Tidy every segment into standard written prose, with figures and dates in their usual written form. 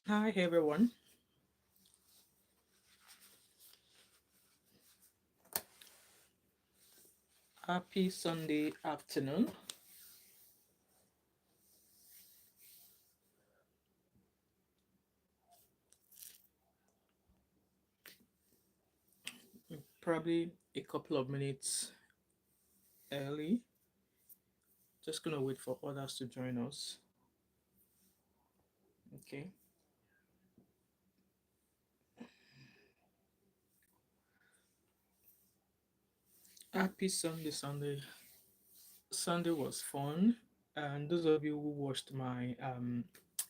Hi everyone. Happy Sunday afternoon. Probably a couple of minutes early. Just gonna wait for others to join us. Okay. Happy Sunday. Sunday was fun. And those of you who watched my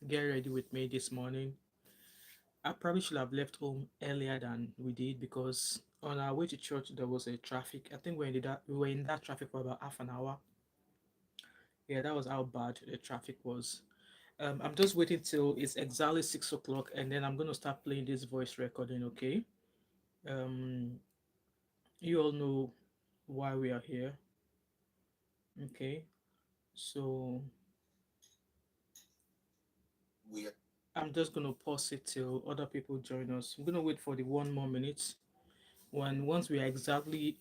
get ready with me this morning, I probably should have left home earlier than we did because on our way to church there was a traffic. I think we were in that traffic for about half an hour. Yeah, that was how bad the traffic was. I'm just waiting till it's exactly 6 o'clock, and then I'm gonna start playing this voice recording. Okay. Um, you all know why we are here. Okay. So I'm just gonna pause it till other people join us. I'm gonna wait for the 1 more minute. Once we are exactly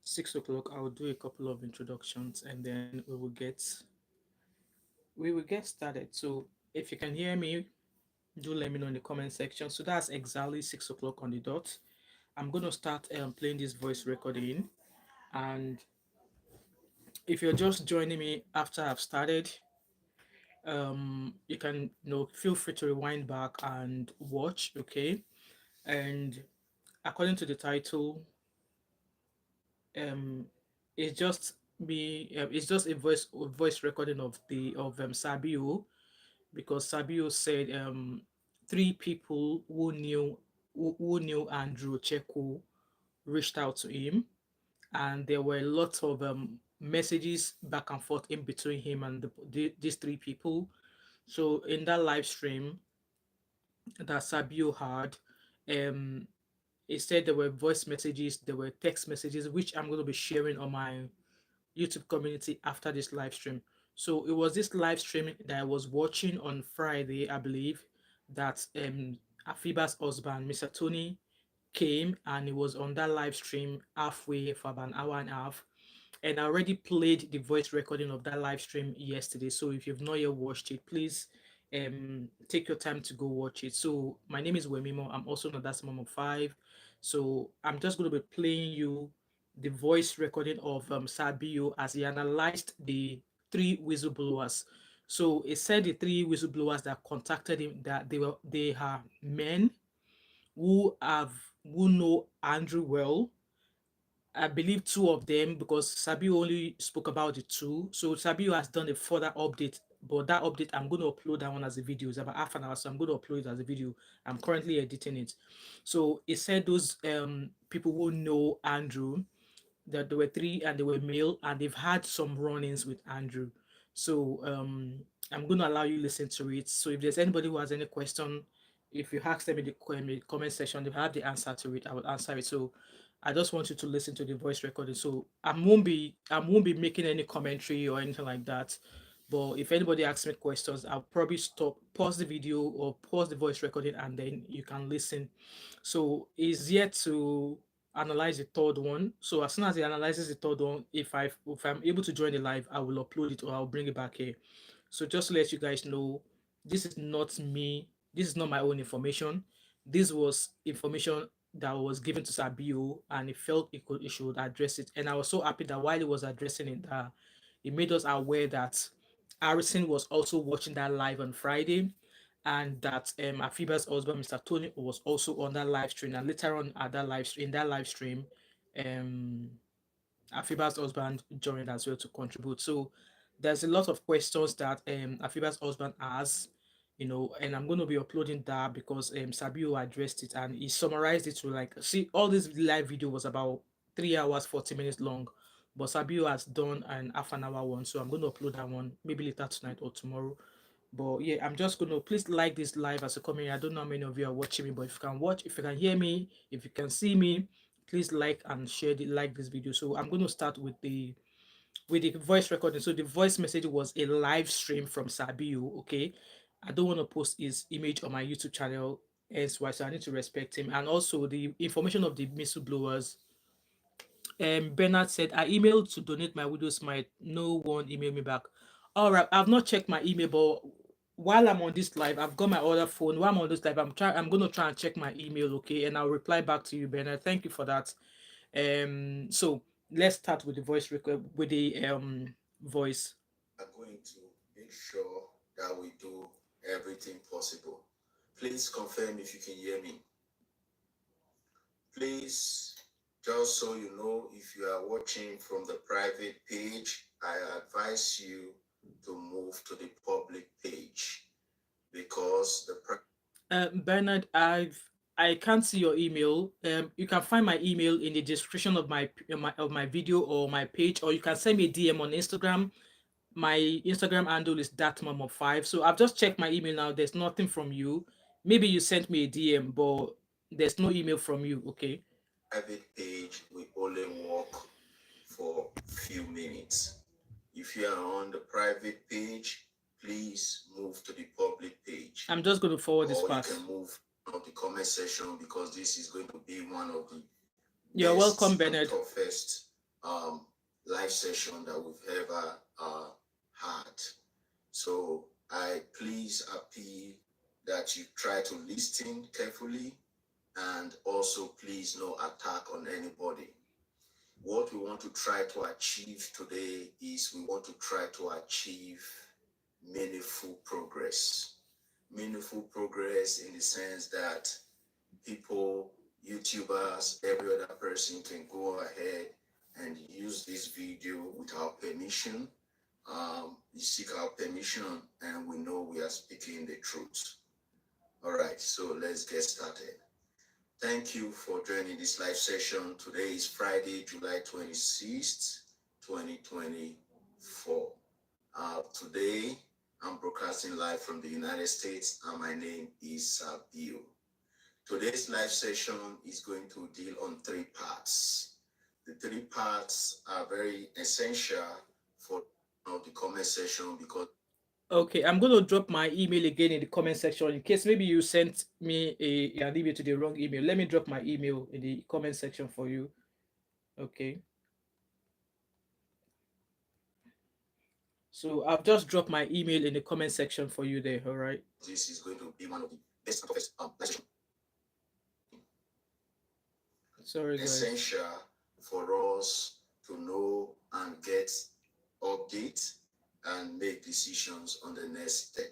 6 o'clock, I'll do a couple of introductions, and then we will get started. So if you can hear me, do let me know in the comment section. So that's exactly 6 o'clock on the dot. I'm going to start playing this voice recording. And if you're just joining me after I've started, you can feel free to rewind back and watch. Okay. And according to the title, um, it's just it's just a voice recording of Sabio, because Sabio said three people who knew Andrew Ocheckwo reached out to him, and there were lots of messages back and forth in between him and these three people. So in that live stream that Sabio had, um, he said there were voice messages, there were text messages, which I'm going to be sharing on my YouTube community after this live stream. So it was this live stream that I was watching on Friday, I believe, that Afiba's husband, Mr. Tony, came, and he was on that live stream halfway for about an hour and a half. And I already played the voice recording of that live stream yesterday. So if you've not yet watched it, please take your time to go watch it. So my name is Wemimo. I'm also on Testimonials 5. So I'm just going to be playing you the voice recording of Sabio as he analyzed the three whistleblowers. So it said the three whistleblowers that contacted him, that they are men who know Andrew well. I believe two of them, because Sabio only spoke about the two. So Sabio has done a further update, but that update I'm going to upload that one as a video. It's about half an hour, so I'm going to upload it as a video. I'm currently editing it. So it said those people who know Andrew, that there were three and they were male, and they've had some run-ins with Andrew. So I'm going to allow you listen to it. So if there's anybody who has any question, if you ask them in the comment section, they have the answer to it. I will answer it. So I just want you to listen to the voice recording. So I won't be making any commentary or anything like that. But if anybody asks me questions, I'll probably pause the video or pause the voice recording, and then you can listen. So he's yet to analyze the third one. So as soon as he analyzes the third one, if I'm able to join the live, I will upload it or I'll bring it back here. So just to let you guys know, this is not me. This is not my own information. This was information that was given to Sabio, and he felt he should address it. And I was so happy that while he was addressing it, he made us aware that Harrison was also watching that live on Friday, and that Afiba's husband, Mr. Tony, was also on that live stream. And later on at that live stream, um, Afiba's husband joined as well to contribute. So there's a lot of questions that Afiba's husband has, and I'm going to be uploading that because Sabio addressed it and he summarized it to, like, see, all this live video was about 3 hours 40 minutes long, but Sabio has done an half an hour one, so I'm going to upload that one maybe later tonight or tomorrow. But yeah, I'm just gonna, please like this live as a comment. I don't know how many of you are watching me, but if you can hear me, if you can see me, please like and like this video. So I'm going to start with the voice recording. So the voice message was a live stream from Sabio, okay? I don't want to post his image on my YouTube channel, hence why, so I need to respect him. And also the information of the whistleblowers. Bernard said, I emailed to donate my widow's mite. No one emailed me back. All right, I've not checked my email, but while I'm on this live, I've got my other phone. While I'm on this live, I'm gonna try and check my email, okay? And I'll reply back to you, Bernard. Thank you for that. So let's start with the voice record with the voice. I'm going to make sure that we do everything possible. Please confirm if you can hear me. Please, just so you know, if you are watching from the private page, I advise you to move to the public page because Bernard, I can't see your email. You can find my email in the description of my video or my page, or you can send me a DM on Instagram. My Instagram handle is thatmumof5. So I've just checked my email now. There's nothing from you. Maybe you sent me a DM, but there's no email from you. Okay. private page we only work for few minutes. If you are on the private page, please move to the public page. I'm just going to forward this Or you fast. can move to the comment section because this is going to be one of the You're welcome, Bernard. toughest live session that we've ever had. So I please appeal that you try to listen carefully and also please no attack on anybody. What we want to try to achieve today is we want to try to achieve meaningful progress. Meaningful progress in the sense that people, YouTubers, every other person can go ahead and use this video without permission. You seek our permission and we know we are speaking the truth. All right, so let's get started. Thank you for joining this live session. Today is Friday, July 26th, 2024. Today, I'm broadcasting live from the United States and my name is Sabio. Today's live session is going to deal on 3 parts. The 3 parts are very essential for the comment section because Okay, I'm going to drop my email again in the comment section in case maybe you sent me an email to the wrong email. Let me drop my email in the comment section for you. Okay. So I've just dropped my email in the comment section for you there. All right. This is going to be one of the best and toughest live Sorry, guys. Essential for us to know and get updates and make decisions on the next step.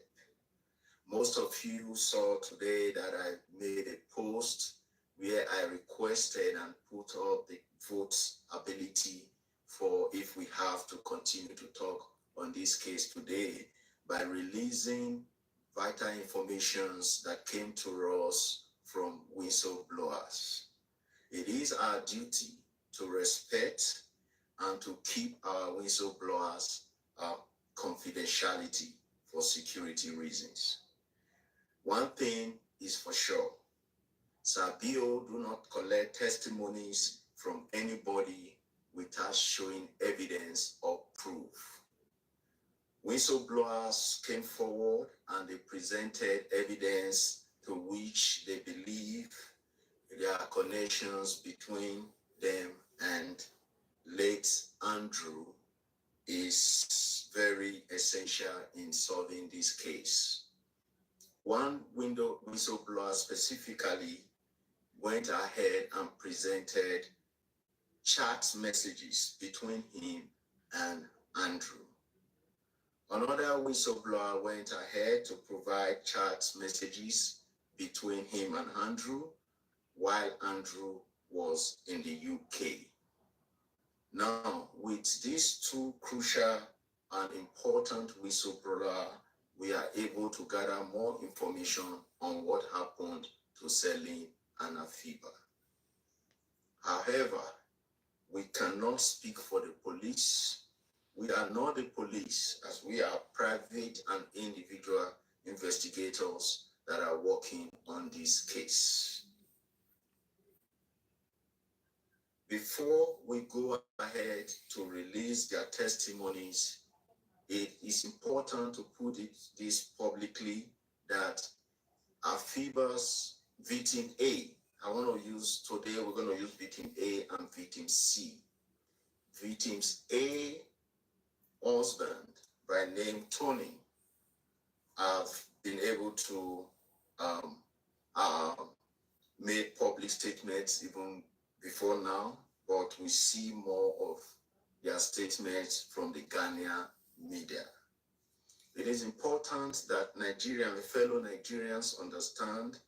Most of you saw today that I made a post where I requested and put up the vote ability for if we have to continue to talk on this case today by releasing vital informations that came to us from whistleblowers. It is our duty to respect and to keep our whistleblowers confidentiality for security reasons. One thing is for sure, Sabio do not collect testimonies from anybody without showing evidence or proof. Whistleblowers came forward and they presented evidence to which they believe there are connections between them and late Andrew is very essential in solving this case. One whistleblower specifically went ahead and presented chat messages between him and Andrew. Another whistleblower went ahead to provide chat messages between him and Andrew while Andrew was in the UK. Now, with these 2 crucial and important whistleblowers, we are able to gather more information on what happened to Celine and Afiba. However, we cannot speak for the police. We are not the police, as we are private and individual investigators that are working on this case. Before we go ahead to release their testimonies, it is important to put this publicly that Afiba's victim A, today we're going to use victim A and victim C. Victims A husband by name Tony have been able to um, uh, make public statements even before now, but we see more of their statements from the Ghanaian media. It is important that fellow Nigerians understand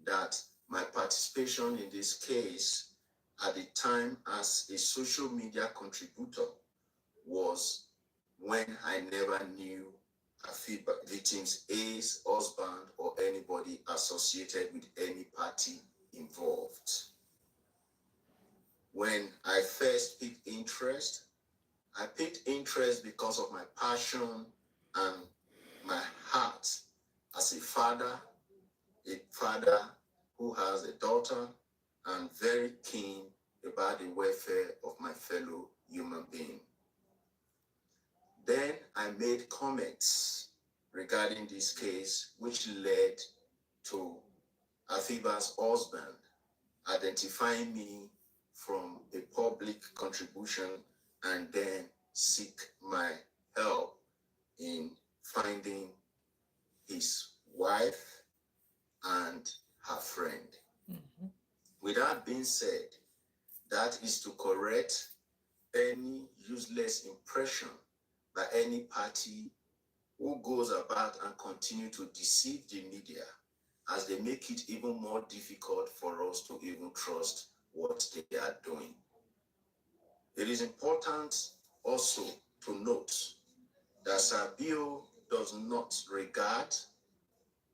that my participation in this case at the time as a social media contributor was when I never knew victims A's husband or anybody associated with any party involved. When I first picked interest because of my passion and my heart as a father who has a daughter and very keen about the welfare of my fellow human being. Then I made comments regarding this case, which led to Afiba's husband identifying me from a public contribution and then seek my help in finding his wife and her friend. Mm-hmm. With that being said, that is to correct any useless impression by any party who goes about and continue to deceive the media as they make it even more difficult for us to even trust what they are doing. It is important also to note that Sabio does not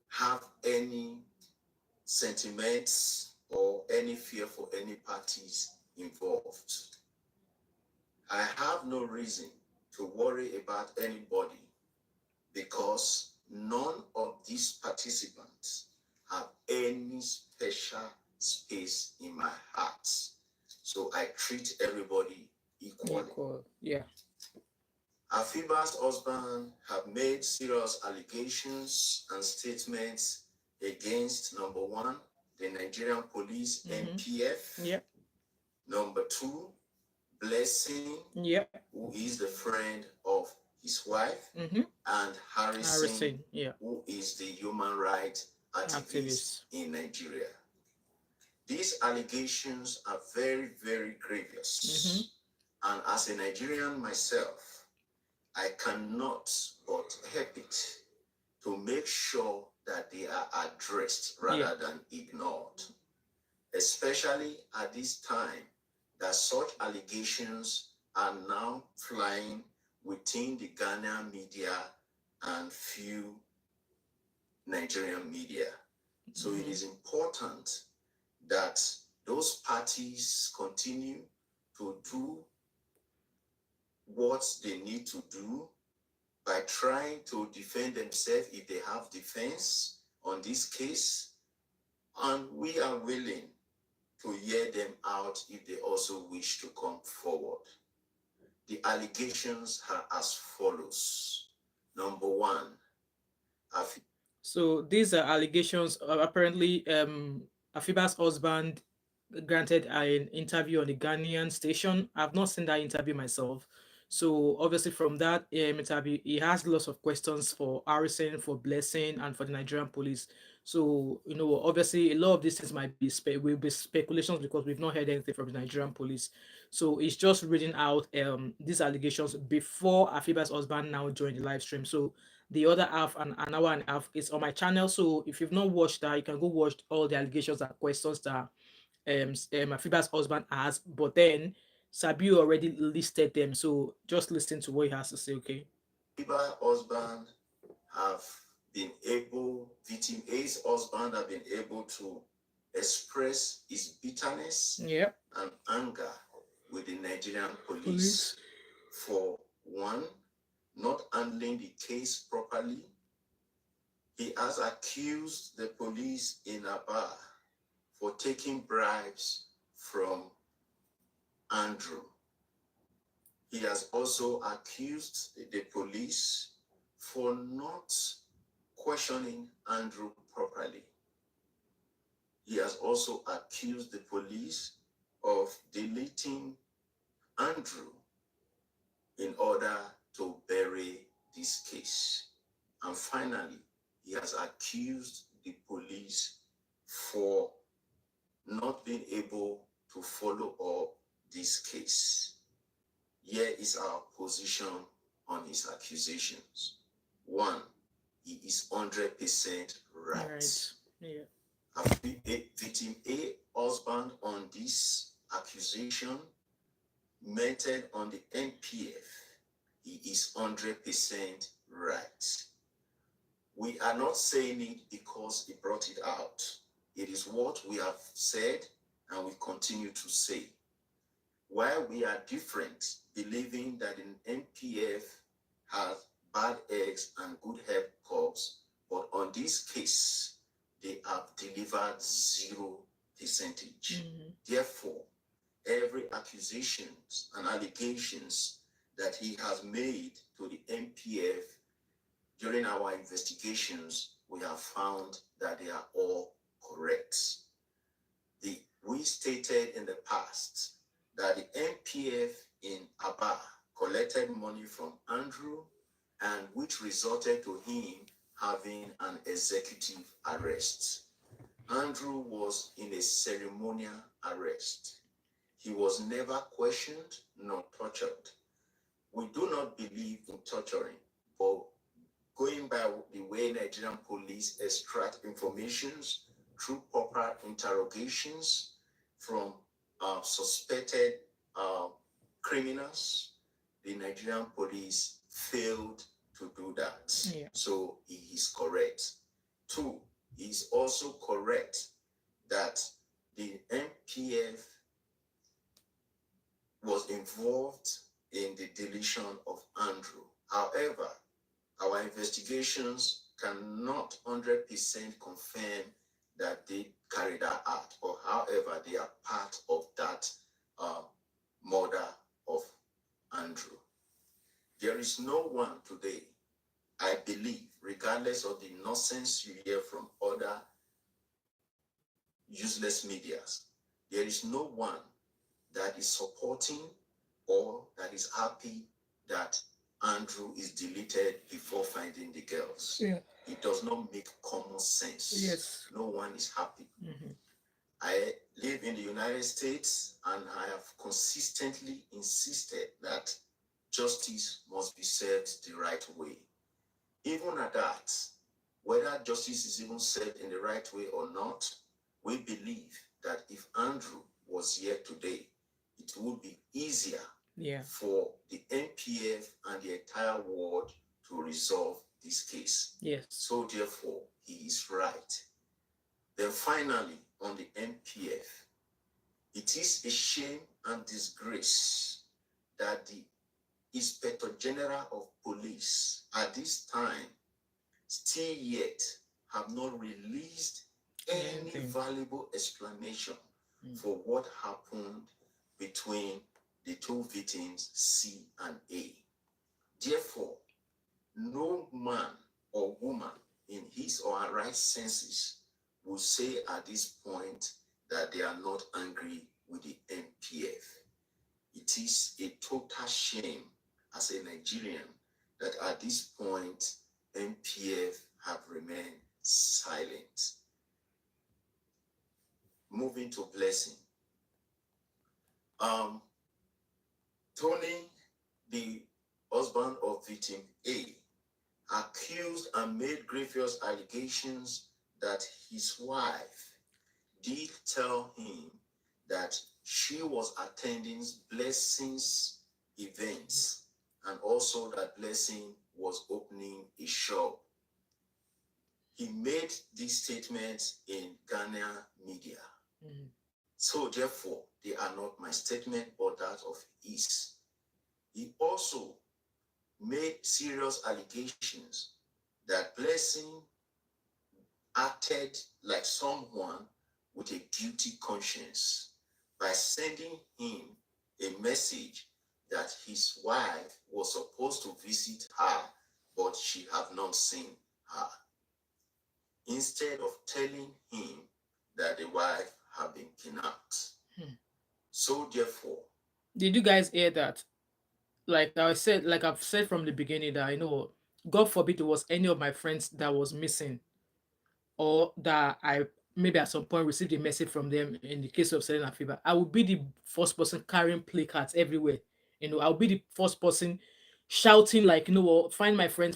have any sentiments or any fear for any parties involved. I have no reason to worry about anybody because none of these participants have any special space in my heart. So I treat everybody equally. Yeah. Afiba's husband have made serious allegations and statements against, number one, the Nigerian police, NPF. Yeah. Number two, Blessing, yeah, who is the friend of his wife, and harassing, yeah, who is the human rights activist in Nigeria. These allegations are very, very grievous. And as a Nigerian myself, I cannot but help it to make sure that they are addressed rather than ignored, especially at this time that such allegations are now flying within the Ghanaian media and few Nigerian media. So it is important that those parties continue to do what they need to do by trying to defend themselves if they have defense on this case. And we are willing to hear them out if they also wish to come forward. The allegations are as follows. Number one, so these are allegations. Apparently, Afiba's husband granted an interview on the Ghanaian station. I've not seen that interview myself. So obviously from that interview, he has lots of questions for harassing, for Blessing, and for the Nigerian police. So, obviously a lot of these things will be speculations because we've not heard anything from the Nigerian police. So it's just reading out these allegations before Afiba's husband now joined the live stream. So the other half, an hour and a half, is on my channel. So if you've not watched that, you can go watch all the allegations and questions that Afiba's husband has. But then Sabiu already listed them. So just listen to what he has to say, okay? Afiba's husband have been able, victim A's husband have been able to express his bitterness and anger with the Nigerian police for one, not handling the case properly. He has accused the police in Aba for taking bribes from Andrew. He has also accused the police for not questioning Andrew properly. He has also accused the police of deleting Andrew in order to bury this case. And finally, he has accused the police for not being able to follow up this case. Here is our position on his accusations. One, he is 100% right. Yeah. Victim A husband on this accusation meted on the NPF. He is 100% right. We are not saying it because he brought it out. It is what we have said and we continue to say. While we are different, believing that an NPF has bad eggs and good head cops, but on this case, they have delivered 0%. Therefore, every accusations and allegations that he has made to the NPF during our investigations, we have found that they are all correct. We stated in the past that the NPF in Aba collected money from Andrew, and which resulted to him having an executive arrest. Andrew was in a ceremonial arrest. He was never questioned nor tortured. We do not believe in torturing, but going by the way Nigerian police extract informations through proper interrogations from suspected criminals, the Nigerian police failed to do that. Yeah. So he is correct. Two, he is also correct that the NPF was involved in the deletion of Andrew. However, our investigations cannot 100% confirm that they carried that out, or however, they are part of that murder of Andrew. There is no one today, I believe, regardless of the nonsense you hear from other useless medias, there is no one that is supporting or that is happy that Andrew is deleted before finding the girls. Yeah. It does not make common sense. Yes. No one is happy. Mm-hmm. I live in the United States and I have consistently insisted that justice must be served the right way. Even at that, whether justice is even served in the right way or not, we believe that if Andrew was here today, it would be easier for the NPF and the entire world to resolve this case. Yes. So therefore, he is right. Then finally, on the NPF, it is a shame and disgrace that the Inspector General of Police at this time still yet have not released any valuable explanation for what happened between the two victims, C and A. Therefore, no man or woman in his or her right senses will say at this point that they are not angry with the NPF. It is a total shame as a Nigerian that at this point, NPF have remained silent. Moving to Blessing. Tony, the husband of victim A, accused and made grievous allegations that his wife did tell him that she was attending Blessing's events and also that Blessing was opening a shop. He made these statements in Ghana media. Mm-hmm. So therefore, they are not my statement but that of his. He also made serious allegations that Blessing acted like someone with a guilty conscience by sending him a message that his wife was supposed to visit her, but she have not seen her. instead of telling him that the wife had been kidnapped. So therefore, Did you guys hear that? Like I said, like I've said from the beginning, that I know, God forbid it was any of my friends that was missing, or that I maybe at some point received a message from them in the case of Selena Fever, I would be the first person carrying placards everywhere. I'll be the first person shouting like, what, find my friend,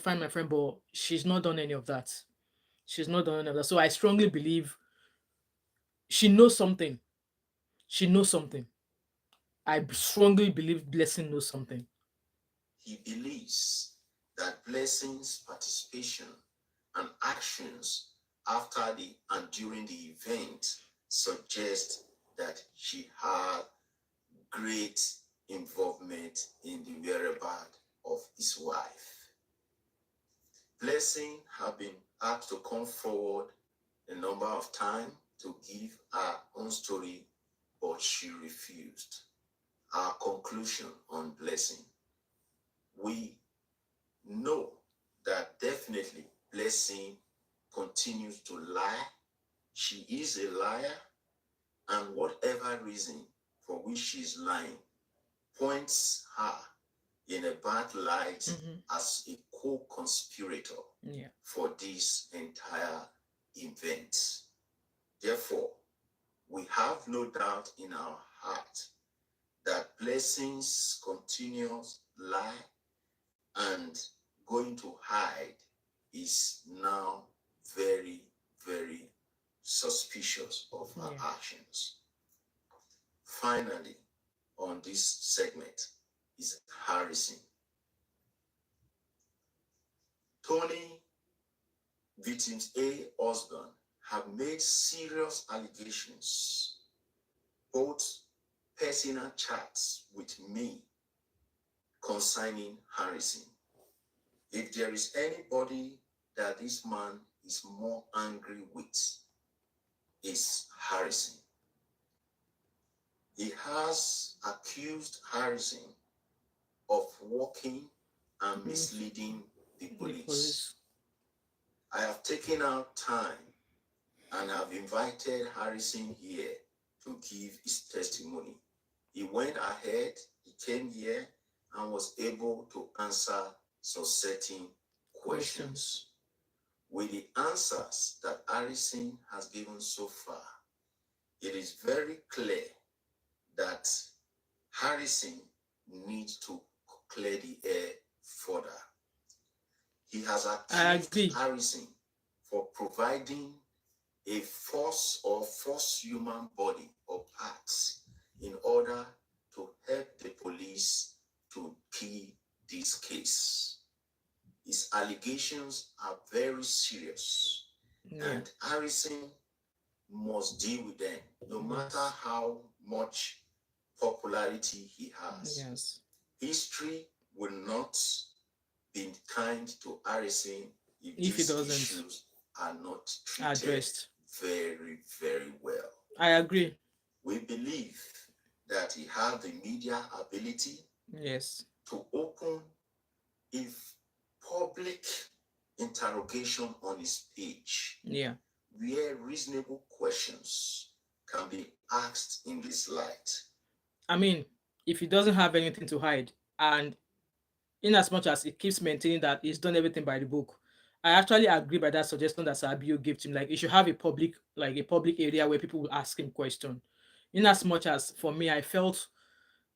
but she's not done any of that. She's not done any of that. So I strongly believe she knows something. She knows something. I strongly believe Blessing knows something. he believes that Blessing's participation and actions after the and during the event suggest that she had great involvement in the whereabouts of his wife. Blessing had been asked to come forward a number of times to give her own story, but she refused. Our conclusion on Blessing: we know that definitely Blessing continues to lie. She is a liar, and whatever reason for which she is lying points her in a bad light as a co-conspirator for this entire event. Therefore, we have no doubt in our heart that Blessing's continuous lie and going to hide is now very, very suspicious of her actions. Finally, on this segment is harassing. Tony, victims A husband, have made serious allegations, both personal chats with me concerning harassing. If there is anybody that this man is more angry with, is harassing. He has accused harassing of working and misleading the police. I have taken out time and have invited Harrison here to give his testimony. He went ahead, he came here and was able to answer some certain questions. With the answers that Harrison has given so far, it is very clear that Harrison needs to clear the air further. He has accused Harrison for providing a false human body or parts in order to help the police to kill this case. His allegations are very serious, and Harrison must deal with them, no matter how much popularity he has. History will not be kind to Harrison if these issues are not treated very, very well. I agree. We believe that he has the media ability to open a public interrogation on his page, where reasonable questions can be asked in this light. I mean, if he doesn't have anything to hide, and in as much as he keeps maintaining that he's done everything by the book, I actually agree by that suggestion that Sabio gave to him. Like, he should have a public area where people will ask him questions. In as much as, for me, I felt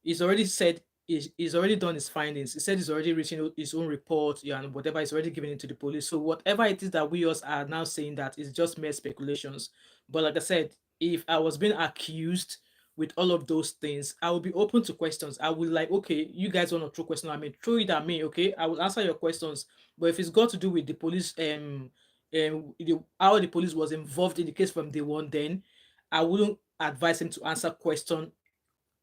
he's already said he's already done his findings. He said he's already written his own report, and whatever, he's already given it to the police. So whatever it is that we us are now saying, that is just mere speculations. But like I said, if I was being accused with all of those things, I will be open to questions. I will, like, okay, you guys want to throw questions at me, throw it at me, okay? I will answer your questions. But if it's got to do with the police, how the police was involved in the case from day one, then I wouldn't advise him to answer question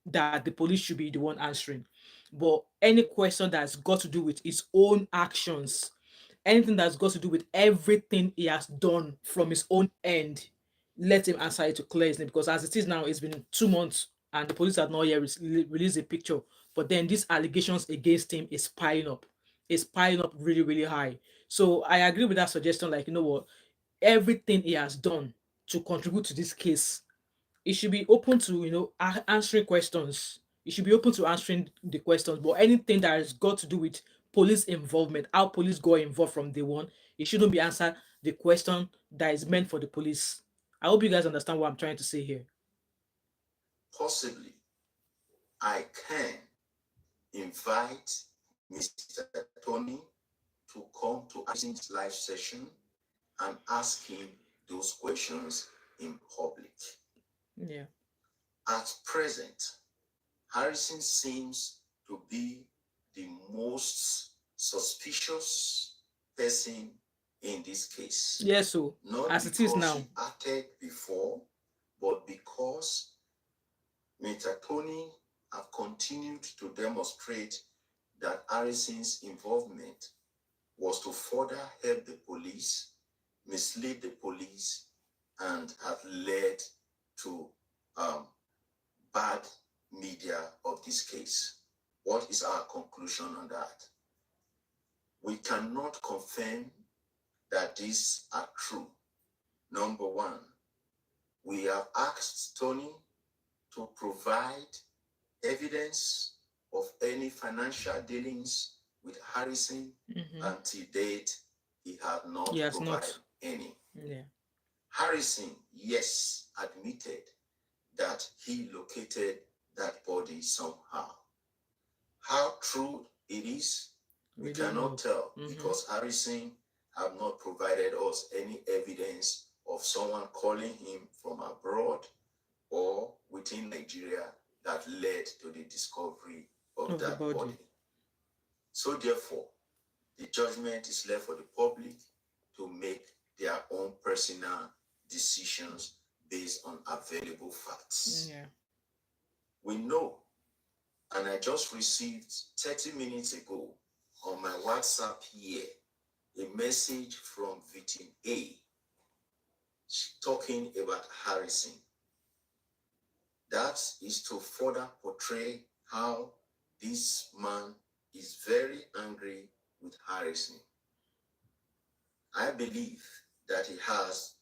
that the police should be the one answering. But any question that's got to do with his own actions, anything that's got to do with everything he has done from his own end, let him answer it to clear his name. Because as it is now, it's been 2 months and the police have not yet released a picture. But then these allegations against him is piling up. It's piling up really, really high. So I agree with that suggestion. Like, you know what? everything he has done to contribute to this case. He should be open to, answering questions. He should be open to answering the questions. But anything that has got to do with police involvement, how police got involved from day one, it shouldn't be answered the question that is meant for the police. I hope you guys understand what I'm trying to say here. Possibly, I can invite Mr. Tony to come to Harrison's live session and ask him those questions in public. Yeah. At present, Harrison seems to be the most suspicious person in this case. Yes, so Not as it is because now. he acted before, but because Mr. Tony have continued to demonstrate that Harrison's involvement was to further help the police, mislead the police, and have led to bad media of this case. What is our conclusion on that? We cannot confirm that these are true. Number one, we have asked Tony to provide evidence of any financial dealings with Harrison. And to date, he has not provided any. Yeah. Harrison, yes, admitted that he located that body somehow. How true it is, we cannot tell, because Harrison have not provided us any evidence of someone calling him from abroad or within Nigeria that led to the discovery of that body. So therefore, the judgment is left for the public to make their own personal decisions based on available facts. Yeah. We know, and I just received 30 minutes ago on my WhatsApp here, a message from victim A talking about Harrison. That is to further portray how this man is very angry with Harrison. I believe that he has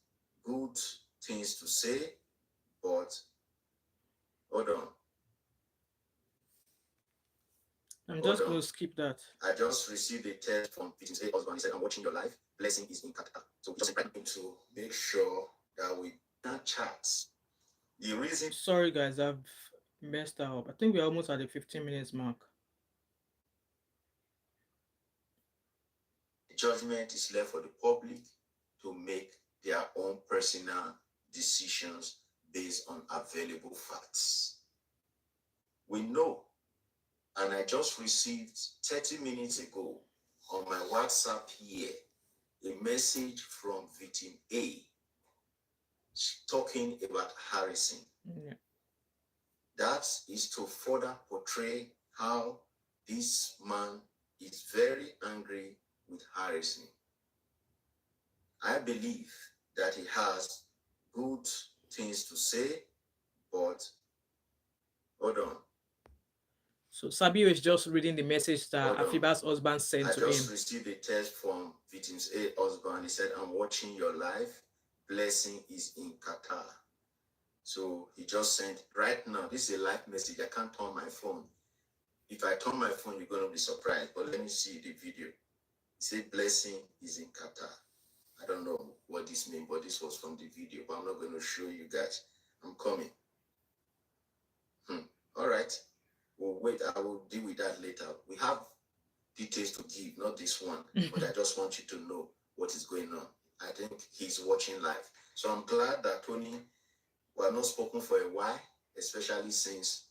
good things to say, but hold on. I'm just going to skip that. I just received a text from victim's A husband. He said, I'm watching your live. Blessing is in Qatar. So we just need to make sure that we can chat. The reason. Sorry, guys, I've messed that up. I think we're almost at the 15 minutes mark. Judgment is left for the public to make their own personal decisions based on available facts. We know, and I just received 30 minutes ago on my WhatsApp here, a message from victim A talking about Harrison. Yeah. That is to further portray how this man is very angry with Harrison. I believe that he has good things to say, but hold on. So Sabio is just reading the message that Afiba's husband sent to him. I just received a text from victim's A husband. He said, I'm watching your live. Blessing is in Qatar. So he just sent right now. This is a live message. I can't turn my phone. If I turn my phone, you're going to be surprised. But let me see the video. He said, Blessing is in Qatar. I don't know what this means, but this was from the video. But I'm not going to show you guys. I'm coming. All right. Well, wait, I will deal with that later. We have details to give, not this one. But I just want you to know what is going on. I think he's watching live. So I'm glad that Tony, we have not spoken for a while, especially since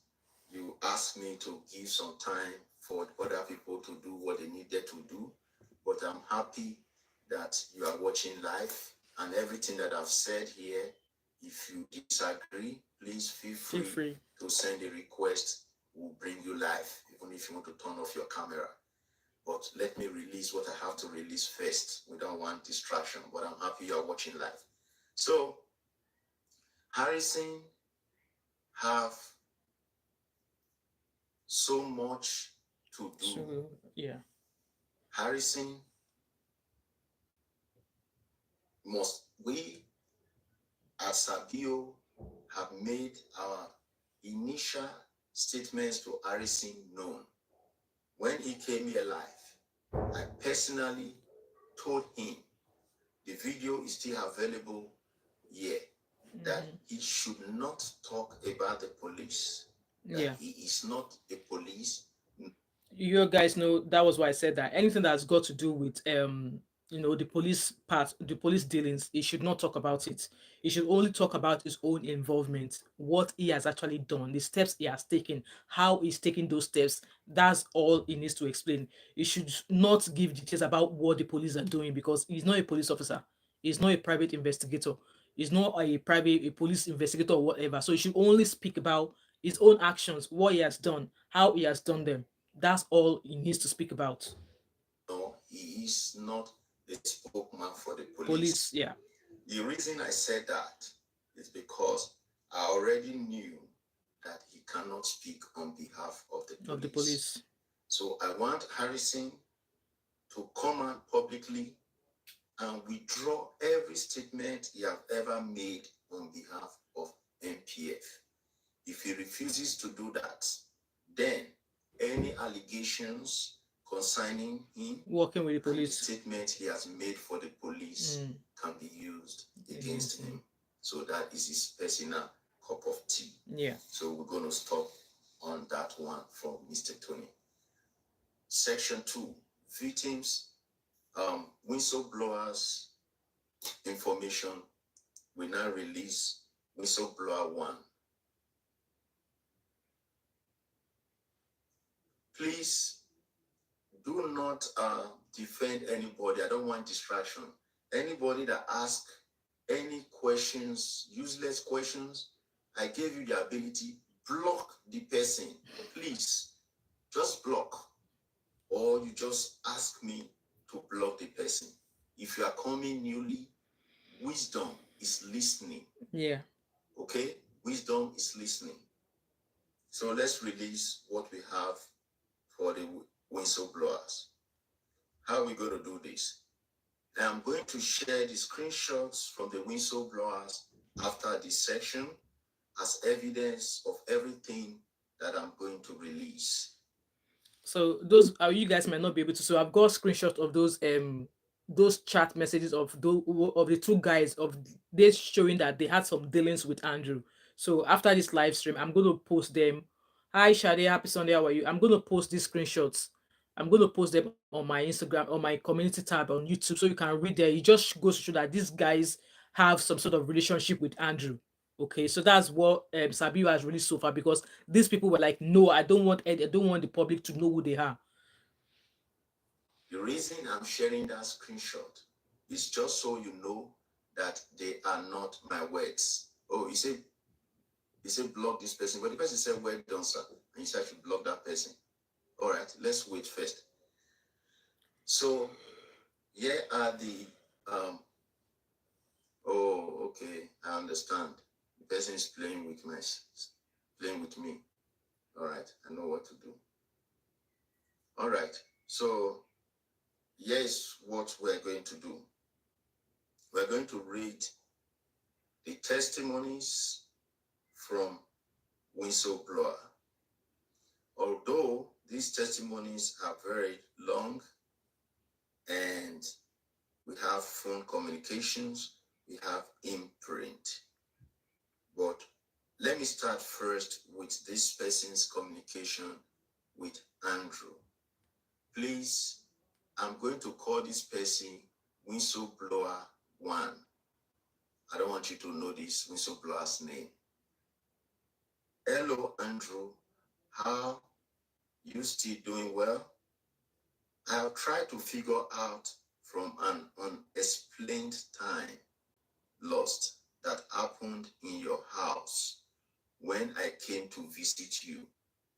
you asked me to give some time for other people to do what they needed to do. But I'm happy that you are watching live, and everything that I've said here, if you disagree, please feel free to send a request. We'll bring you live, even if you want to turn off your camera. But let me release what I have to release first. We don't want distraction, but I'm happy you're watching live. So, Harrison have so much to do. So, Harrison must we at Sabio have made our initial statements to harassing known. When he came here live, I personally told him the video is still available here, that he should not talk about the police, that he is not a police. You guys know that was why I said that anything that's got to do with the police part, the police dealings, he should not talk about it. He should only talk about his own involvement, what he has actually done, the steps he has taken, how he's taking those steps. That's all he needs to explain. He should not give details about what the police are doing, because he's not a police officer, he's not a private investigator, he's not a police investigator or whatever. So he should only speak about his own actions, what he has done, how he has done them. That's all he needs to speak about. No, he is not the spokesman for the Police, police. yeah. The reason I said that is because I already knew that he cannot speak on behalf of the police. So I want Harrison to come out publicly and withdraw every statement he has ever made on behalf of MPF. If he refuses to do that, then any allegations concerning him working with the police, and the statement he has made for the police can be used against him. So that is his personal cup of tea. Yeah. So we're going to stop on that one from Mr. Tony. Section 2, victims, whistleblowers information. We now release whistleblower 1. Please do not defend anybody. I don't want distraction. Anybody that asks any questions, useless questions, I gave you the ability, block the person. Please, just block. Or you just ask me to block the person. If you are coming newly, wisdom is listening. Yeah. Okay? Wisdom is listening. So let's release what we have for the whistleblowers. How are we going to do this? I'm going to share the screenshots from the whistleblowers after this section as evidence of everything that I'm going to release. So those you guys might not be able to. So I've got screenshots of those chat messages of the two guys of this showing that they had some dealings with Andrew. So after this live stream, I'm going to post them. Hi Shade, happy Sunday. How are you? I'm going to post these screenshots. I'm going to post them on my Instagram, on my community tab on YouTube, so you can read there. It just goes to show that these guys have some sort of relationship with Andrew. Okay, so that's what Sabiu has released so far, because these people were like, no, I don't want the public to know who they are. The reason I'm sharing that screenshot is just so you know that they are not my words. Oh, he said block this person, but the person said, well done, sir, and you said I should block that person. All right, let's wait first. So here are the oh, okay, I understand. The person is playing with me. All right, I know what to do. All right, so here's what we're going to do. We're going to read the testimonies from whistleblower. Although these testimonies are very long and we have phone communications, we have imprint. But let me start first with this person's communication with Andrew. Please, I'm going to call this person whistleblower 1. I don't want you to know this whistleblower's name. Hello, Andrew. How you still doing well? I'll try to figure out from an unexplained time lost that happened in your house when I came to visit you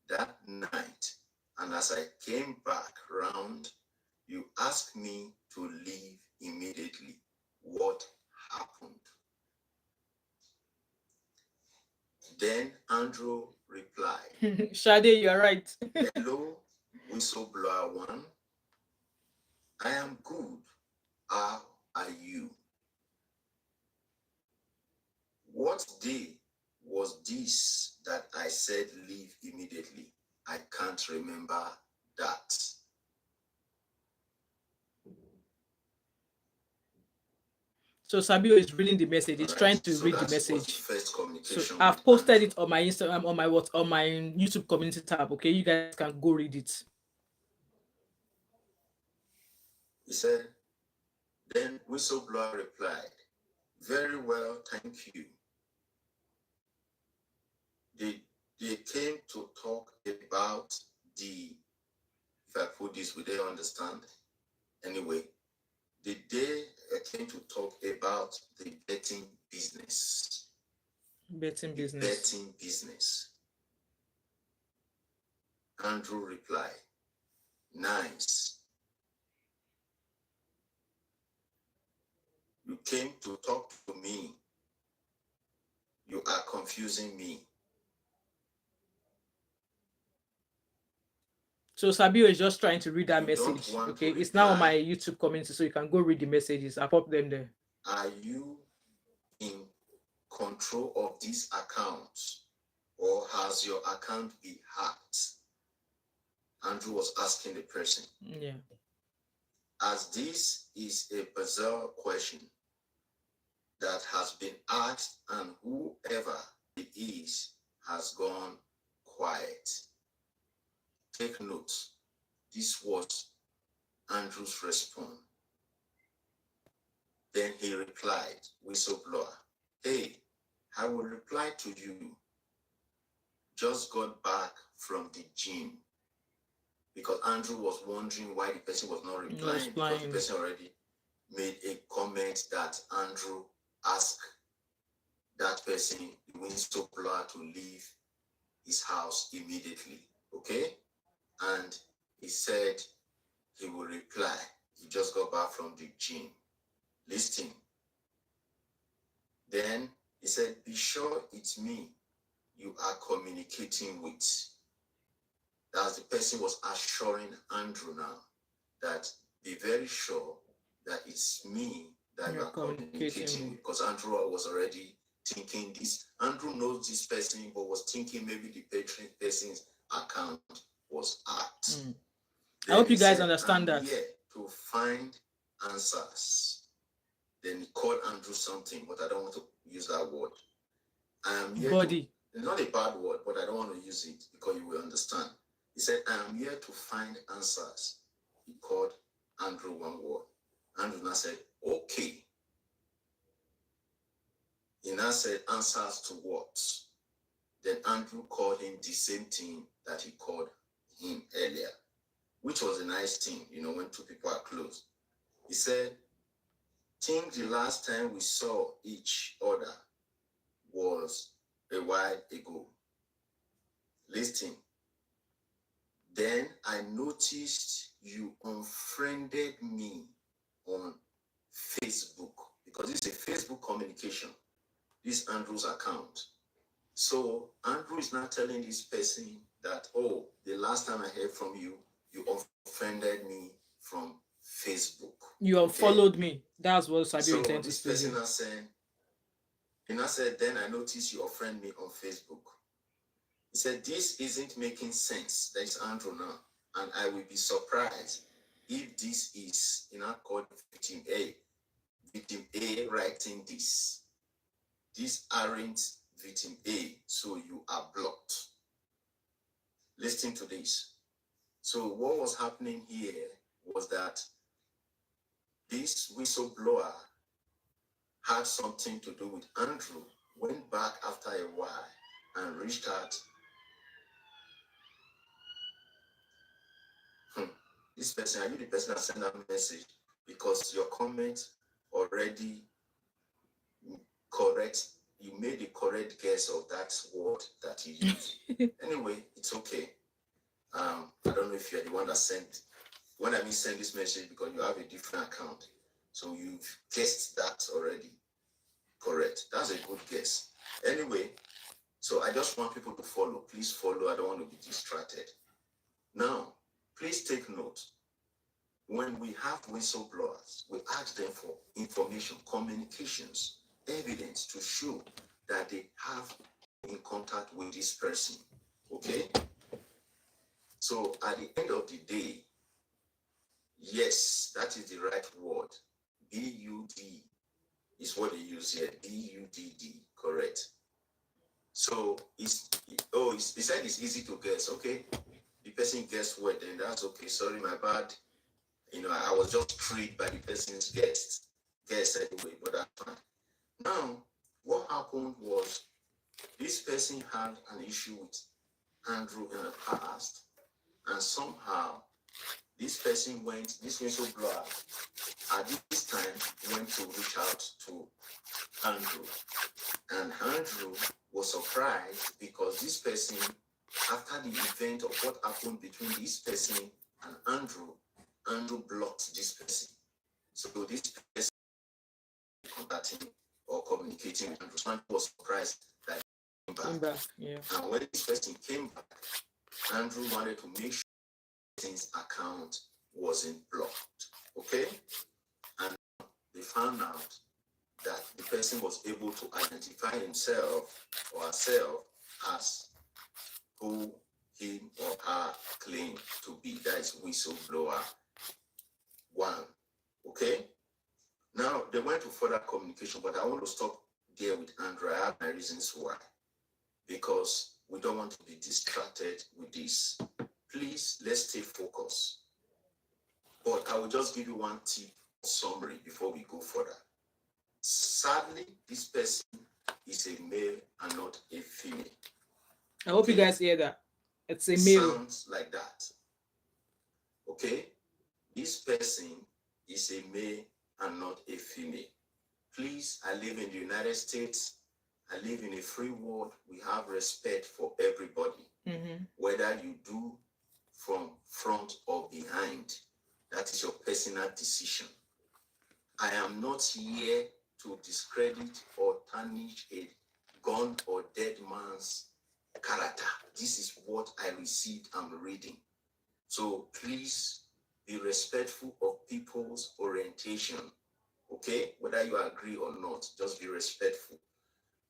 that night. And as I came back round, you asked me to leave immediately. What happened? Then Andrew replied, Shade, you're right. hello, whistleblower 1. I am good. How are you? What day was this that I said leave immediately? I can't remember that. So Sabio is reading the message. He's trying to read the message. First communication. So I've posted it on my Instagram, on my YouTube community tab. Okay, you guys can go read it. He said, then Whistleblower replied, very well, thank you. They came to talk about the, if I put this, would they understand? Anyway, they came to talk about the betting business. Betting business. Betting business. Andrew replied, nice. You came to talk to me. You are confusing me. So Sabio is just trying to read that message. Okay, it's now on my YouTube community, so you can go read the messages. I pop them there. Are you in control of this account, or has your account been hacked? Andrew was asking the person. Yeah. As this is a bizarre question that has been asked, and whoever it is has gone quiet. Take note, this was Andrew's response. Then he replied, Whistleblower, hey, I will reply to you. Just got back from the gym. Because Andrew was wondering why the person was not replying. Because the person already made a comment that Andrew asked that person, the whistleblower, to leave his house immediately. Okay? And he said he will reply. He just got back from the gym. Listen. Then he said, be sure it's me you are communicating with. As the person was assuring Andrew now that be very sure that it's me that you are communicating with. Because Andrew was already thinking this. Andrew knows this person, but was thinking maybe the person's account was hacked. I hope you guys understand that. Yeah, to find answers. Then he called Andrew something, but I don't want to use that word. I am here Body. It's not a bad word, but I don't want to use it because you will understand. He said, I am here to find answers. He called Andrew one word. Andrew now said, okay. He now said, answers to what? Then Andrew called him the same thing that he called him earlier, which was a nice thing, you know, when two people are close. He said, think the last time we saw each other was a while ago. Listen. Then I noticed you unfriended me on Facebook, because it's a Facebook communication. This Andrew's account. So Andrew is now telling this person that, oh, the last time I heard from you, you unfriended me from Facebook. You unfollowed me. That's what Sabio intended to say. So this person now said, then I noticed you unfriend me on Facebook. He said, this isn't making sense. That is Andrew now. And I will be surprised if this is in accord with victim A. Victim A writing this. These aren't victim A, so you are blocked. Listen to this. So what was happening here was that this whistleblower had something to do with Andrew, went back after a while and reached out. This person, are you the person that sent that message? Because your comment already correct. You made the correct guess of that word that you used. Anyway, it's okay. I don't know if you're the one that sent. When I mean send this message, because you have a different account, so you've guessed that already. Correct. That's a good guess. Anyway, so I just want people to follow. Please follow. I don't want to be distracted. Now, please take note. When we have whistleblowers, we ask them for information, communications, evidence to show that they have in contact with this person. Okay? So at the end of the day, yes, that is the right word. B-U-D is what they use here. B-U-D-D, correct. So he said it's easy to guess, okay? The person guessed what, then that's okay. Sorry, my bad. I was just tricked by the person's guess anyway, but that's fine. Now, what happened was this person had an issue with Andrew in the past, and somehow this whistleblower at this time went to reach out to Andrew. And Andrew was surprised because this person, after the event of what happened between this person and Andrew blocked this person. So this person contacting or communicating with Andrew. So Andrew was surprised that he came back. Yeah. And when this person came back, Andrew wanted to make sure his account wasn't blocked. Okay? And they found out that the person was able to identify himself or herself as who he or her claimed to be. That is whistleblower 1. Okay? Now, they went to further communication, but I want to stop there with Andrew. I have my reasons why. Because we don't want to be distracted with this. Please, let's stay focused. But I will just give you one tip summary before we go further. Sadly, this person is a male and not a female. I hope you guys hear that. It's a male. Sounds like that. Okay? This person is a male and not a female. Please, I live in the United States. I live in a free world. We have respect for everybody. Whether you do from front or behind, that is your personal decision. I am not here to discredit or tarnish a gone or dead man's character. This is what I received and reading. So please be respectful of people's orientation. Okay? Whether you agree or not, just be respectful.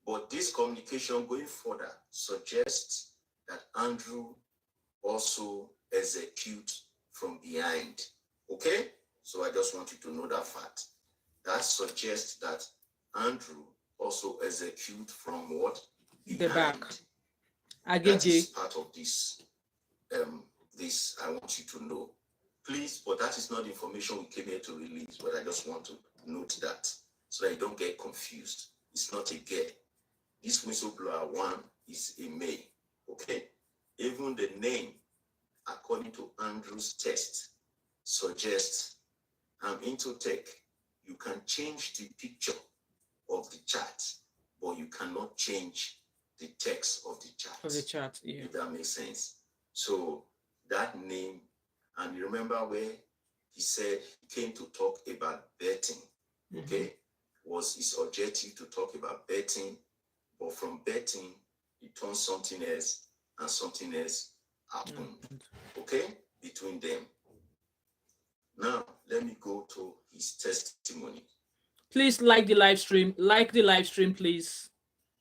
But this communication going further suggests that Andrew also executes from behind. Okay? So I just want you to know that fact. That suggests that Andrew also executes from what? Behind. The back. That is part of this. This I want you to know. Please, but that is not information we came here to release, but I just want to note that so that you don't get confused. It's not a girl. This whistleblower 1 is a male. Okay? Even the name, according to Andrew's test, suggests I'm into tech. You can change the picture of the chat, but you cannot change the text of the chat. Yeah. If that makes sense. So that name, and you remember where he said he came to talk about betting. Okay? Was his objective to talk about betting, but from betting, he turned something else, and something else happened. Okay? Between them. Now, let me go to his testimony. Please like the live stream. Like the live stream, please.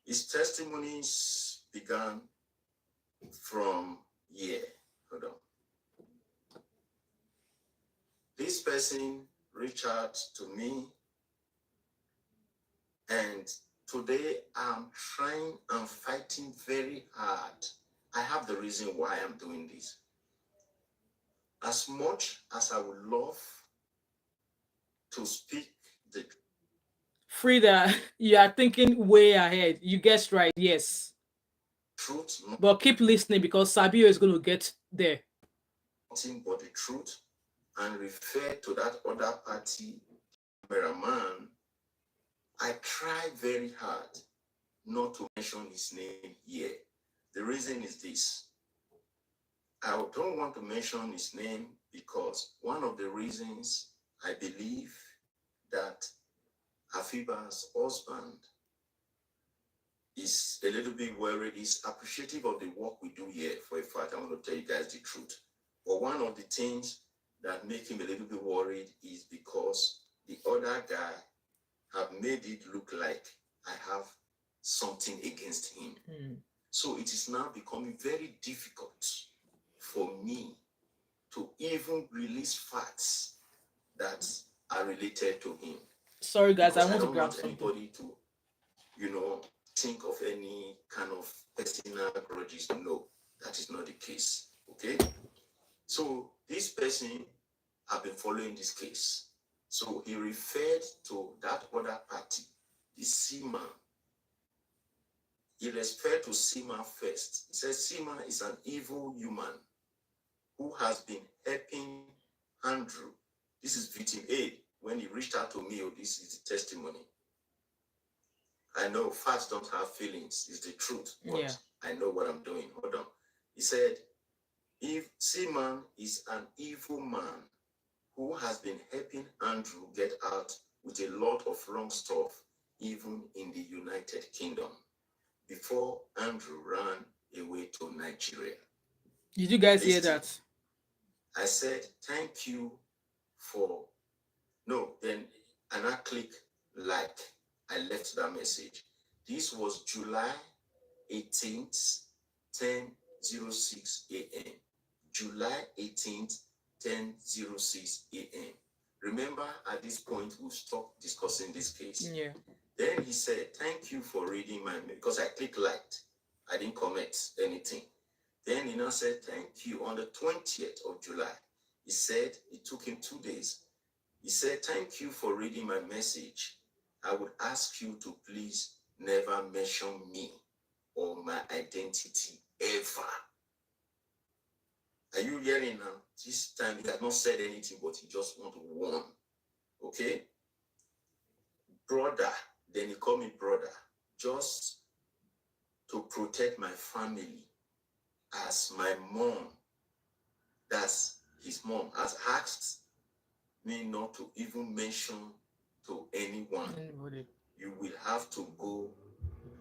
His testimonies began from here. Hold on. This person reached out to me, and today I'm fighting very hard. I have the reason why I'm doing this. As much as I would love to speak the Frida, you are thinking way ahead. You guessed right, yes. truth, but keep listening because Sabio is going to get there. Nothing but the truth, and refer to that other party, cameraman. I try very hard not to mention his name here. The reason is this. I don't want to mention his name because one of the reasons I believe that Afiba's husband is a little bit worried, is appreciative of the work we do here. For a fact, I want to tell you guys the truth. But one of the things that make him a little bit worried is because the other guy have made it look like I have something against him. Mm. So it is now becoming very difficult for me to even release facts that are related to him. Sorry, guys, Because I I want to don't grab want something. anybody to, think of any kind of personal grudges. No, that is not the case. Okay? So this person have been following this case. So he referred to that other party, the Seaman. He referred to Seaman first. He says Seaman is an evil human who has been helping Andrew. This is victim A. When he reached out to me, this is the testimony. I know facts don't have feelings, it's the truth, but I know what I'm doing. Hold on. He said, if Seaman is an evil man who has been helping Andrew get out with a lot of wrong stuff, even in the United Kingdom, before Andrew ran away to Nigeria. Did you guys hear that? I said, thank you for, then I click like. I left that message. This was July 18th, 10:06 a.m. July 18th, 10:06 a.m. Remember, at this point, we'll stop discussing this case. Yeah. Then he said, thank you for reading my mail, because I clicked liked. I didn't comment anything. Then he now said, thank you on the 20th of July. He said it took him 2 days. He said, thank you for reading my message. I would ask you to please never mention me or my identity ever. Are you hearing now? This time he has not said anything, but he just wants to warn. Okay? Brother, then he called me brother, just to protect my family, as my mom, that's his mom, has asked me not to even mention to anyone. Anybody. You will have to go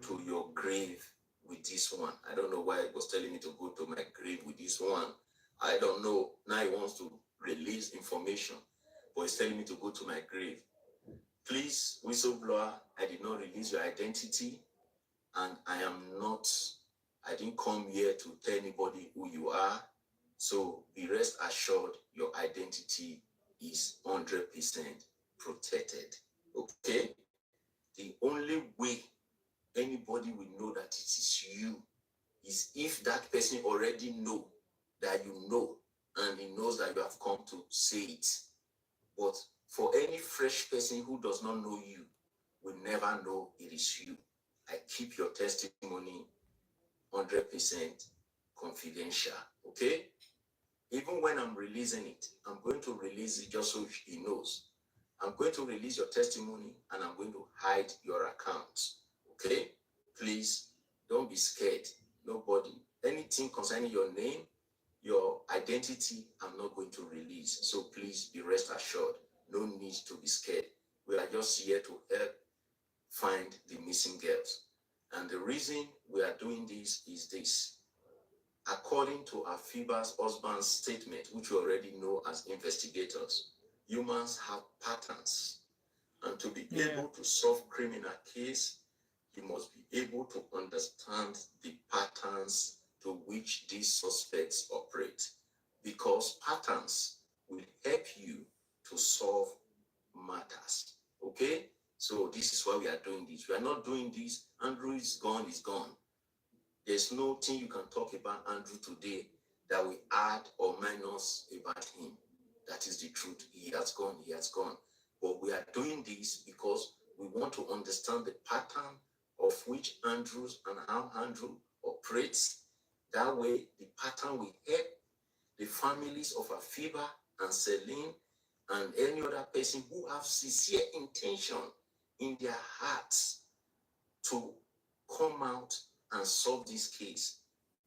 to your grave with this one. I don't know why he was telling me to go to my grave with this one. I don't know. Now he wants to release information, but he's telling me to go to my grave. Please, whistleblower, I did not release your identity, and I didn't come here to tell anybody who you are. So be rest assured your identity is 100% protected. Okay? The only way anybody will know that it is you is if that person already know that you know, and he knows that you have come to say it. But for any fresh person who does not know you, will never know it is you. I keep your testimony 100% confidential. Okay? Even when I'm releasing it, I'm going to release it just so he knows. I'm going to release your testimony, and I'm going to hide your account. Okay? Please, don't be scared. Nobody. Anything concerning your name, your identity, I'm not going to release. So please be rest assured. No need to be scared. We are just here to help find the missing girls. And the reason we are doing this is this. According to Afiba's husband's statement, which we already know as investigators, humans have patterns. And to be able to solve criminal case, you must be able to understand the patterns to which these suspects operate. Because patterns will help you to solve matters. Okay? So this is why we are doing this. We are not doing this. Andrew is gone, is gone. There's no thing you can talk about Andrew today that will add or minus about him. That is the truth. He has gone, he has gone. But we are doing this because we want to understand the pattern of which Andrews and how Andrew operates. That way, the pattern will help the families of Afiba and Celine and any other person who have sincere intention in their hearts to come out and solve this case,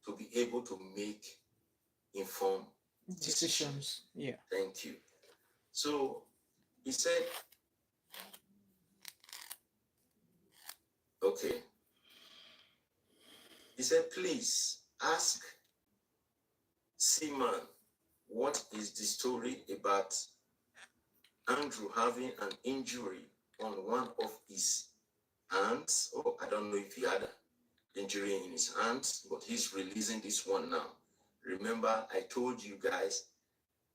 to be able to make informed decisions. Yeah. Thank you. So he said, okay. He said, please ask Seaman, what is the story about Andrew having an injury on one of his hands. Oh, I don't know if he had injury in his hands, but he's releasing this one now. Remember, I told you guys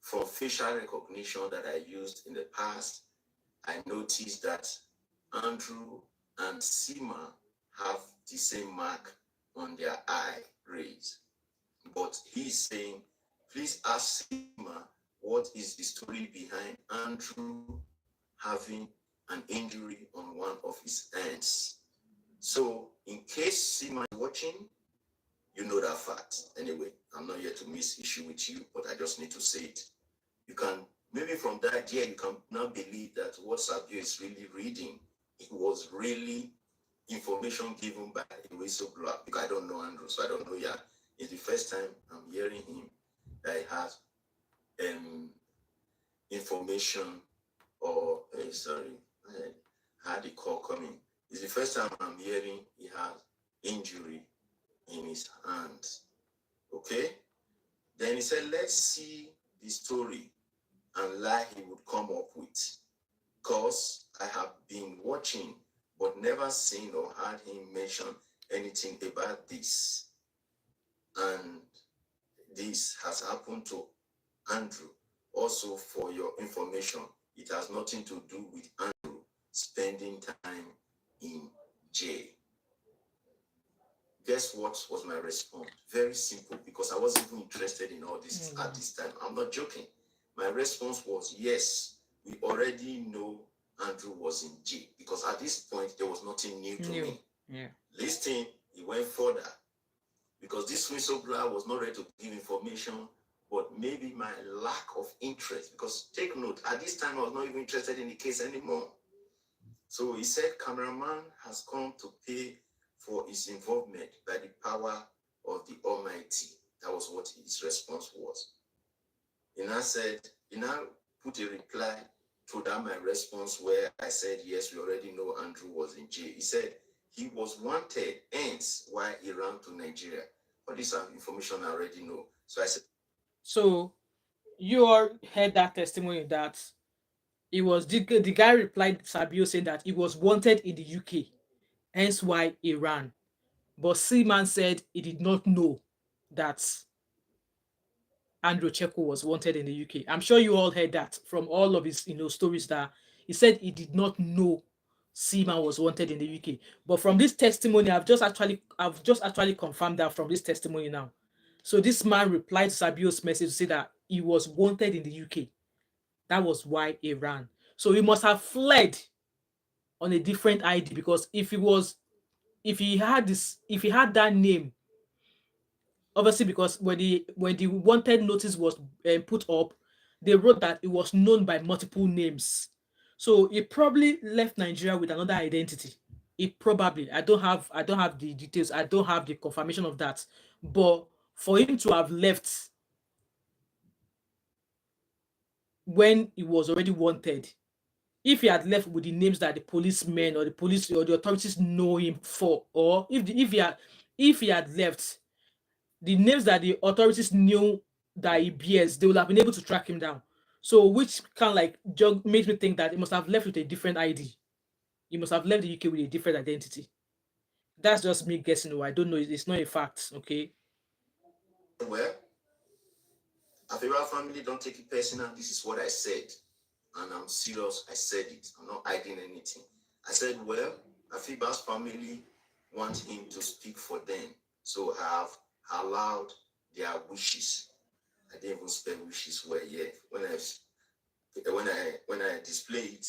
from facial recognition that I used in the past, I noticed that Andrew and Sima have the same mark on their eye rays. But he's saying, please ask Sima what is the story behind Andrew having an injury on one of his hands. So in case Sima is watching, you know that fact. Anyway, I'm not here to miss issue with you, but I just need to say it. You can, maybe from that year, you can now believe that what Sabio is really reading, it was really information given by a whistleblower. Because I don't know Andrew, so I don't know. Yeah, it's the first time I'm hearing him that he has information or sorry, I had a call coming. It's the first time I'm hearing he has injury in his hands. Okay? Then he said, let's see the story and lie he would come up with. Because I have been watching but never seen or heard him mention anything about this. And this has happened to Andrew. Also, for your information, it has nothing to do with Andrew spending time in jail. Guess what was my response? Very simple, because I wasn't even interested in all this at this time. I'm not joking. My response was, yes, we already know Andrew was in jail, because at this point, there was nothing new to me. Yeah. Listening, he went further, because this whistleblower was not ready to give information, but maybe my lack of interest, because take note, at this time, I was not even interested in the case anymore. So he said, cameraman has come to pay for his involvement by the power of the Almighty. That was what his response was. He now put a reply to that my response where I said, yes, we already know Andrew was in jail. He said he was wanted, hence why he ran to Nigeria. All this information I already know. So I said, So you all heard that testimony that it was the guy replied Sabio saying that he was wanted in the UK, hence why he ran. But Seaman said he did not know that Andrew Ocheckwo was wanted in the UK. I'm sure you all heard that from all of his stories that he said he did not know Seaman was wanted in the UK. But from this testimony, I've just actually confirmed that from this testimony now. So this man replied to Sabio's message to say that he was wanted in the UK. That was why he ran. So he must have fled on a different ID, because if he had that name, obviously, because when the wanted notice was put up, they wrote that it was known by multiple names. So he probably left Nigeria with another identity. It probably, I don't have the details, I don't have the confirmation of that. But for him to have left when he was already wanted, if he had left with the names that the policemen or the police or the authorities know him for, or if he had left the names that the authorities knew that he bears, they would have been able to track him down. So, which kind of like makes me think that he must have left with a different ID. He must have left the UK with a different identity. That's just me guessing. I don't know. It's not a fact. Okay. well, Afira family, don't take it personal. This is what I said. And I'm serious. I said it. I'm not hiding anything. I said, well, Afiba's family want him to speak for them. So I have allowed their wishes. I didn't even spell wishes well yet. When I display it,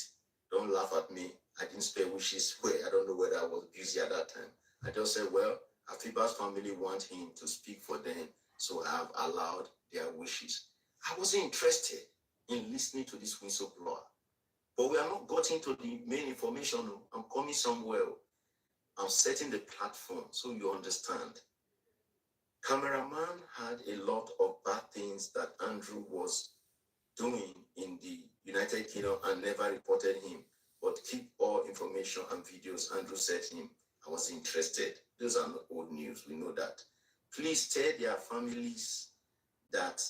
don't laugh at me. I didn't spell wishes well. I don't know whether I was busy at that time. I just said, well, Afiba's family want him to speak for them. So I have allowed their wishes. I wasn't interested in listening to this whistleblower. But we are not getting to the main information. I'm coming somewhere. I'm setting the platform so you understand. Cameraman had a lot of bad things that Andrew was doing in the United Kingdom and never reported him. But keep all information and videos Andrew said him. I was interested. Those are not old news. We know that. Please tell their families that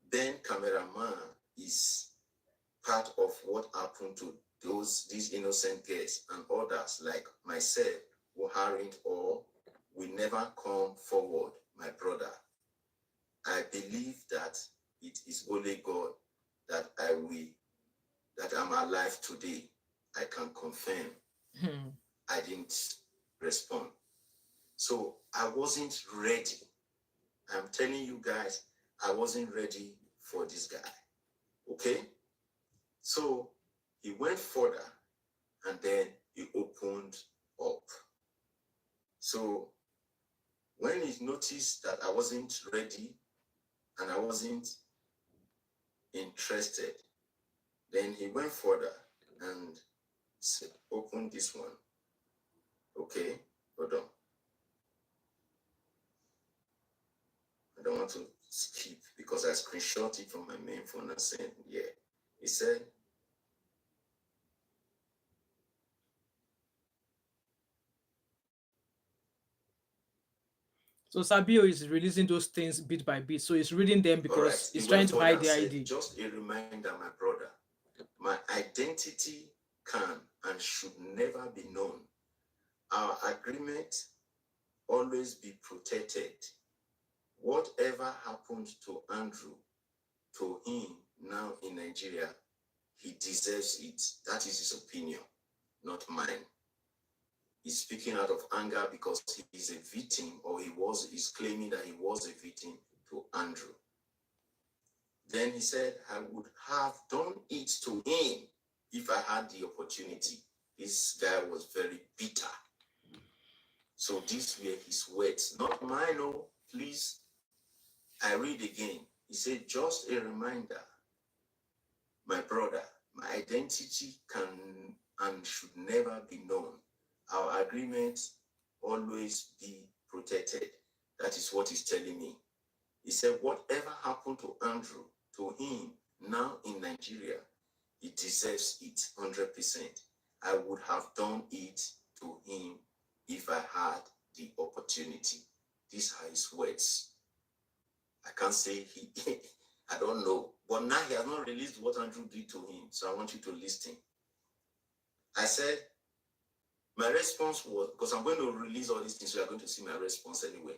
Ben Cameraman is part of what happened to these innocent girls and others like myself who aren't or will never come forward, my brother. I believe that it is only God that I'm alive today. I can confirm I didn't respond. So I wasn't ready. I'm telling you guys, I wasn't ready for this guy. Okay? So he went further and then he opened up. So when he noticed that I wasn't ready and I wasn't interested, then he went further and opened this one. Okay, hold on. I don't want to skip because I screenshot it from my main phone and sent, yeah. He said, so Sabio is releasing those things bit by bit. So he's reading them because he's trying to hide the ID. Just a reminder, my brother, my identity can and should never be known. Our agreement always be protected. Whatever happened to Andrew, to him now in Nigeria, he deserves it. That is his opinion, not mine. He's speaking out of anger because he's a victim, or he's claiming that he was a victim to Andrew. Then he said, I would have done it to him if I had the opportunity. This guy was very bitter. So these were his words, not mine. Oh, please. I read again. He said, just a reminder, my brother, my identity can and should never be known. Our agreement always be protected. That is what he's telling me. He said, whatever happened to Andrew, to him now in Nigeria, he deserves it 100%. I would have done it to him if I had the opportunity. These are his words. I can't say I don't know. But now he has not released what Andrew did to him. So I want you to listen. I said, my response was, because I'm going to release all these things, so you're going to see my response anyway.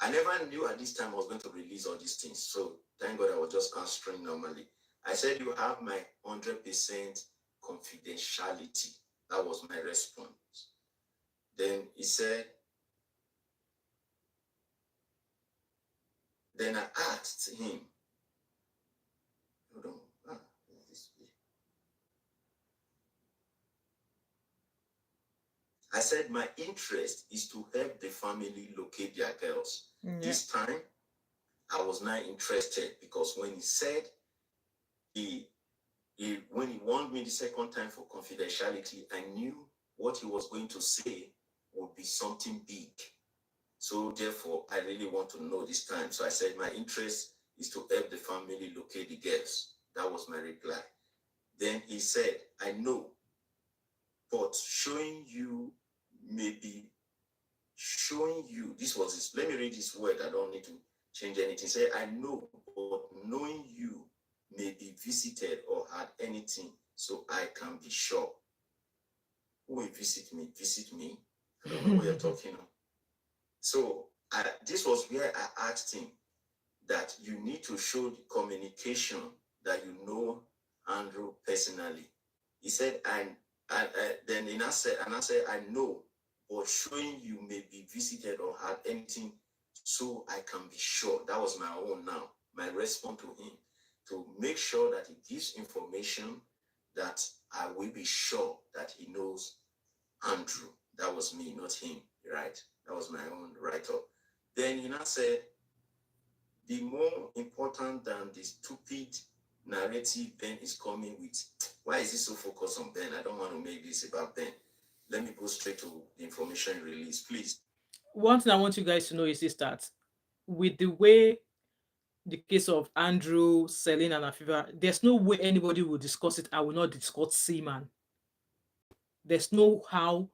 I never knew at this time I was going to release all these things. So thank God I was just answering normally. I said, you have my 100% confidentiality. That was my response. Then he said, then I asked him, hold on, I said, my interest is to help the family locate their girls. Yeah. This time, I was not interested because when he said, when he warned me the second time for confidentiality, I knew what he was going to say would be something big. So therefore, I really want to know this time. So I said, my interest is to help the family locate the girls. That was my reply. Then he said, I know, but showing you, this was his, let me read this word, I don't need to change anything. He said, I know, but knowing you may be visited or had anything, so I can be sure. Who will visit me? Visit me? I don't know what you're talking about. So this was where I asked him that you need to show the communication that you know Andrew personally. He said, then I said, I know, but showing you may be visited or had anything, so I can be sure. That was my own now, my response to him, to make sure that he gives information that I will be sure that he knows Andrew. That was me, not him, right? That was my own write-up. Then he now said, the more important than the stupid narrative Ben is coming with. Why is he so focused on Ben? I don't want to make this about Ben. Let me go straight to the information release, please. One thing I want you guys to know is this, that with the way the case of Andrew, Celine, and Afiva, there's no way anybody will discuss it. I will not discuss Seaman. There's no how.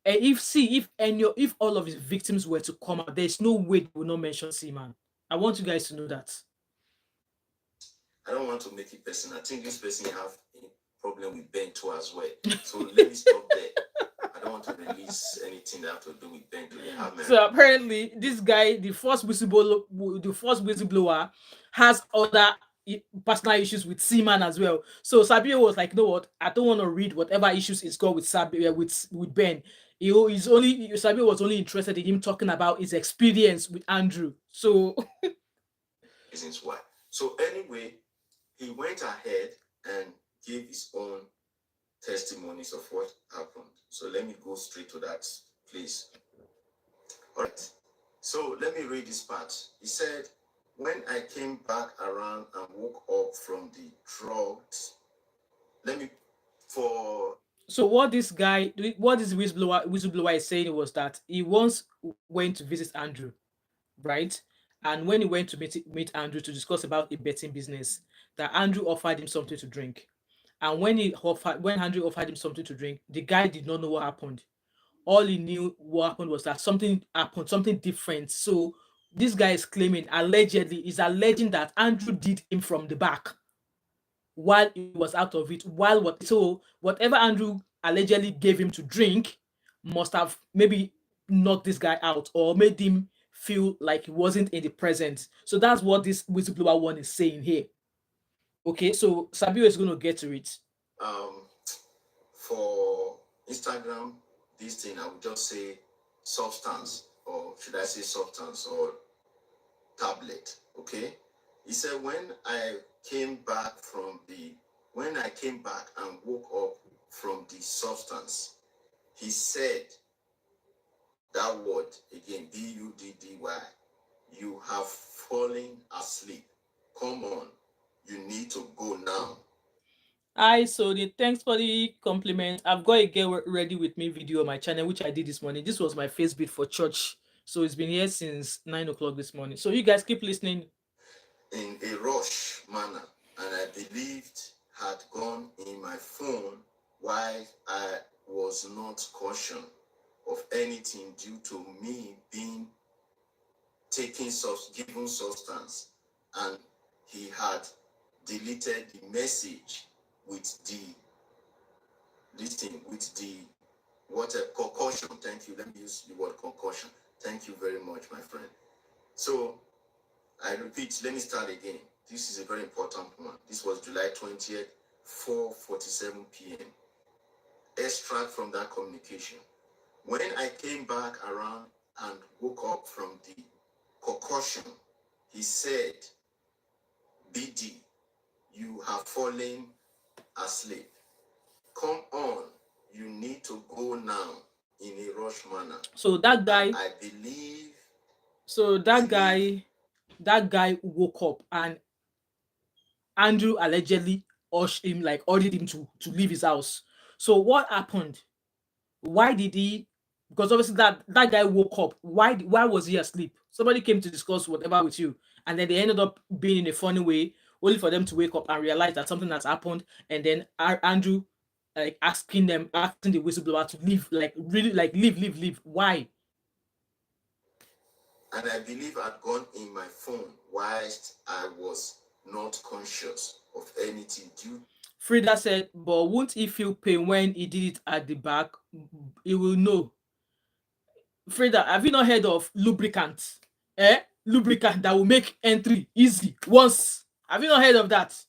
If all of his victims were to come out, there's no way they will not mention Seaman. I want you guys to know that. I don't want to make it personal. I think this person have problem with Ben too as well. So let me stop there. I don't want to release anything that have to do with Ben to the hammer. So apparently, this guy, the first whistleblower, has other personal issues with Seaman as well. So Sabio was like, you know what? I don't want to read whatever issues it's got with Sabio with Ben. Sabio was only interested in him talking about his experience with Andrew. So Reasons why. So anyway, he went ahead and gave his own testimonies of what happened. So let me go straight to that, please. All right. So let me read this part. He said, when I came back around and woke up from the drugs, so what this whistleblower is saying was that he once went to visit Andrew, right? And when he went to meet Andrew to discuss about a betting business, that Andrew offered him something to drink. And when Andrew offered him something to drink, the guy did not know what happened. All he knew what happened was that something happened, something different. So this guy is alleging that Andrew did him from the back while he was out of it. So whatever Andrew allegedly gave him to drink must have maybe knocked this guy out or made him feel like he wasn't in the present. So that's what this whistleblower one is saying here. Okay, so Sabio is going to get to it. For Instagram, this thing I would just say substance, or should I say substance or tablet? Okay. He said when I came back and woke up from the substance, he said that word again, buddy. You have fallen asleep. Come on, you need to go now. Hi, Sony. Thanks for the compliment. I've got a get ready with me video on my channel, which I did this morning. This was my first bit for church. So it's been here since 9 o'clock this morning. So you guys keep listening. In a rush manner, and I believed had gone in my phone while I was not cautious of anything due to me being given substance, and he had deleted the message with the concussion. Thank you. Let me use the word concussion. Thank you very much, my friend. So I repeat, let me start again. This is a very important one. This was July 20th, 4:47 p.m. Extract from that communication. When I came back around and woke up from the concussion, he said, BD, you have fallen asleep. Come on, you need to go now in a rush manner. So that guy, and I believe. So that guy woke up and Andrew allegedly ordered him to leave his house. So what happened? Why did he? Because obviously that guy woke up. Why was he asleep? Somebody came to discuss whatever with you, and then they ended up being in a funny way, only for them to wake up and realize that something has happened. And then Andrew asking the whistleblower to leave, leave. Why? And I believe I'd gone in my phone whilst I was not conscious of anything due. Frida said, but won't he feel pain when he did it at the back? He will know. Frida, have you not heard of lubricant? Lubricant that will make entry easy once. Have you not heard of that?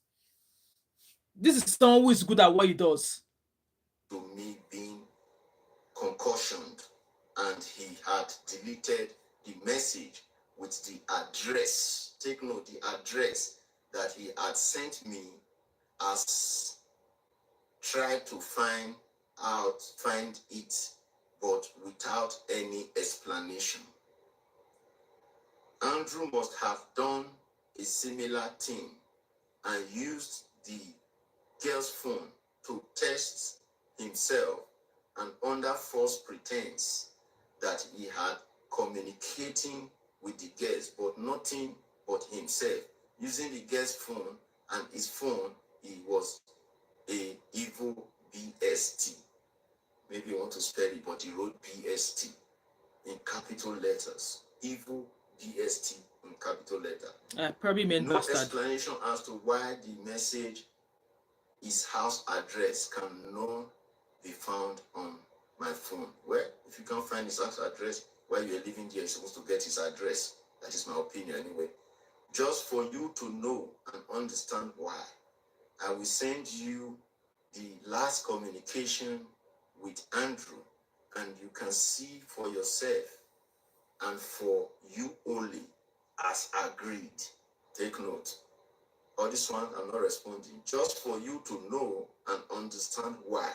This is someone who is good at what he does. To me being concussioned, and he had deleted the message with the address. Take note, the address that he had sent me as tried to find it, but without any explanation. Andrew must have done a similar thing and used the girl's phone to test himself, and under false pretense that he had communicating with the guest, but nothing but himself. Using the guest's phone and his phone, he was a evil BST. Maybe you want to spell it, but he wrote BST in capital letters. Evil BST in capital letter. Probably meant no bastard. explanation as to why the message his house address cannot be found on my phone. Well, if you can't find his house address while you're living there, you're supposed to get his address. That is my opinion anyway. Just for you to know and understand why, I will send you the last communication with Andrew, and you can see for yourself and for you only as agreed. Take note. Or this one, I'm not responding. Just for you to know and understand why,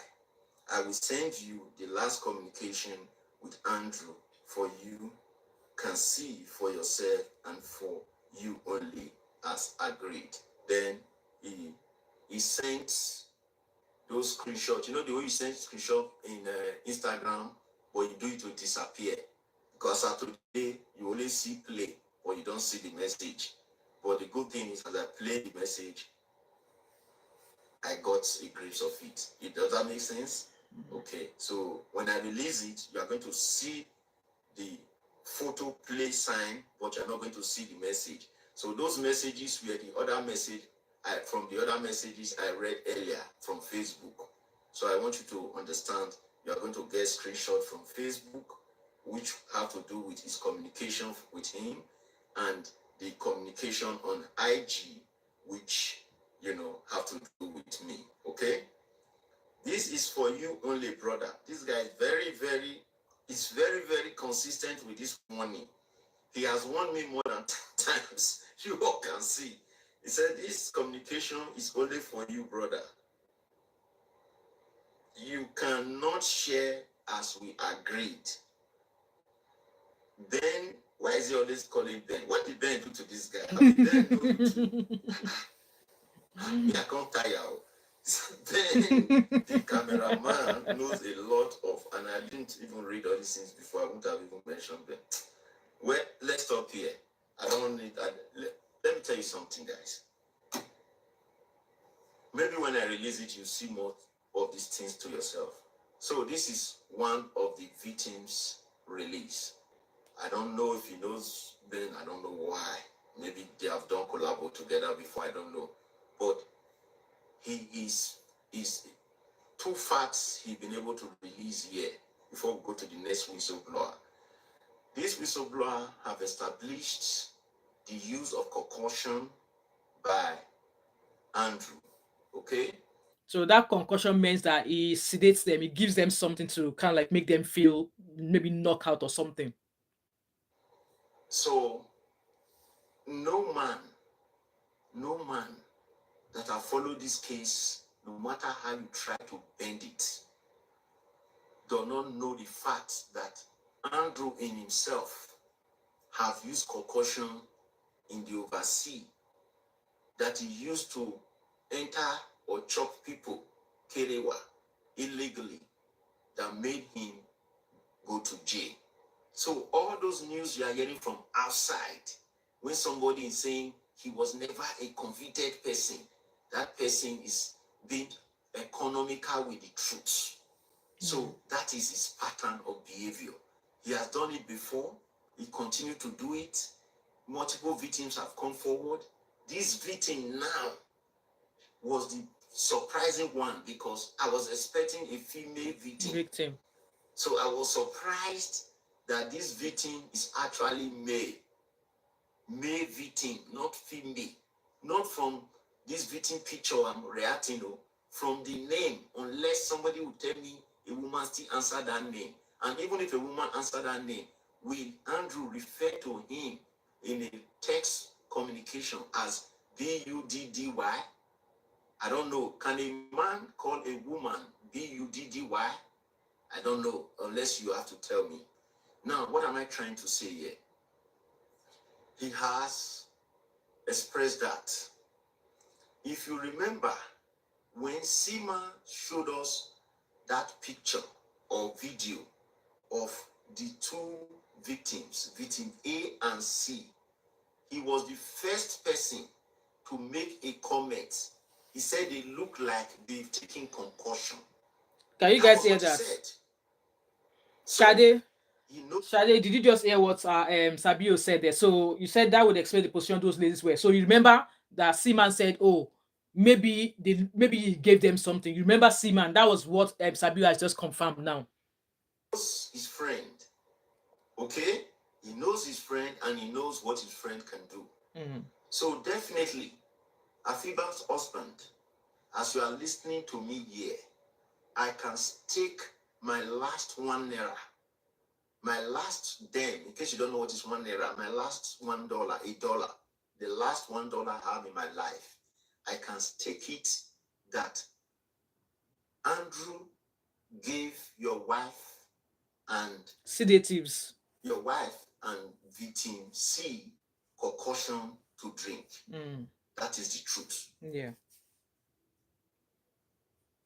I will send you the last communication with Andrew for you can see for yourself and for you only as agreed. Then he sent those screenshots. You know the way you send screenshot in Instagram, but you do it to disappear. Because today you only see play, but you don't see the message. But the good thing is, as I play the message, I got a glimpse of it. Does that make sense? Okay. So when I release it, you are going to see the photo play sign, but you're not going to see the message. So those messages were the other message from the other messages I read earlier from Facebook. So I want you to understand, you are going to get screenshot from Facebook, which have to do with his communication with him, and the communication on IG, which, have to do with me. Okay? This is for you only, brother. This guy is very, very consistent with this money. He has won me more than 10 times. You all can see. He said, this communication is only for you, brother. You cannot share as we agreed. Ben, why is he always calling Ben? What did Ben do to this guy? How did Ben do to... I can't tire. Then the cameraman knows a lot of, and I didn't even read all these things before. I wouldn't have even mentioned them. Well, let's stop here. I don't need that. Let me tell you something, guys. Maybe when I release it, you see more of these things to yourself. So this is one of the victims' release. I don't know if he knows Ben. I don't know why. Maybe they have done collabo together before. I don't know. But he is two facts he's been able to release here before we go to the next whistleblower. This whistleblower have established the use of concussion by Andrew. Okay? So that concussion means that he sedates them, he gives them something to kind of like make them feel maybe knockout or something. So no man that have followed this case, no matter how you try to bend it, do not know the fact that Andrew in himself have used concussion in the overseas, that he used to enter or chop people, kerewa, illegally, that made him go to jail. So all those news you are hearing from outside, when somebody is saying he was never a convicted person, that person is being economical with the truth. So that is his pattern of behavior. He has done it before. He continued to do it. Multiple victims have come forward. This victim now was the surprising one because I was expecting a female victim. So I was surprised that this victim is actually male. Male victim, not female. Not from this victim picture I'm reacting to, from the name, unless somebody will tell me a woman still answer that name. And even if a woman answer that name, will Andrew refer to him in a text communication as B-U-D-D-Y? I don't know. Can a man call a woman B-U-D-D-Y? I don't know, unless you have to tell me. Now, what am I trying to say here? He has expressed that. If you remember, when Sima showed us that picture or video of the two victims, victim A and C, he was the first person to make a comment. He said they look like they've taken concussion. Can you guys hear that? Shade, Shade, did you just hear what Sabio said there? So you said that would explain the position those ladies were. So you remember that Seaman said, oh, maybe he gave them something. You remember Seaman? That was what Sabiu has just confirmed now. His friend, okay? He knows his friend and he knows what his friend can do. So definitely, Afiba's husband, as you are listening to me here, I can stake my last 1 naira, my last den, in case you don't know what is 1 naira, my last $1, $1, the last $1 I have in my life, I can stake it that Andrew gave your wife and sedatives, your wife and victim C concoction to drink. That is the truth. Yeah.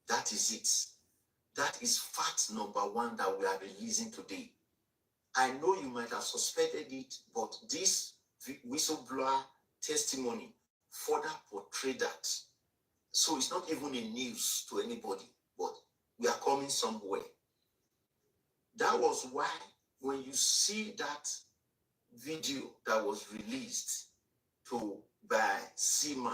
That is it. That is fact number 1 that we are releasing today. I know you might have suspected it, but this whistleblower testimony further portrayed that. So it's not even a news to anybody, but we are coming somewhere. That was why when you see that video that was released by Seaman,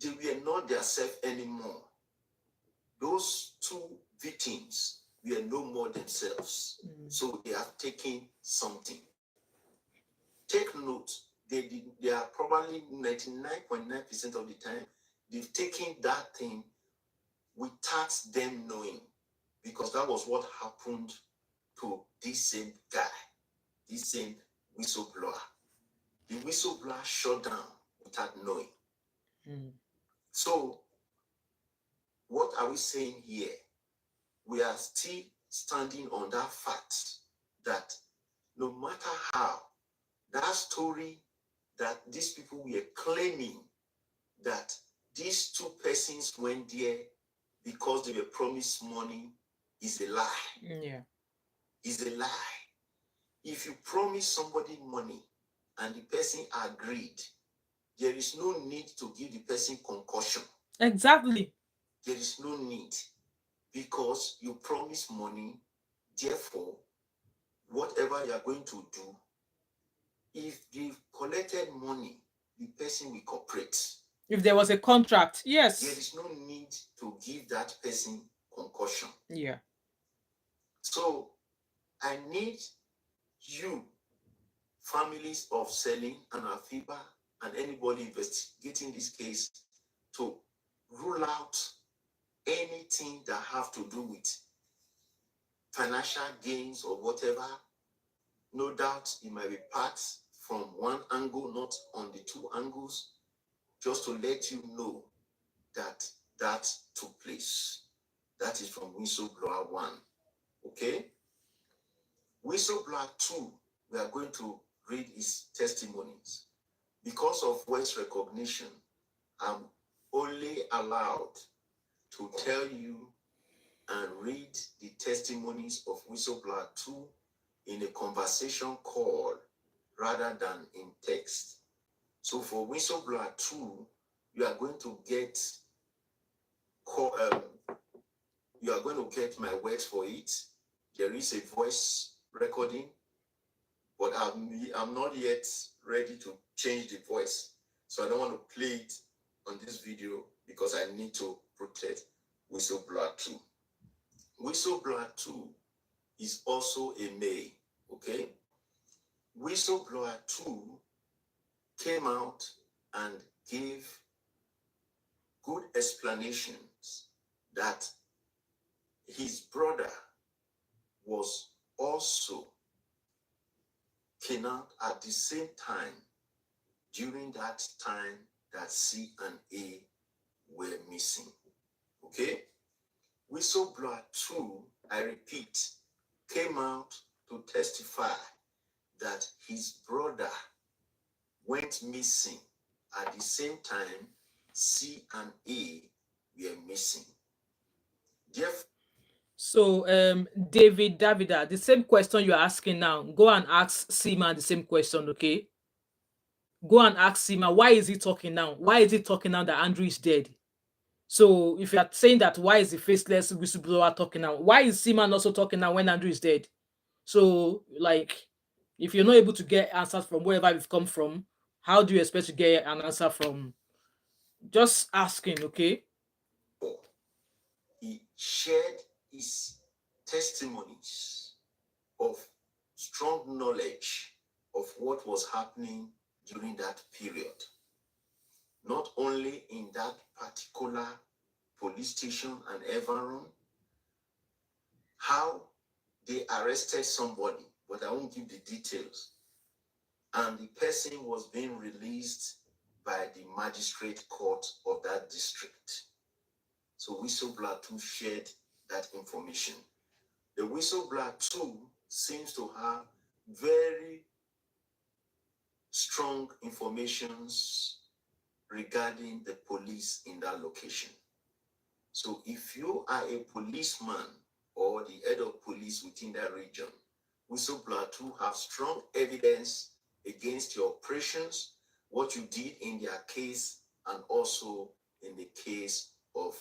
they were not themselves anymore. Those 2 victims were no more themselves. So they have taken something. Take note, they are probably 99.9% of the time, they've taken that thing without them knowing, because that was what happened to this same guy, this same whistleblower. The whistleblower shut down without knowing. So, what are we saying here? We are still standing on that fact that no matter how, that story that these people were claiming that these 2 persons went there because they were promised money is a lie. Yeah. Is a lie. If you promise somebody money and the person agreed, there is no need to give the person concussion. Exactly. There is no need, because you promise money. Therefore, whatever you are going to do, if they've collected money, the person will cooperate. If there was a contract, yes. There is no need to give that person concussion. Yeah. So I need you, families of Selling and Afiba and anybody investigating this case, to rule out anything that have to do with financial gains or whatever. No doubt it might be part from one angle, not on the 2 angles, just to let you know that that took place. That is from Whistleblower 1. Okay? Whistleblower 2, we are going to read his testimonies. Because of voice recognition, I'm only allowed to tell you and read the testimonies of Whistleblower 2 in a conversation call rather than in text. So for Whistleblower 2, you are going to get you are going to get my words for it. There is a voice recording, but I'm not yet ready to change the voice. So I don't want to play it on this video because I need to protect Whistleblower 2. Whistleblower 2 is also a male, okay? Whistleblower 2 came out and gave good explanations that his brother was also kidnapped at the same time during that time that C and A were missing. Okay? Whistleblower 2, I repeat, came out to testify that his brother went missing at the same time C and A were missing. So, Davida, the same question you're asking now, go and ask Seaman the same question, okay? Go and ask Seaman, why is he talking now? Why is he talking now that Andrew is dead? So, if you're saying that, why is the faceless whistleblower talking now? Why is Seaman also talking now when Andrew is dead? So, like, if you're not able to get answers from wherever you've come from, how do you expect to get an answer from Just asking, okay? He shared his testimonies of strong knowledge of what was happening during that period. Not only in that particular police station and environment, how they arrested somebody, but I won't give the details. And the person was being released by the magistrate court of that district. So Whistleblower 2 shared that information. The Whistleblower 2 seems to have very strong informations regarding the police in that location. So if you are a policeman or the head of police within that region, Whistleblower 2 have strong evidence against your operations, what you did in their case, and also in the case of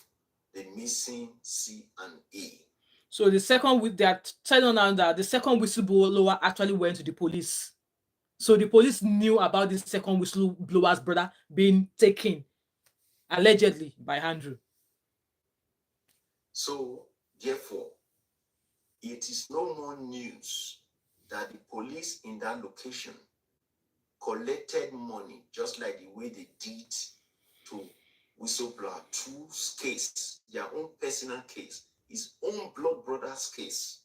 the missing C and A. So the second with that telling now that the second whistleblower actually went to the police. So the police knew about this second whistleblower's brother being taken allegedly by Andrew. So therefore, it is no more news that the police in that location collected money just like the way they did to Whistleblower 2's case, their own personal case, his own blood brother's case,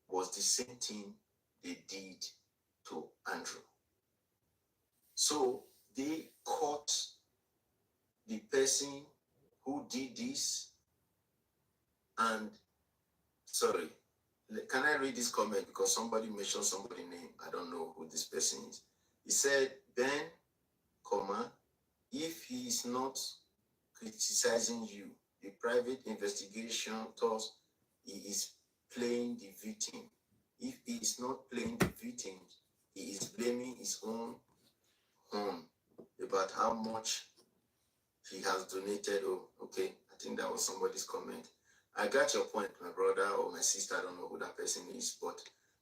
was the same thing they did to Andrew. So they caught the person who did this, and sorry, can I read this comment because somebody mentioned somebody's name? I don't know who this person is. He said, Ben, comma, if he is not criticizing you, the private investigation thought he is playing the victim. If he is not playing the victim, he is blaming his own home about how much he has donated. Oh, okay. I think that was somebody's comment. I got your point, my brother or my sister. I don't know who that person is, but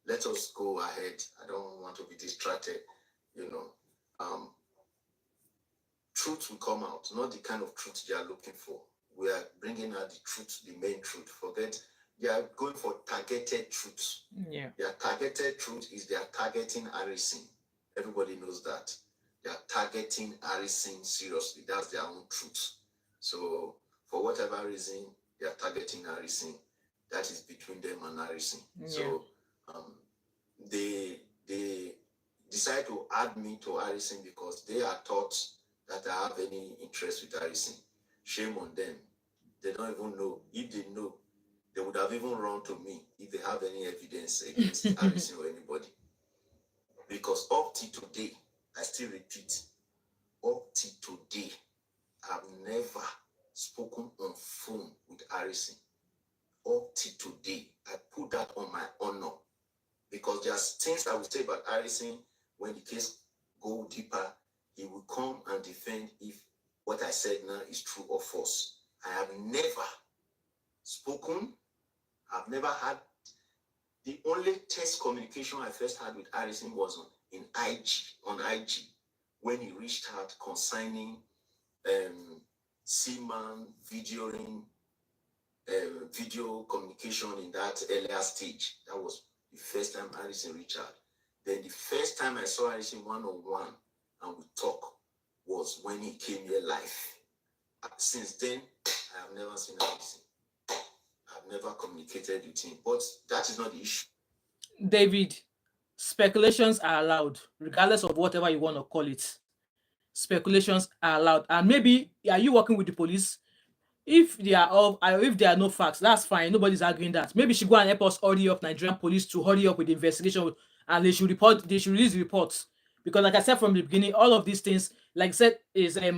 let us go ahead. I don't want to be distracted, you know. Truth will come out, not the kind of truth they are looking for. We are bringing out the truth, the main truth. Forget, they are going for targeted truth. Yeah. Their targeted truth is they are targeting harassing. Everybody knows that. They are targeting harassing seriously. That's their own truth. So for whatever reason, they are targeting harassing. That is between them and harassing. Yeah. So they decide to add me to harassing because they are taught that I have any interest with harassing. Shame on them. They don't even know. If they know, they would have even run to me if they have any evidence against harassing or anybody. Because up to today, I still repeat, up to today, I've never spoken on phone with harassing. Up to today, I put that on my honor. Because there's things I will say about harassing when the case go deeper. He will come and defend if what I said now is true or false. I have never spoken. I've never had. The only text communication I first had with Harrison was on IG, when he reached out concerning Seaman videoing, video communication in that earlier stage. That was the first time Harrison reached out. Then the first time I saw Harrison one-on-one and we talk was when he came here live. Since then, I have never seen Harrison. I've never communicated with him, but that is not the issue. David, speculations are allowed, regardless of whatever you want to call it. Speculations are allowed. And maybe, are you working with the police? If there are no facts, that's fine. Nobody's arguing that. Maybe she go and help us hurry up Nigerian police to hurry up with the investigation, and they should release the reports. Because like I said from the beginning, all of these things, like I said, is a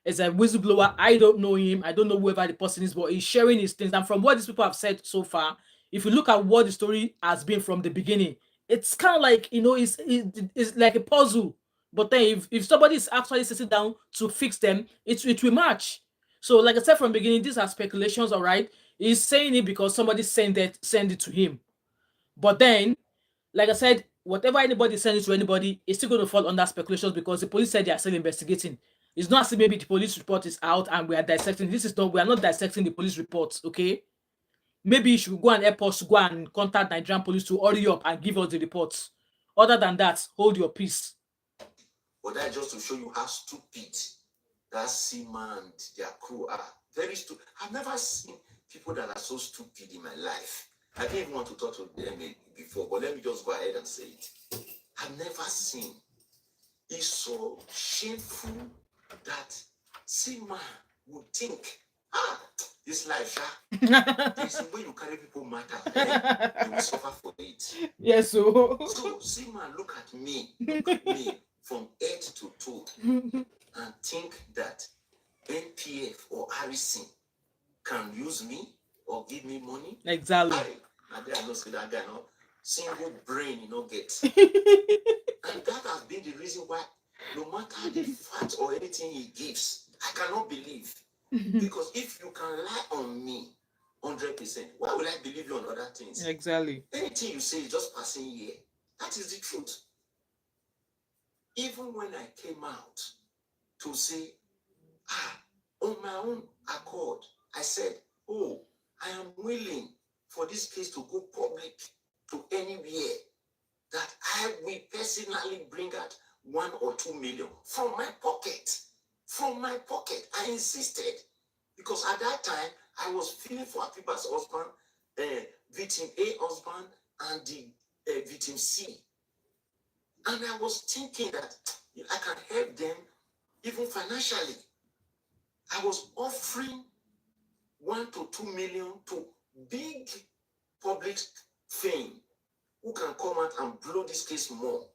whistleblower. I don't know him. I don't know whoever the person is, but he's sharing his things. And from what these people have said so far, if you look at what the story has been from the beginning, it's kind of like, it's like a puzzle. But then if somebody is actually sitting down to fix them, it will match. So, like I said from the beginning, these are speculations, all right? He's saying it because somebody sent it to him. But then, like I said, whatever anybody sends it to anybody, it's still going to fall under speculations because the police said they are still investigating. It's not as if maybe the police report is out and we are dissecting. This is not, we are not dissecting the police reports, okay? Maybe you should go and help us go and contact Nigerian police to hurry up and give us the reports. Other than that, hold your peace. But that's just to show you how stupid that Seaman and their crew are. Very stupid. I've never seen people that are so stupid in my life. I didn't even want to talk to them before, but let me just go ahead and say it. I've never seen. It's so shameful that Seaman would think, this life, there's a way you carry people matter, you will suffer for it. Yes, so Seaman, look at me from head to toe and think that NPF or harassing can use me or give me money. Exactly. I don't say that guy no single brain you know get. And that has been the reason why no matter the fact or anything he gives, I cannot believe. Because if you can lie on me 100%, why would I believe you on other things? Exactly. Anything you say is just passing here. That is the truth. Even when I came out to say, on my own accord, I said, I am willing for this case to go public to anywhere that I will personally bring out 1 or 2 million from my pocket. From my pocket. I insisted. Because at that time, I was feeling for Apiba's husband, victim A husband, and the victim C. And I was thinking that I can help them even financially. I was offering 1 to 2 million to big public fame who can come out and blow this case more.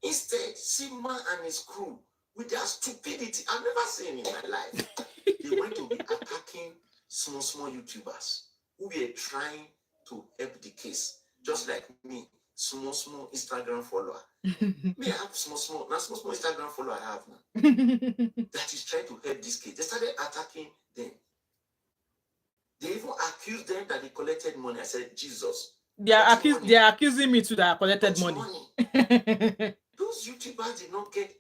Instead, Sima and his crew, with their stupidity, I've never seen in my life, they went to be attacking small YouTubers who were trying to help the case, just like me, small Instagram follower. Me, I have small Instagram follower I have now. That is trying to help this case. They started attacking them. They even accused them that they collected money. I said, Jesus. They are accusing me too that I collected money. Those YouTubers did not get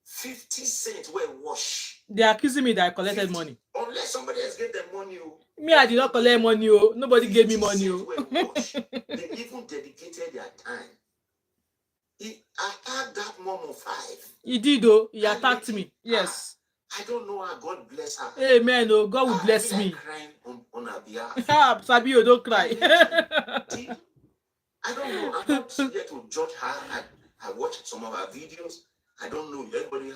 50 cents where wash. They are accusing me that I collected 50. Money. Unless somebody else gave them money. Me, I did not collect money. Nobody gave me money. They even dedicated their time. He attacked Thatmumof5. He did, though. He attacked me. Yes. I don't know how God bless her. Amen. Oh, God will bless me. Crying on her behalf. Sabio, don't cry. I don't know. I'm not here to judge her. I watched some of her videos. I don't know. Everybody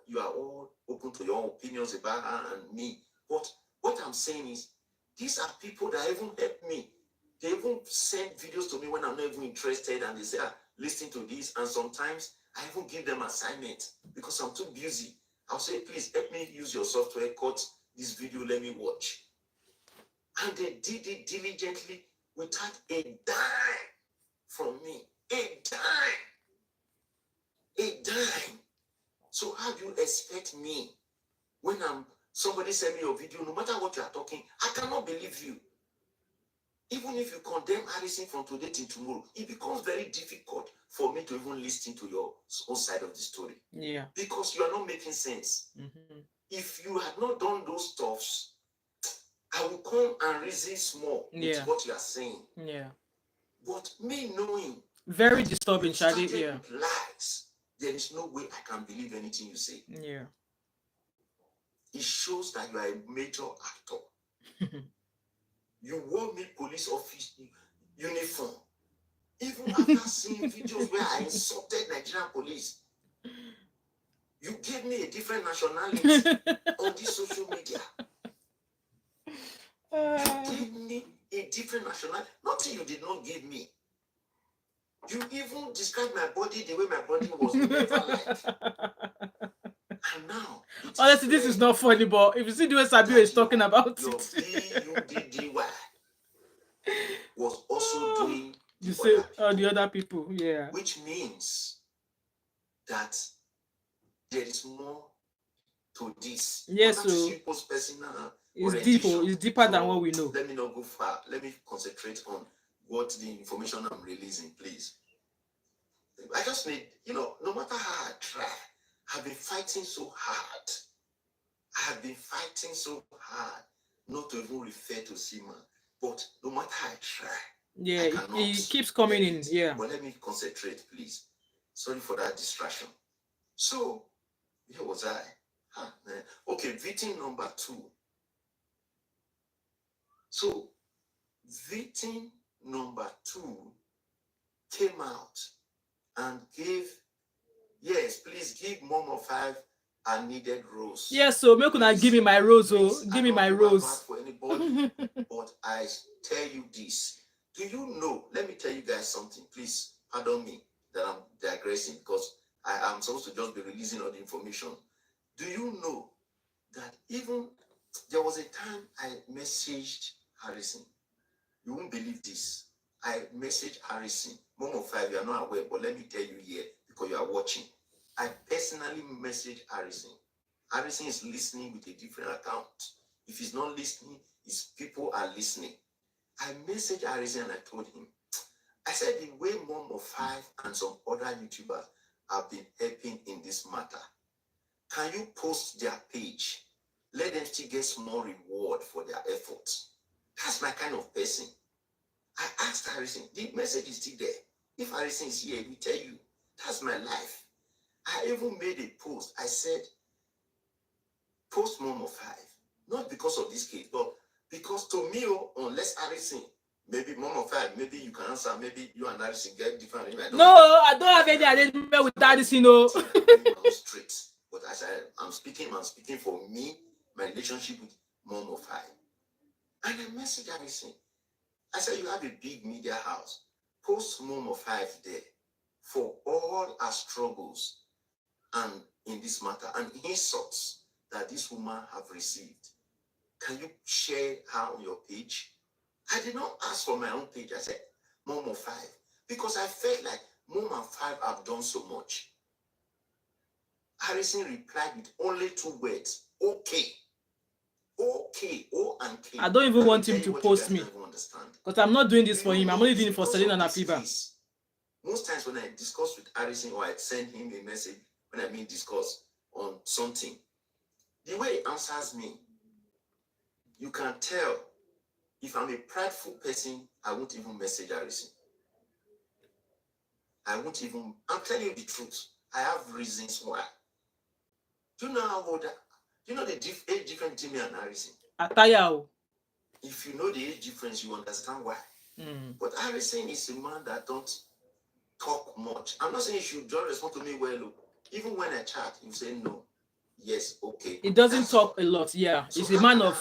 you are all open to your opinions about her and me. But what I'm saying is, these are people that even help me. They even send videos to me when I'm not even interested, and they say, listen to this. And sometimes I even give them assignments because I'm too busy. I'll say, please help me use your software, cut this video, let me watch. And they did it diligently without a dime from me. A dime. A dime. So how do you expect me when somebody send me your video, no matter what you are talking, I cannot believe you. Even if you condemn harassing from today till tomorrow, it becomes very difficult for me to even listen to your own side of the story. Yeah. Because you are not making sense. Mm-hmm. If you had not done those stuffs, I will come and resist more with what you are saying. Yeah. But me knowing very disturbing, Shadi. Yeah. Lies, there is no way I can believe anything you say. Yeah. It shows that you are a major actor. You wore me police office uniform. Even after seeing videos where I insulted Nigerian police, you gave me a different nationality on this social media. You gave me a different nationality. Nothing you did not give me. You even described my body the way my body was never like. And now, honestly, this is not funny, but if you see the way Sabio is talking about your it, BUDDY was also doing the other people, yeah. Which means that there is more to this. Yes, so it's deeper than what we know. Let me not go far. Let me concentrate on what the information I'm releasing, please. I just need, no matter how I try, I've been fighting so hard. I have been fighting so hard not to even refer to Seaman. But no matter how I try, Yeah, I cannot. it keeps coming get in. it. Yeah. But let me concentrate, please. Sorry for that distraction. So, here was I. Okay, victim number 2. So, victim number 2 came out and gave, yes, please give Mom of 5 a needed rose. Yes, so make una give me my rose, oh, give me my rose. For anybody, but I tell you this. Do you know? Let me tell you guys something. Please pardon me that I'm digressing because I am supposed to just be releasing all the information. Do you know that even there was a time I messaged Harrison? You won't believe this. I messaged Harrison. Mom of 5, you are not aware, but let me tell you here because you are watching. I personally messaged Harrison. Harrison is listening with a different account. If he's not listening, his people are listening. I messaged Harrison and I told him, I said the way Mom of 5 and some other YouTubers have been helping in this matter, can you post their page? Let them still get small reward for their efforts. That's my kind of person. I asked Harrison, the message is still there. If Harrison is here, he will tell you. That's my life. I even made a post. I said, post Mom of 5. Not because of this case, but because to me, unless Harrison, maybe Mom of 5, maybe you can answer, maybe you and Harrison get different. No, I don't have any arrangement with Harrison, no. Straight. But as I'm speaking for me, my relationship with Mom of 5. And I messaged Harrison. I said, you have a big media house. Post Mom of 5 there for all our struggles and in this matter and insults that this woman have received. Can you share her on your page? I did not ask for my own page. I said, Mom of 5. Because I felt like Mom and 5 have done so much. Harrison replied with only 2 words. Okay. Okay. O and K. I don't even want him to post me. Because I'm not doing this for him. I'm only doing it for Selena and Afiba. Most times when I discuss with Harrison or I send him a message, when I mean discuss on something, the way he answers me, you can tell if I'm a prideful person, I won't even message Harrison. I'm telling you the truth. I have reasons why. Do you know how old? Do you know the age difference between me and Harrison? Ataya. If you know the age difference, you understand why. But Harrison is a man that don't talk much. I'm not saying you should just respond to me well. Even when I chat, you say no. Yes, okay. He doesn't talk a lot, yeah. So he's a man of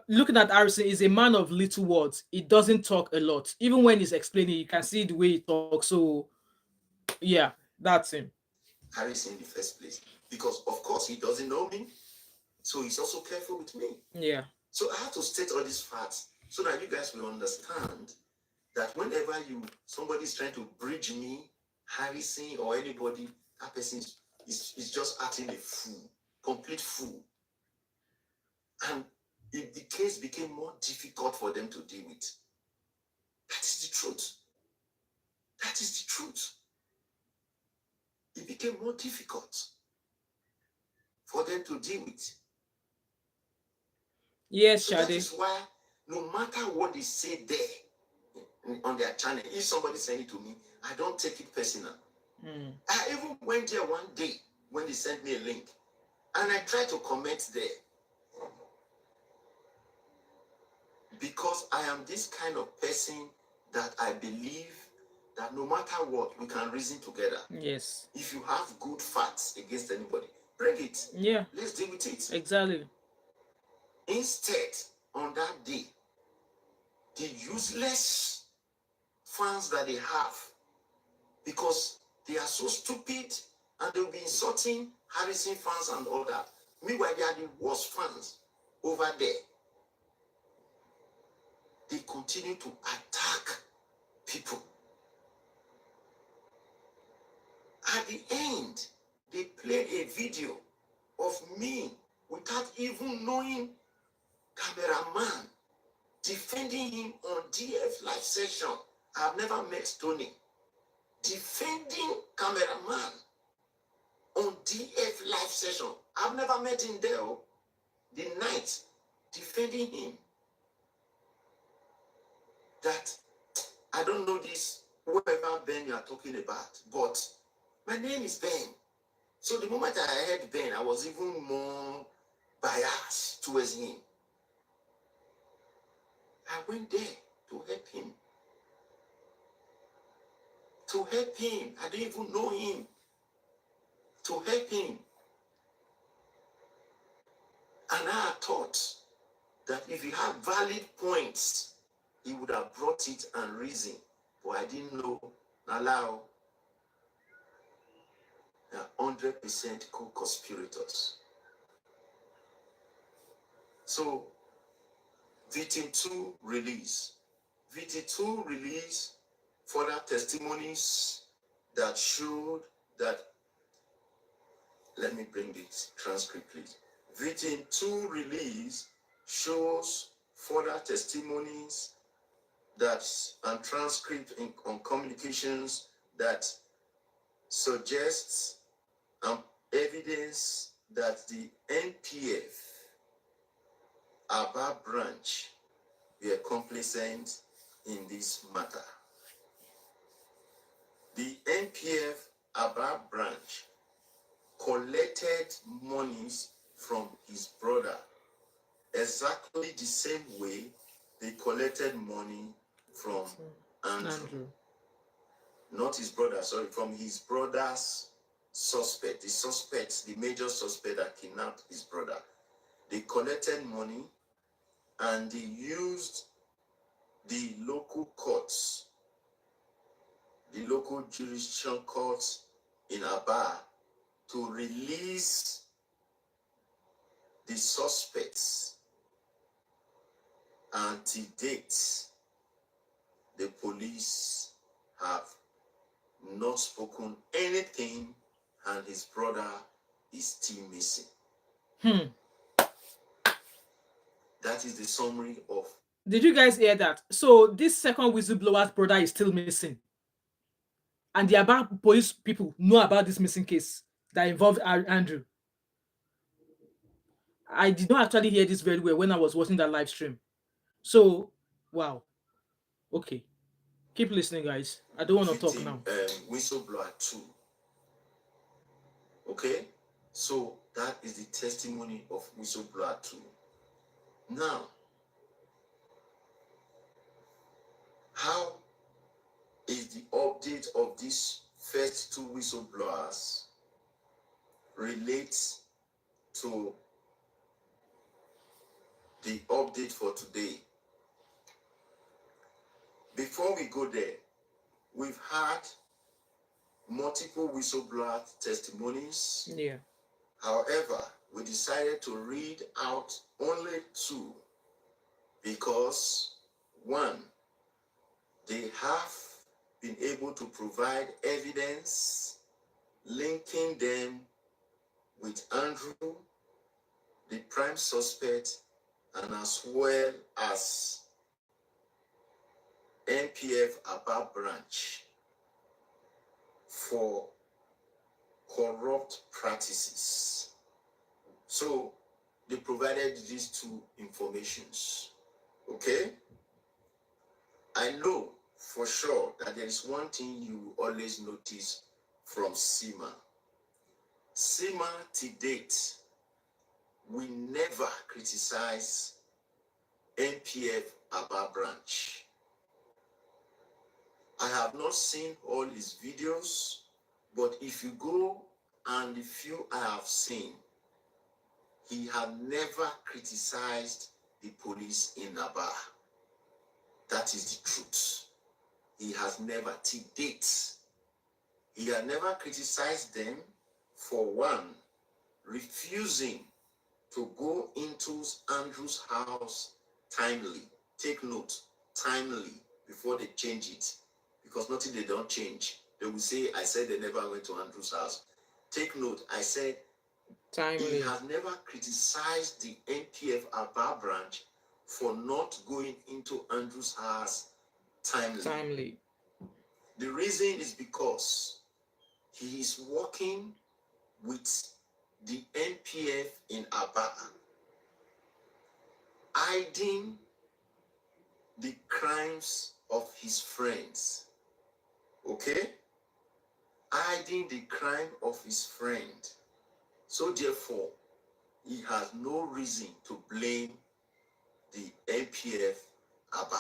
looking at Harrison, is a man of little words. He doesn't talk a lot. Even when he's explaining, you can see the way he talks. So yeah, that's him. Harrison in the first place. Because of course he doesn't know me. So he's also careful with me. Yeah. So I have to state all these facts so that you guys will understand that whenever somebody's trying to bridge me, Harrison or anybody, that person is just acting a fool, complete fool. And the case became more difficult for them to deal with. That is the truth. That is the truth. It became more difficult for them to deal with. Yes, so Shade. That is why no matter what they say there on their channel, if somebody send it to me, I don't take it personal. I even went there one day when they sent me a link and I tried to comment there because I am this kind of person that I believe that no matter what, we can reason together. Yes. If you have good facts against anybody, bring it. Yeah. Let's deal with it. Exactly. Instead, on that day, the useless fans that they have, because they are so stupid and they'll be insulting Harrison fans and all that. Meanwhile, they are the worst fans over there. They continue to attack people. At the end, they played a video of me without even knowing cameraman defending him on DF live session. I've never met Tony. Defending cameraman on DF live session. I've never met him there. The night defending him. That I don't know this, whoever Ben you are talking about, but my name is Ben. So the moment I heard Ben, I was even more biased towards him. I went there to help him. To help him. I didn't even know him. To help him. And I thought that if he had valid points, he would have brought it and reasoned. But I didn't know. Allow 100% co-conspirators. So, victim 2 release. Victim 2 release further testimonies that showed that, let me bring this transcript please. Victim 2 release shows further testimonies that and transcript on communications that suggests evidence that the NPF Aba branch were complicit in this matter. The NPF Aba branch collected monies from his brother exactly the same way they collected money from Andrew. Not his brother, sorry, from his brother's suspect, the major suspect that kidnapped his brother. They collected money and they used the local courts, the local jurisdiction courts in Aba to release the suspects. And to date, the police have not spoken anything and his brother is still missing. That is the summary of. Did you guys hear that? So this second whistleblower's brother is still missing. And the Aba police people know about this missing case that involved Andrew. I did not actually hear this very well when I was watching that live stream. So, wow. Okay. Keep listening, guys. I don't want to talk now. Whistleblower 2. Okay? So, that is the testimony of Whistleblower 2. Now, how is the update of these first 2 whistleblowers relates to the update for today? Before we go there, we've had multiple whistleblower testimonies. Yeah. However, we decided to read out only 2 because 1, they have been able to provide evidence linking them with Andrew, the prime suspect, and as well as NPF Aba branch for corrupt practices. So they provided these 2 informations. Okay? I know for sure that there is one thing you always notice from SEMA. SEMA to date, we never criticize NPF Aba branch. I have not seen all his videos, but if you go and the few I have seen, he had never criticized the police in Aba. That is the truth. He has never, to date, he had never criticized them for 1, refusing to go into Andrew's house timely. Take note, timely, before they change it. Because nothing they don't change. They will say, I said they never went to Andrew's house. Take note, I said, timely. He has never criticized the NPF Aba branch for not going into Andrew's house timely. The reason is because he is working with the NPF in Aba hiding the crimes of his friends. Okay? Hiding the crime of his friend. So therefore, he has no reason to blame the NPF Aba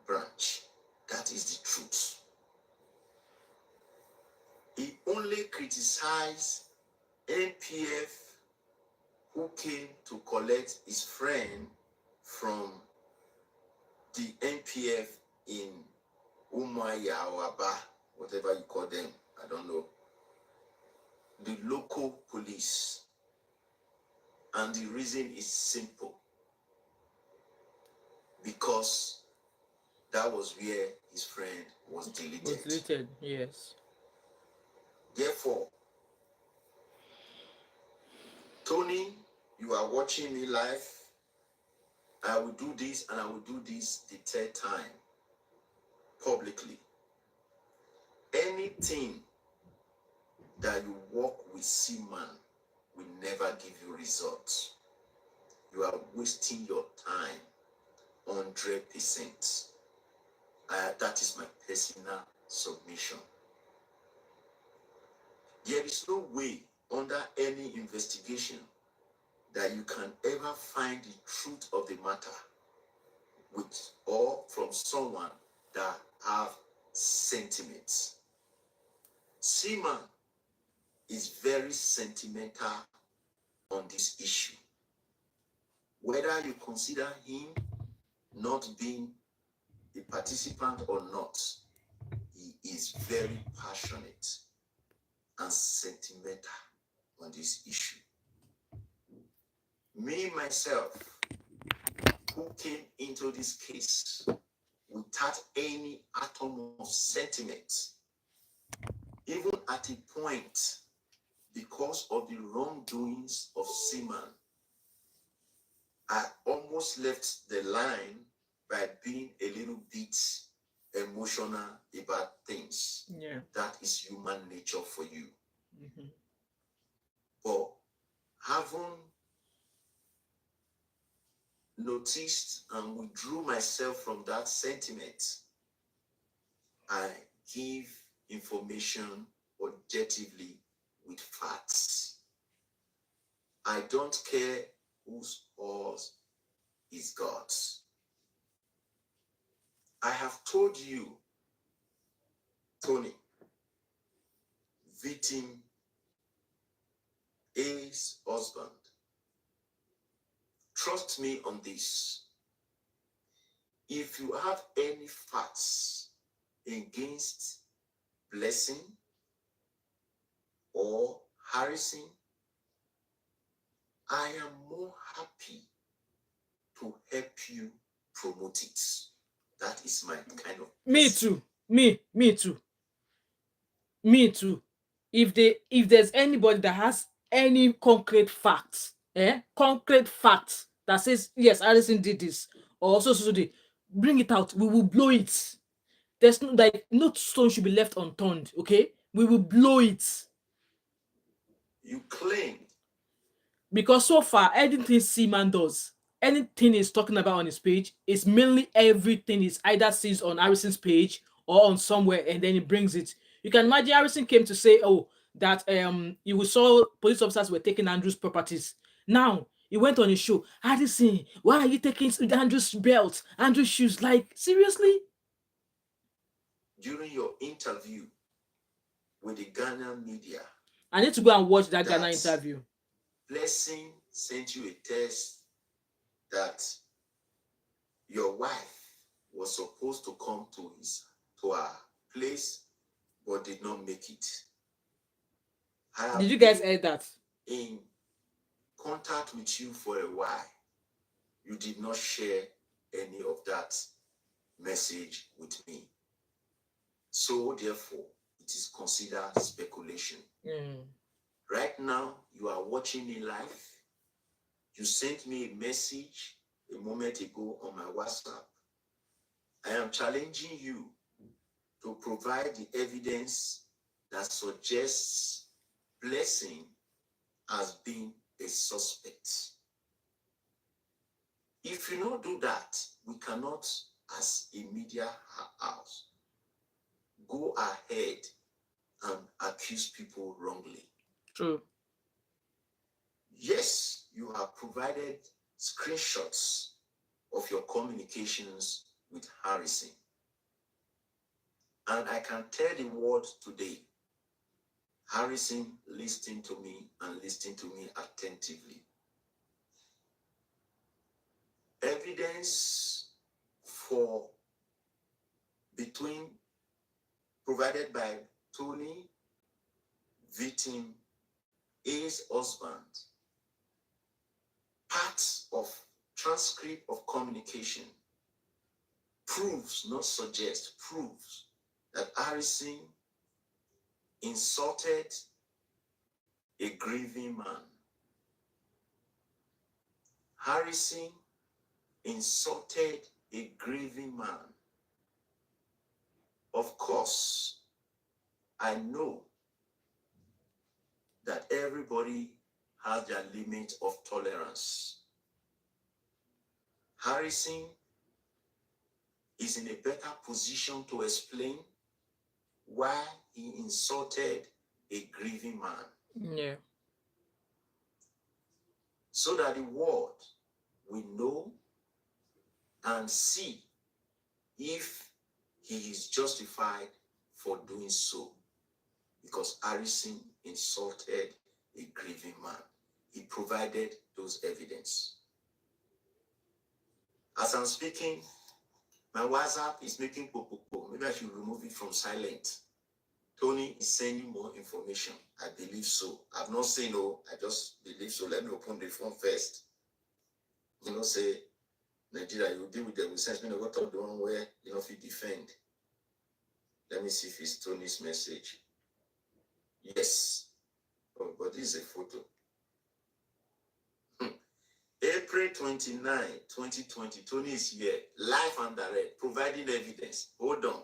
branch. That is the truth. He only criticized NPF who came to collect his friend from the NPF in Umaya or Aba, whatever you call them, I don't know, the local police. And the reason is simple. Because that was where his friend was deleted. Was deleted, yes. Therefore, Tony, you are watching me live. I will do this and I will do this the third time publicly. Anything that you work with Seaman will never give you results. You are wasting your time 100%. That is my personal submission. There is no way under any investigation that you can ever find the truth of the matter with or from someone that have sentiments. Seaman is very sentimental on this issue. Whether you consider him not being a participant or not, he is very passionate and sentimental on this issue. Me, myself, who came into this case without any atom of sentiment, even at a point, because of the wrongdoings of Seaman, I almost left the line by being a little bit emotional about things. Yeah. That is human nature for you. Mm-hmm. But having noticed and withdrew myself from that sentiment, I give information objectively with facts. I don't care whose horse is God's. I have told you, Tony, victim A's husband. Trust me on this. If you have any facts against Blessing or harassing, I am more happy to help you promote it. That is my kind of Me too. Me too. Me too. If there's anybody that has any concrete facts, concrete facts that says yes, Alison did this or so did, bring it out. We will blow it. There's no, like, no stone should be left unturned. Okay, we will blow it. You claim. Because so far, anything Seaman does, anything he's talking about on his page, is mainly everything is either sees on Harrison's page or on somewhere, and then he brings it. You can imagine Harrison came to say, oh, that you saw police officers were taking Andrew's properties. Now he went on his show. Harrison, why are you taking Andrew's belt, Andrew's shoes? Like, seriously? During your interview with the Ghana media, I need to go and watch that Ghana interview. Blessing sent you a text that your wife was supposed to come to her place but did not make it. Did you guys hear that? In contact with you for a while, you did not share any of that message with me. So therefore, it is considered speculation. Right now, you are watching me live. You sent me a message a moment ago on my WhatsApp. I am challenging you to provide the evidence that suggests Blessing as being a suspect. If you don't do that, we cannot, as a media house, go ahead and accuse people wrongly. True. Yes, you have provided screenshots of your communications with harassing. And I can tell the world today, harassing listening to me and listening to me attentively. Evidence for between provided by Tony, victim, A's husband, parts of transcript of communication proves, not suggests, proves that harassing insulted a grieving man. Harassing insulted a grieving man. Of course, I know that everybody has their limit of tolerance. Harassing is in a better position to explain why he insulted a grieving man. Yeah. So that the world will know and see if he is justified for doing so. Because harassing insulted a grieving man. He provided those evidence. As I'm speaking, my WhatsApp is making popo. Maybe I should remove it from silent. Tony is sending more information. I believe so. I've not said no. I just believe so. Let me open the phone first. Say, Nigeria, you deal with them. We send me the one where if you defend. Let me see if it's Tony's message. Yes. Oh, but this is a photo. April 29, 2020. Tony is here, live and direct, providing evidence. Hold on.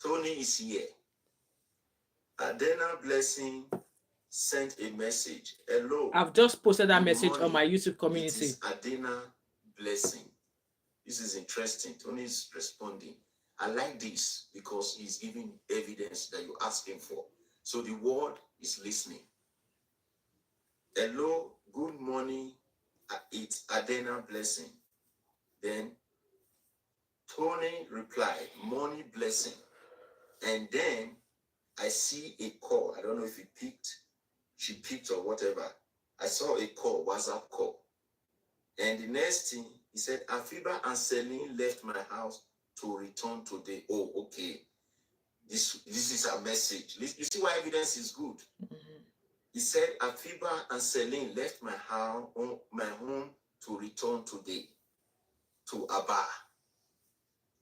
Tony is here. Adena Blessing sent a message. Hello. I've just posted that Good message morning. on my YouTube community. It is Adena Blessing. This is interesting. Tony is responding. I like this because he's giving evidence that you're asking for. So the world is listening. Hello, good morning. It's Adena Blessing. Then Tony replied, morning blessing. And then I see a call. I don't know if she picked or whatever. I saw a call, WhatsApp call. And the next thing, he said, Afiba and Celine left my house to return today. Oh, okay. This is a message. You see why evidence is good. Mm-hmm. He said, Afiba and Celine left my home to return today to Aba.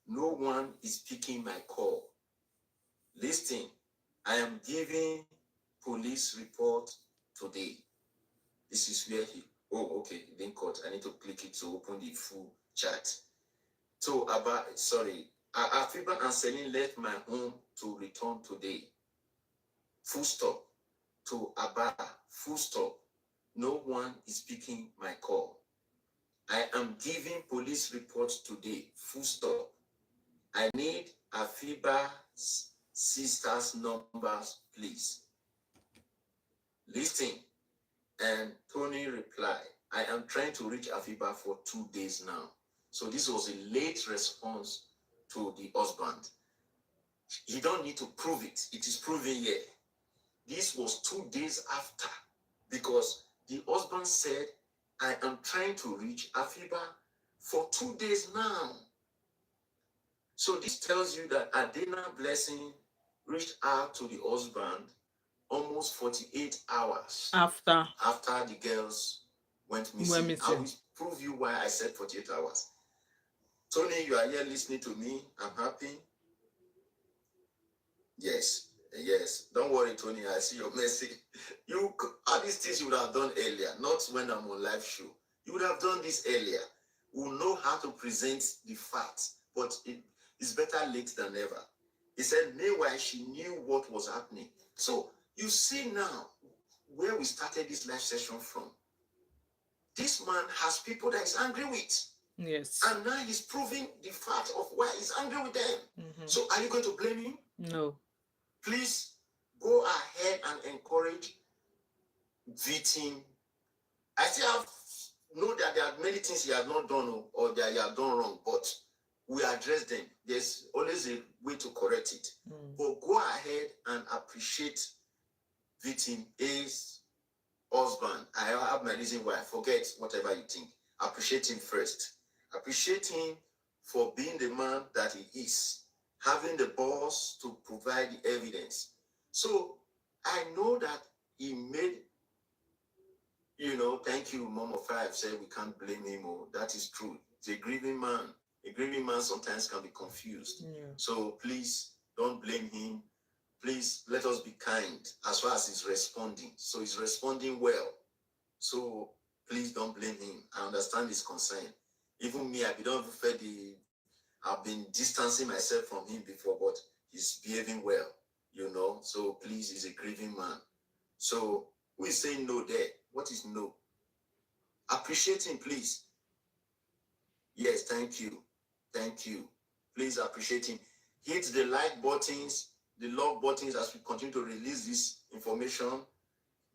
No one is picking my call. Listen, I am giving police report today. This is where oh, okay, it didn't cut. I need to click it to open the full chat. So, Afiba and Celine left my home to return today. Full stop. To Aba, full stop. No one is picking my call. I am giving police reports today, full stop. I need Afiba's sister's numbers, please. Listen. And Tony replied, I am trying to reach Afiba for 2 days now. So this was a late response to the husband. You don't need to prove it. It is proven here. This was 2 days after, because the husband said, I am trying to reach Afiba for 2 days now. So this tells you that Adena Blessing reached out to the husband almost 48 hours After the girls went missing. I will prove you why I said 48 hours. Tony, you are here listening to me. I'm happy. Yes. Don't worry, Tony. I see your message. All these things you would have done earlier, not when I'm on live show. You would have done this earlier. We know how to present the facts, but it's better late than never. He said, meanwhile, she knew what was happening. So you see now, where we started this live session from. This man has people that he's angry with. Yes. And now he's proving the fact of why he's angry with them. So are you going to blame him? No. Please go ahead and encourage victim. I still know that there are many things he has not done or that he has done wrong, but we address them. There's always a way to correct it. But go ahead and appreciate victim A's husband. I have my reason why. Forget whatever you think. Appreciate him first. Appreciate him for being the man that he is, having the balls to provide the evidence. So I know that he made, thank you, Mom5 said we can't blame him. That is true. He's a grieving man. A grieving man sometimes can be confused. So please don't blame him. Please let us be kind as far as he's responding. So he's responding well. So please don't blame him. I understand his concern. Even me, I've been distancing myself from him before, but he's behaving well, So please, he's a grieving man. So who is saying no there? What is no? Appreciate him, please. Yes, thank you. Thank you. Please appreciate him. Hit the like buttons, the love buttons as we continue to release this information,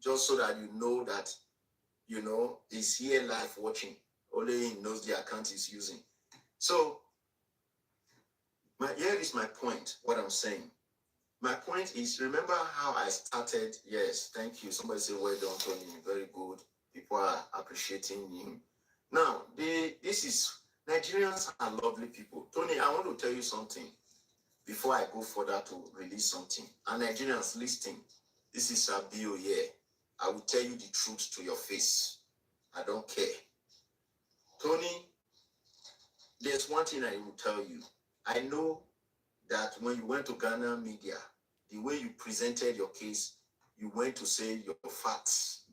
just so that you know that, he's here live watching. Only he knows the account he's using. So, here is my point, what I'm saying. My point is, remember how I started? Yes, thank you. Somebody said, well done, Tony. Very good. People are appreciating him. Now, Nigerians are lovely people. Tony, I want to tell you something before I go further to release something. And Nigerians listening, this is Sabio here. I will tell you the truth to your face. I don't care. Tony, there's one thing I will tell you. I know that when you went to Ghana media, the way you presented your case, you went to say your facts.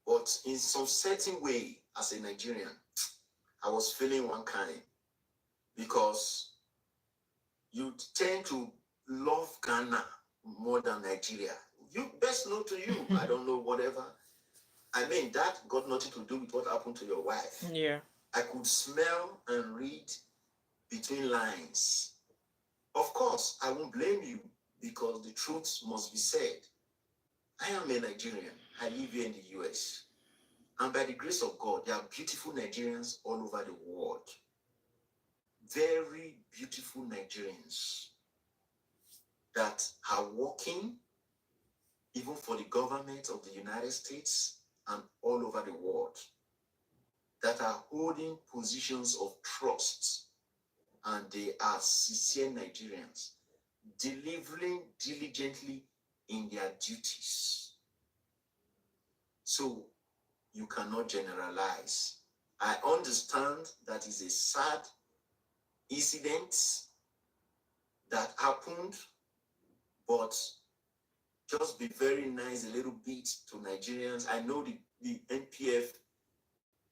But in some certain way, as a Nigerian, I was feeling one kind. Because you tend to love Ghana more than Nigeria. You best know to you. I don't know, whatever. I mean, that got nothing to do with what happened to your wife. Yeah. I could smell and read between lines. Of course, I won't blame you because the truth must be said. I am a Nigerian. I live here in the US. And by the grace of God, there are beautiful Nigerians all over the world. Very beautiful Nigerians that are working even for the government of the United States and all over the world, that are holding positions of trust, and they are sincere Nigerians, delivering diligently in their duties. So you cannot generalize. I understand that is a sad incident that happened, but just be very nice a little bit to Nigerians. I know the NPF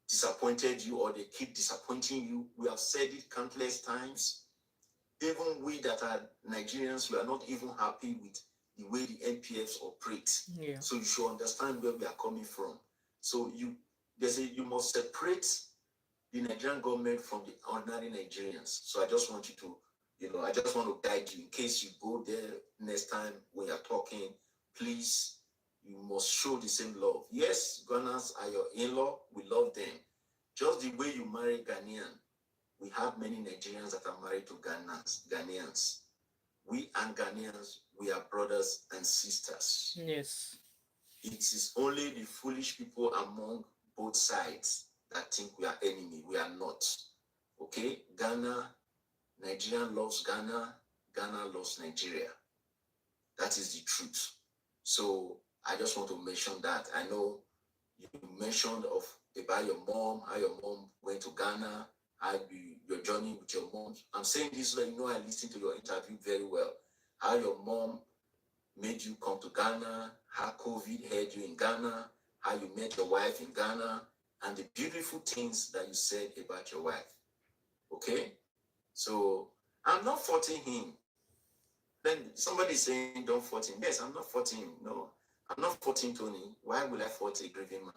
disappointed you, or they keep disappointing you. We have said it countless times. Even we that are Nigerians, we are not even happy with the way the NPFs operate. Yeah. So you should understand where we are coming from. So you must separate the Nigerian government from the ordinary Nigerians. So I just want you to, I just want to guide you in case you go there next time when you're talking. Please, you must show the same love. Yes, Ghanaians are your in-law. We love them. Just the way you marry Ghanaian. We have many Nigerians that are married to Ghanaians. We and Ghanaians, we are brothers and sisters. Yes. It is only the foolish people among both sides that think we are enemy. We are not. Okay? Nigeria loves Ghana. Ghana loves Nigeria. That is the truth. So I just want to mention that. I know you mentioned about your mom, how your mom went to Ghana, how your journey with your mom. I'm saying this so you know I listened to your interview very well. How your mom made you come to Ghana, how COVID had you in Ghana, how you met your wife in Ghana, and the beautiful things that you said about your wife. Okay? So I'm not faulting him. Then somebody saying don't fault him. Yes, I'm not faulting him. No. I'm not faulting Tony. Why will I fault a grieving man?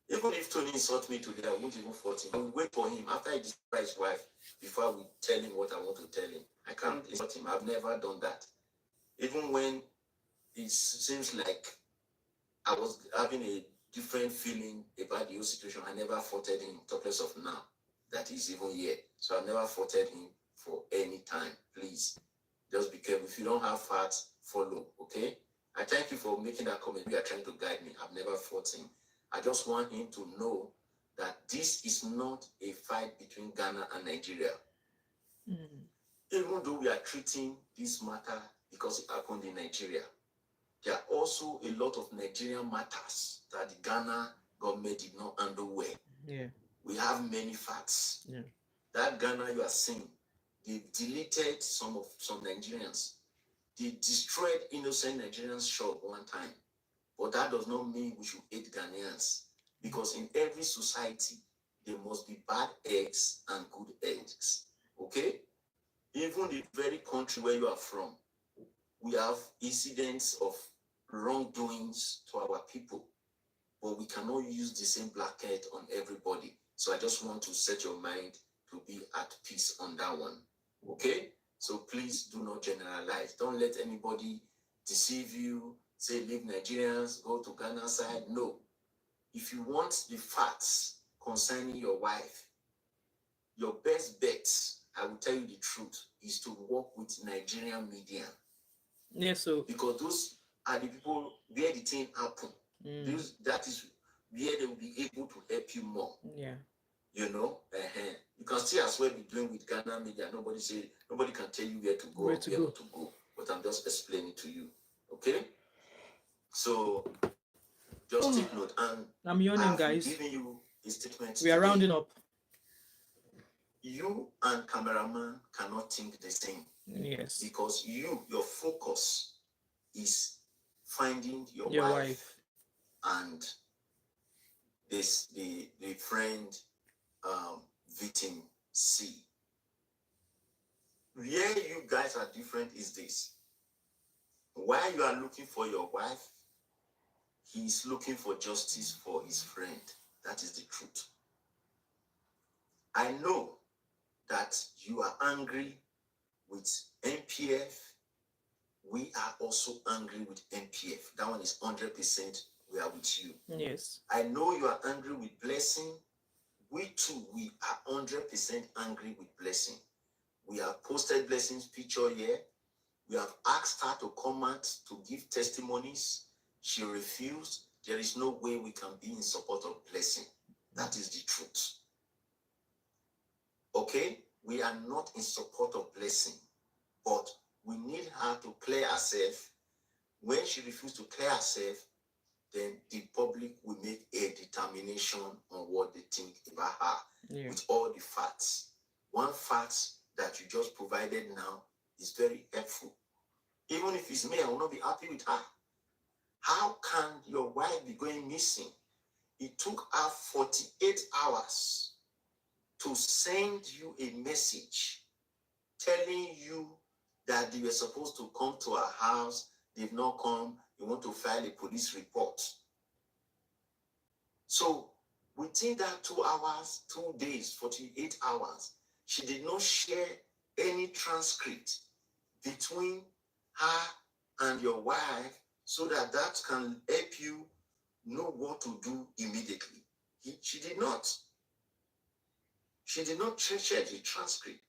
Even if Tony insults me today, I won't even fault him. I will wait for him after I destroy his wife before I will tell him what I want to tell him. I can't insult him. I've never done that. Even when it seems like I was having a different feeling about the whole situation, I never faulted him, talk less of now that he's even here. So I've never faulted him for any time. Please, just be careful. If you don't have facts, follow, okay? I thank you for making that comment. You are trying to guide me. I've never fought him. I just want him to know that this is not a fight between Ghana and Nigeria. Even though we are treating this matter because it happened in Nigeria, there are also a lot of Nigerian matters that the Ghana government did not handle well. Yeah. We have many facts. Yeah. That Ghana you are seeing, they deleted some Nigerians. They destroyed innocent Nigerians' shop one time. But that does not mean we should hate Ghanaians. Because in every society, there must be bad eggs and good eggs. Okay? Even the very country where you are from, we have incidents of wrongdoings to our people. But we cannot use the same blanket on everybody. So I just want to set your mind to be at peace on that one. Okay? So please do not generalize. Don't let anybody deceive you, say leave Nigerians, go to Ghana side. No. If you want the facts concerning your wife, your best bet, I will tell you the truth, is to work with Nigerian media. Yeah, so because those are the people where the thing happen. That is where they will be able to help you more. Yeah. You know, you can see as well be doing with Ghana media. Nobody can tell you where to go or where not to go. But I'm just explaining to you. Okay? So just take note. And I'm yawning, guys. Giving you a statement. We are rounding up. You and cameraman cannot think the same. Yes. Because your focus is finding your wife and the friend victim C. Where you guys are different is this. While you are looking for your wife, he is looking for justice for his friend. That is the truth. I know that you are angry with NPF. We are also angry with NPF. That one is 100%. We are with you. Yes. I know you are angry with Blessing. We too, we are 100% angry with Blessing. We have posted Blessing's picture here. We have asked her to come out to give testimonies. She refused. There is no way we can be in support of Blessing. That is the truth. Okay? We are not in support of Blessing. But we need her to clear herself. When she refused to clear herself, then the public will make a determination on what they think about her with all the facts. One fact that you just provided now is very helpful. Even if it's me, I will not be happy with her. How can your wife be going missing? It took her 48 hours to send you a message telling you that they were supposed to come to her house. They've not come. You want to file a police report. So within that 2 hours, 2 days, 48 hours, she did not share any transcript between her and your wife so that can help you know what to do immediately. She did not. She did not share the transcript.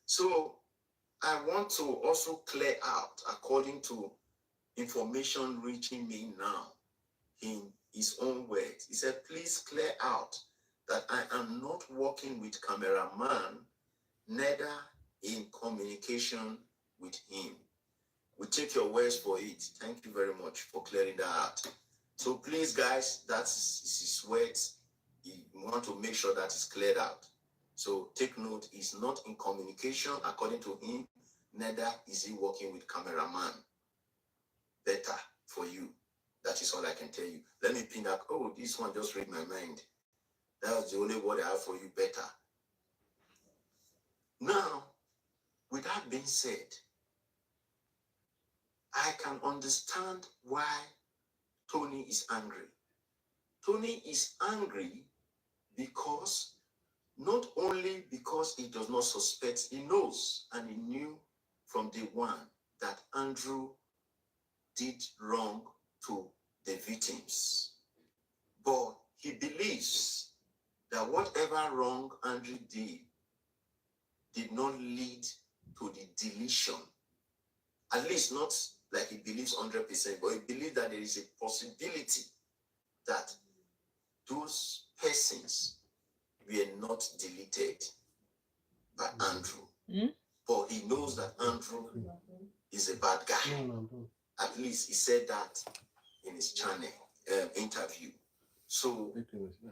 So I want to also clear out, according to information reaching me now, in his own words. He said, please clear out that I am not working with cameraman, neither in communication with him. We take your words for it. Thank you very much for clearing that out. So please, guys, that's his words. We want to make sure that is cleared out. So take note, he's not in communication according to him, neither is he working with cameraman. Better for you. That is all I can tell you. Let me pin that. Oh, this one just read my mind. That was the only word I have for you, better. Now, with that being said, can understand why Tony is angry. Tony is angry because not only because he does not suspect, he knows and he knew from day one that Andrew did wrong to the victims. But he believes that whatever wrong Andrew did not lead to the deletion. At least not like he believes 100%, but he believes that there is a possibility that those persons were not deleted by Andrew. Mm? But he knows that Andrew is a bad guy. At least he said that in his channel interview. So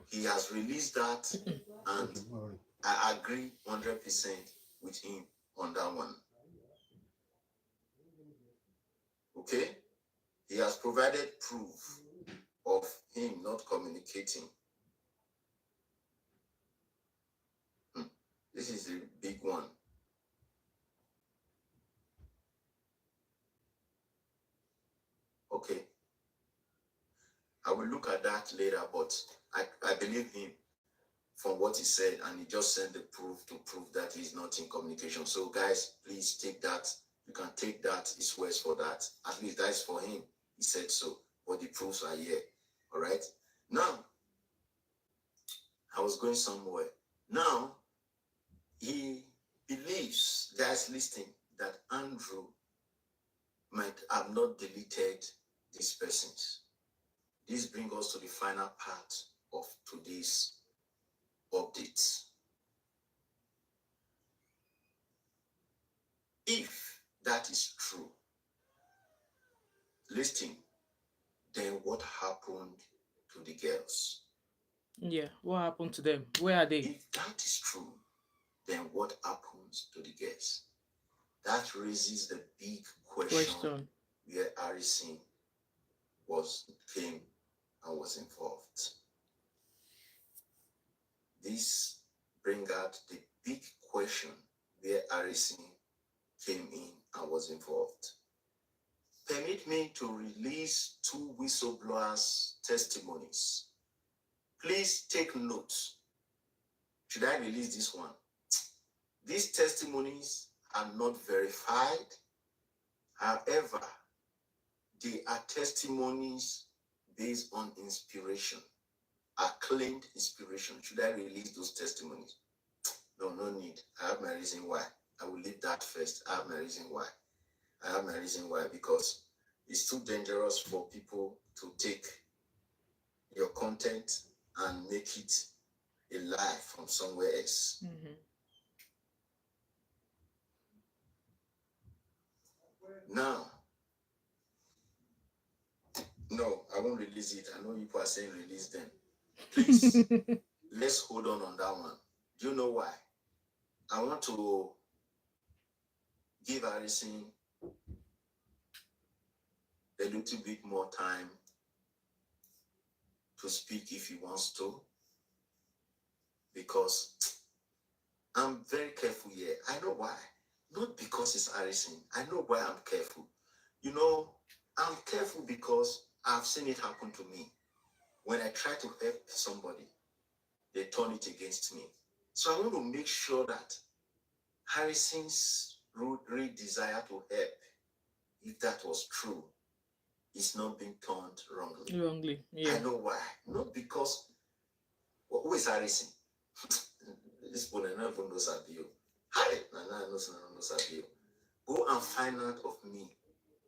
he has released that, and I agree 100% with him on that one. Okay? He has provided proof of him not communicating. This is a big one. Okay. I will look at that later, but I believe him from what he said, and he just sent the proof to prove that he's not in communication. So guys, please take that. You can take that, his words for that. At least that's for him. He said so, but the proofs are here. All right. Now, I was going somewhere. Now, he believes, guys listening, that Andrew might have not deleted these persons. This brings us to the final part of today's updates. If that is true, listen, then what happened to the girls? Yeah, what happened to them? Where are they? If that is true, then what happens to the girls? That raises the big question where harassing came and was involved. This brings out the big question where harassing came in and was involved. Permit me to release 2 whistleblowers' testimonies. Please take note. Should I release this one? These testimonies are not verified. However, they are testimonies based on inspiration, acclaimed inspiration. Should I release those testimonies? No need. I have my reason why. I will leave that first. I have my reason why. I have my reason why, because it's too dangerous for people to take your content and make it a lie from somewhere else. Mm-hmm. Now, no, I won't release it. I know people are saying release them. Please, let's hold on that one. Do you know why? I want to give Harrison a little bit more time to speak if he wants to, because I'm very careful here. I know why. Not because it's harassing. I know why I'm careful. You know, I'm careful because I've seen it happen to me. When I try to help somebody, they turn it against me. So I want to make sure that Harrison's real desire to help, if that was true, is not being turned wrongly. Wrongly, yeah. I know why. Not because, well, who is Harrison? This one, I never knows Abio. Hi, I knows Abio. Go and find out of me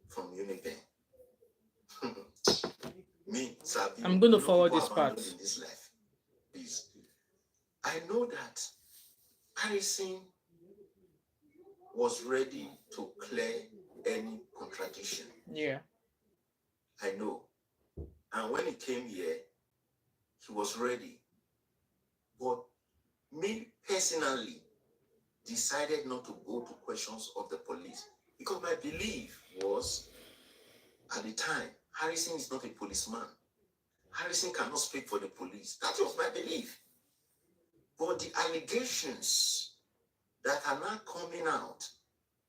from Uniben. Me, Sabio. I'm going to forward this part. In this life. Please. I know that Harrison was ready to clear any contradiction. Yeah. I know. And when he came here, he was ready. But me personally decided not to go to questions of the police, because my belief was, at the time, Harrison is not a policeman. Harrison cannot speak for the police. That was my belief. But the allegations that are now coming out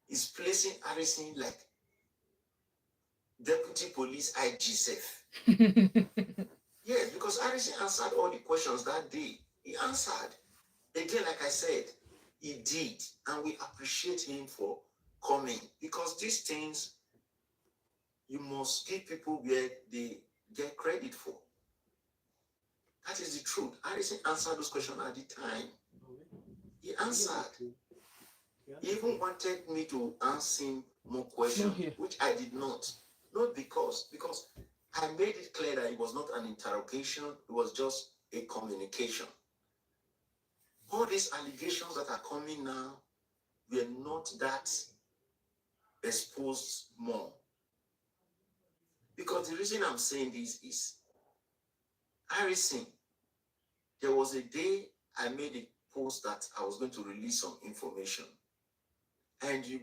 is placing Harrison like Deputy Police IG safe. Yes, because Harrison answered all the questions that day. He answered. Again, like I said, he did. And we appreciate him for coming. Because these things, you must give people where they get credit for. That is the truth. Harrison answered those questions at the time. He answered. He even wanted me to answer him more questions, which I did not. Not because I made it clear that it was not an interrogation, it was just a communication. All these allegations that are coming now were not that exposed more. Because the reason I'm saying this is, Harrison, there was a day I made a post that I was going to release some information. And you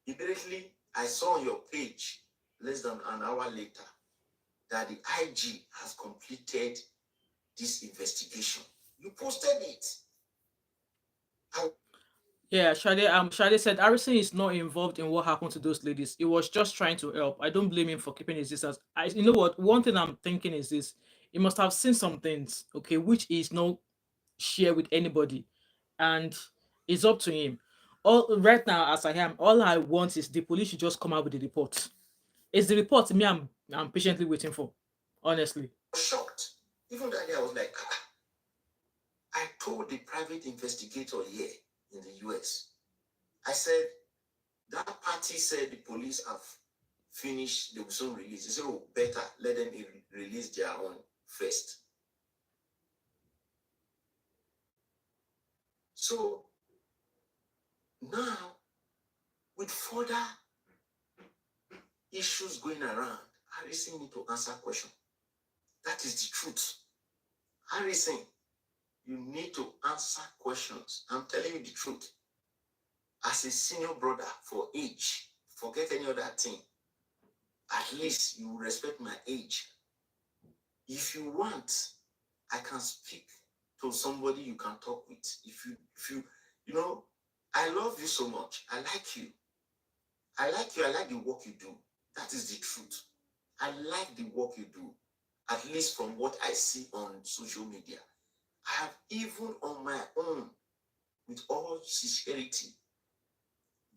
immediately, I saw on your page, less than an hour later, that the IG has completed this investigation. You posted it. Yeah, Shade said Harrison is not involved in what happened to those ladies. He was just trying to help. I don't blame him for keeping his distance. You know what? One thing I'm thinking is this: he must have seen some things, okay, which is not share with anybody, and it's up to him. All right now, as I am, all I want is the police should just come out with the report. It's the report me I'm patiently waiting for, honestly. Shocked. Even that day, I was like, I told the private investigator here in the US, I said, that party said the police have finished, they will soon release. They said, oh, better, let them release their own first. So now, with further issues going around, Harrison need to answer questions. That is the truth. Harrison, you need to answer questions. I'm telling you the truth. As a senior brother for age, forget any other thing. At least you respect my age. If you want, I can speak to somebody you can talk with. If you know, I love you so much. I like you. I like the work you do. That is the truth. I like the work you do. At least from what I see on social media. I have even on my own, with all sincerity,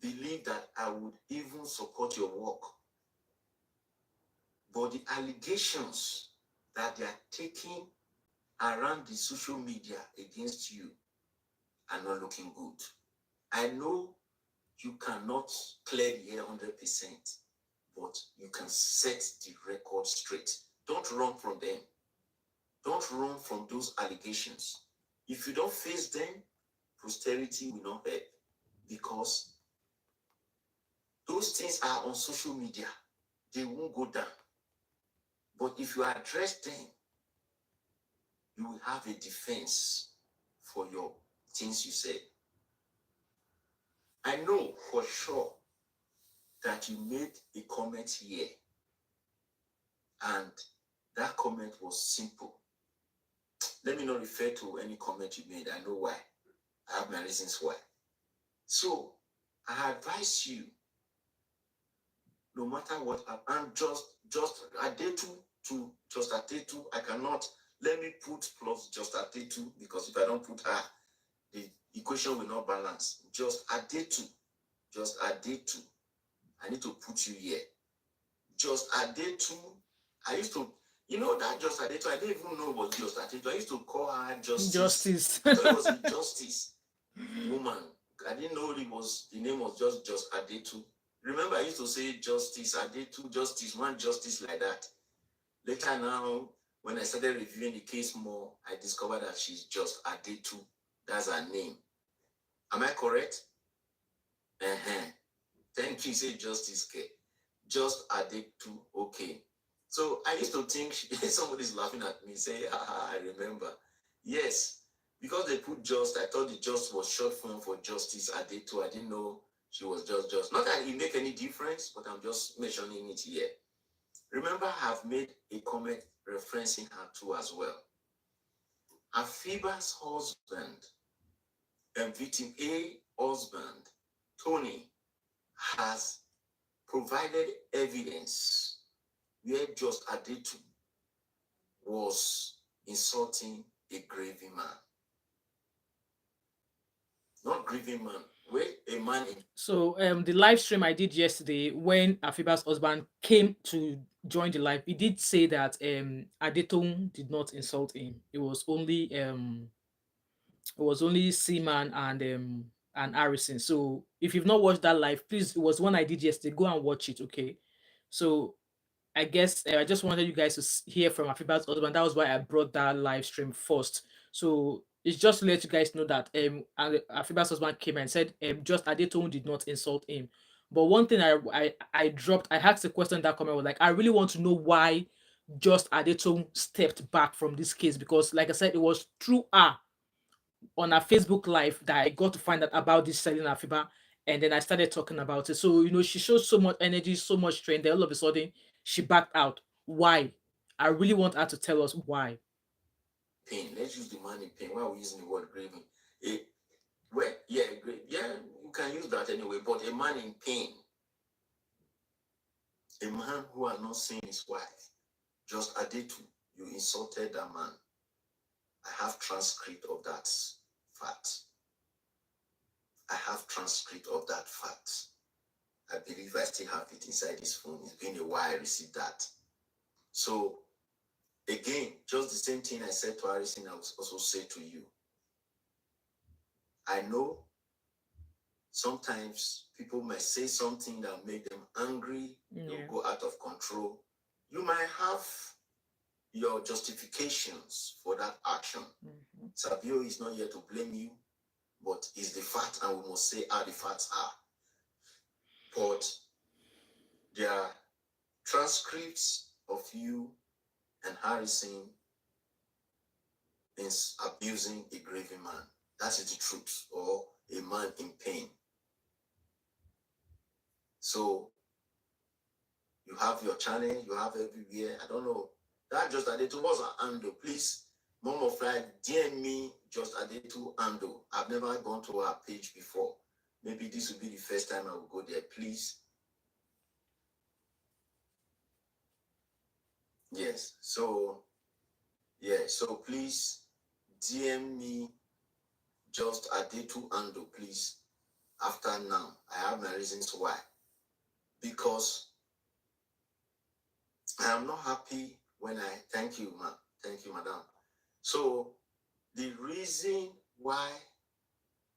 believe that I would even support your work. But the allegations that they are taking around the social media against you are not looking good. I know you cannot clear the air 100%, but you can set the record straight. Don't run from them. Don't run from those allegations. If you don't face them, posterity will not help, because those things are on social media. They won't go down. But if you address them, you will have a defense for your things you said. I know for sure that you made a comment here, and that comment was simple. Let me not refer to any comment you made. I know why. I have my reasons why. So I advise you, no matter what, and just Adetu to just Adetu. I cannot, let me put plus just Adetu, because if I don't put her, the equation will not balance. Just Adetu. I need to put you here. Just Adetu. I used to, you know that just Adetu, I didn't even know it was just Adetu. I used to call her Justice. I thought it was a justice woman. I didn't know the name was just Adetu. Remember, I used to say Justice Adetu, Justice, one justice like that. Later now, when I started reviewing the case more, I discovered that she's just Adetu. That's her name. Am I correct? Thank you. Say Justice K. Just Adetu. Okay. So I used to think somebody's laughing at me, say, I remember. Yes. Because they put just, I thought the just was short form for Justice Adetu. I didn't know she was just. Not that it make any difference, but I'm just mentioning it here. Remember, I've made a comment referencing her too as well. Afiba's husband and victim A husband, Tony, has provided evidence where Just Adetu was insulting a grieving man. Not grieving man, where a man in. So the live stream I did yesterday, when Afiba's husband came to join the live, he did say that Adetong did not insult him. It was only Seaman and Harrison. So if you've not watched that live, please, it was one I did yesterday. Go and watch it, okay? So I guess I just wanted you guys to hear from Afiba's husband. That was why I brought that live stream first. So it's just to let you guys know that Afiba's husband came and said just Adetone did not insult him. But one thing I dropped, I asked a question in that comment, was like, I really want to know why just Adetone stepped back from this case, because like I said, it was through her on her Facebook live that I got to find out about this selling Afiba, and then I started talking about it. So she shows so much energy, so much strength. Then all of a sudden, she backed out. Why? I really want her to tell us why. Pain. Let's use the man in pain. Why are we using the word grieving? Yeah, you can use that anyway. But a man in pain, a man who has not seen his wife, Just Adetu, you insulted that man. I have transcript of that fact. I have transcript of that fact. I believe I still have it inside this phone. It's been a while I received that. So, again, just the same thing I said to Harrison, I will also say to you. I know sometimes people might say something that make them angry, they'll go out of control. You might have your justifications for that action. Sabio is not here to blame you, but it's the fact, and we must say how the facts are. But there are transcripts of you and Harrison is abusing a grieving man. That is the truth, or a man in pain. So you have your channel, you have everywhere. I don't know. That Just Adetu was an handle. Please, Mom5, DM me Just Adetu handle. I've never gone to her page before. Maybe this will be the first time I will go there. Please. Yes. So please DM me Just Adetu handle, please. After now, I have my reasons why. Because I am not happy when thank you, madam. So the reason why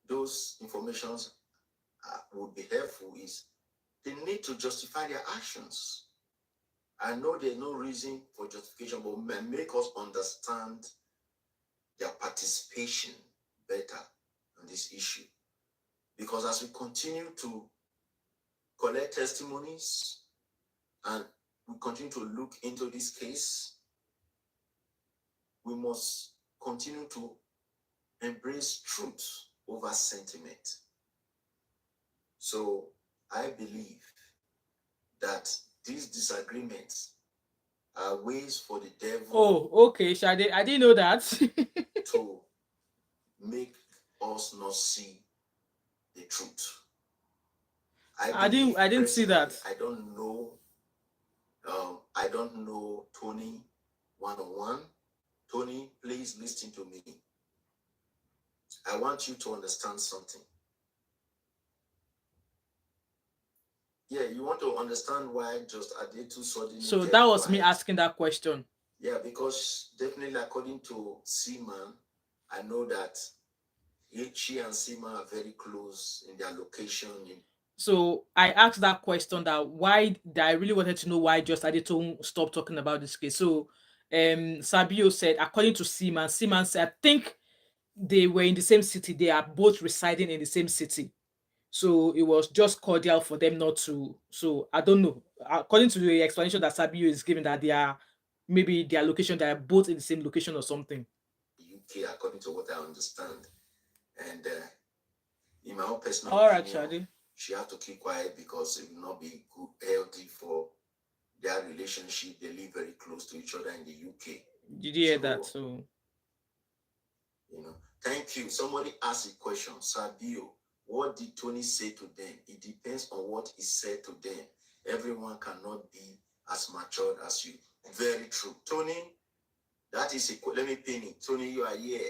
those informations would be helpful is they need to justify their actions. I know there's no reason for justification, but make us understand their participation better on this issue. Because as we continue to collect testimonies and we continue to look into this case, we must continue to embrace truth over sentiment. So I believe that these disagreements are ways for the devil. Oh, okay, Shade. I didn't know that. To make us not see the truth. I didn't see that. I don't know Tony 101. Tony, please listen to me. I want you to understand something. Yeah, you want to understand why Just Adetu suddenly. So that was me asking that question. Yeah, because definitely according to Seaman, I know that she and Seaman are very close in their location. So I asked that question that I really wanted to know why Just Adetu stopped talking about this case. So Sabio said, according to Seaman said, I think they were in the same city. They are both residing in the same city. So it was just cordial for them not to. So I don't know. According to the explanation that Sabio is giving, that they are maybe their location, they are both in the same location or something. UK, according to what I understand. And in my own personal opinion, she has to keep quiet because it will not be good, healthy for their relationship. They live very close to each other in the UK. Did you hear that? So, thank you. Somebody asked a question. Sabio, what did Tony say to them? It depends on what he said to them. Everyone cannot be as matured as you. Very true. Tony, that is a, let me pin it. Tony, you are here.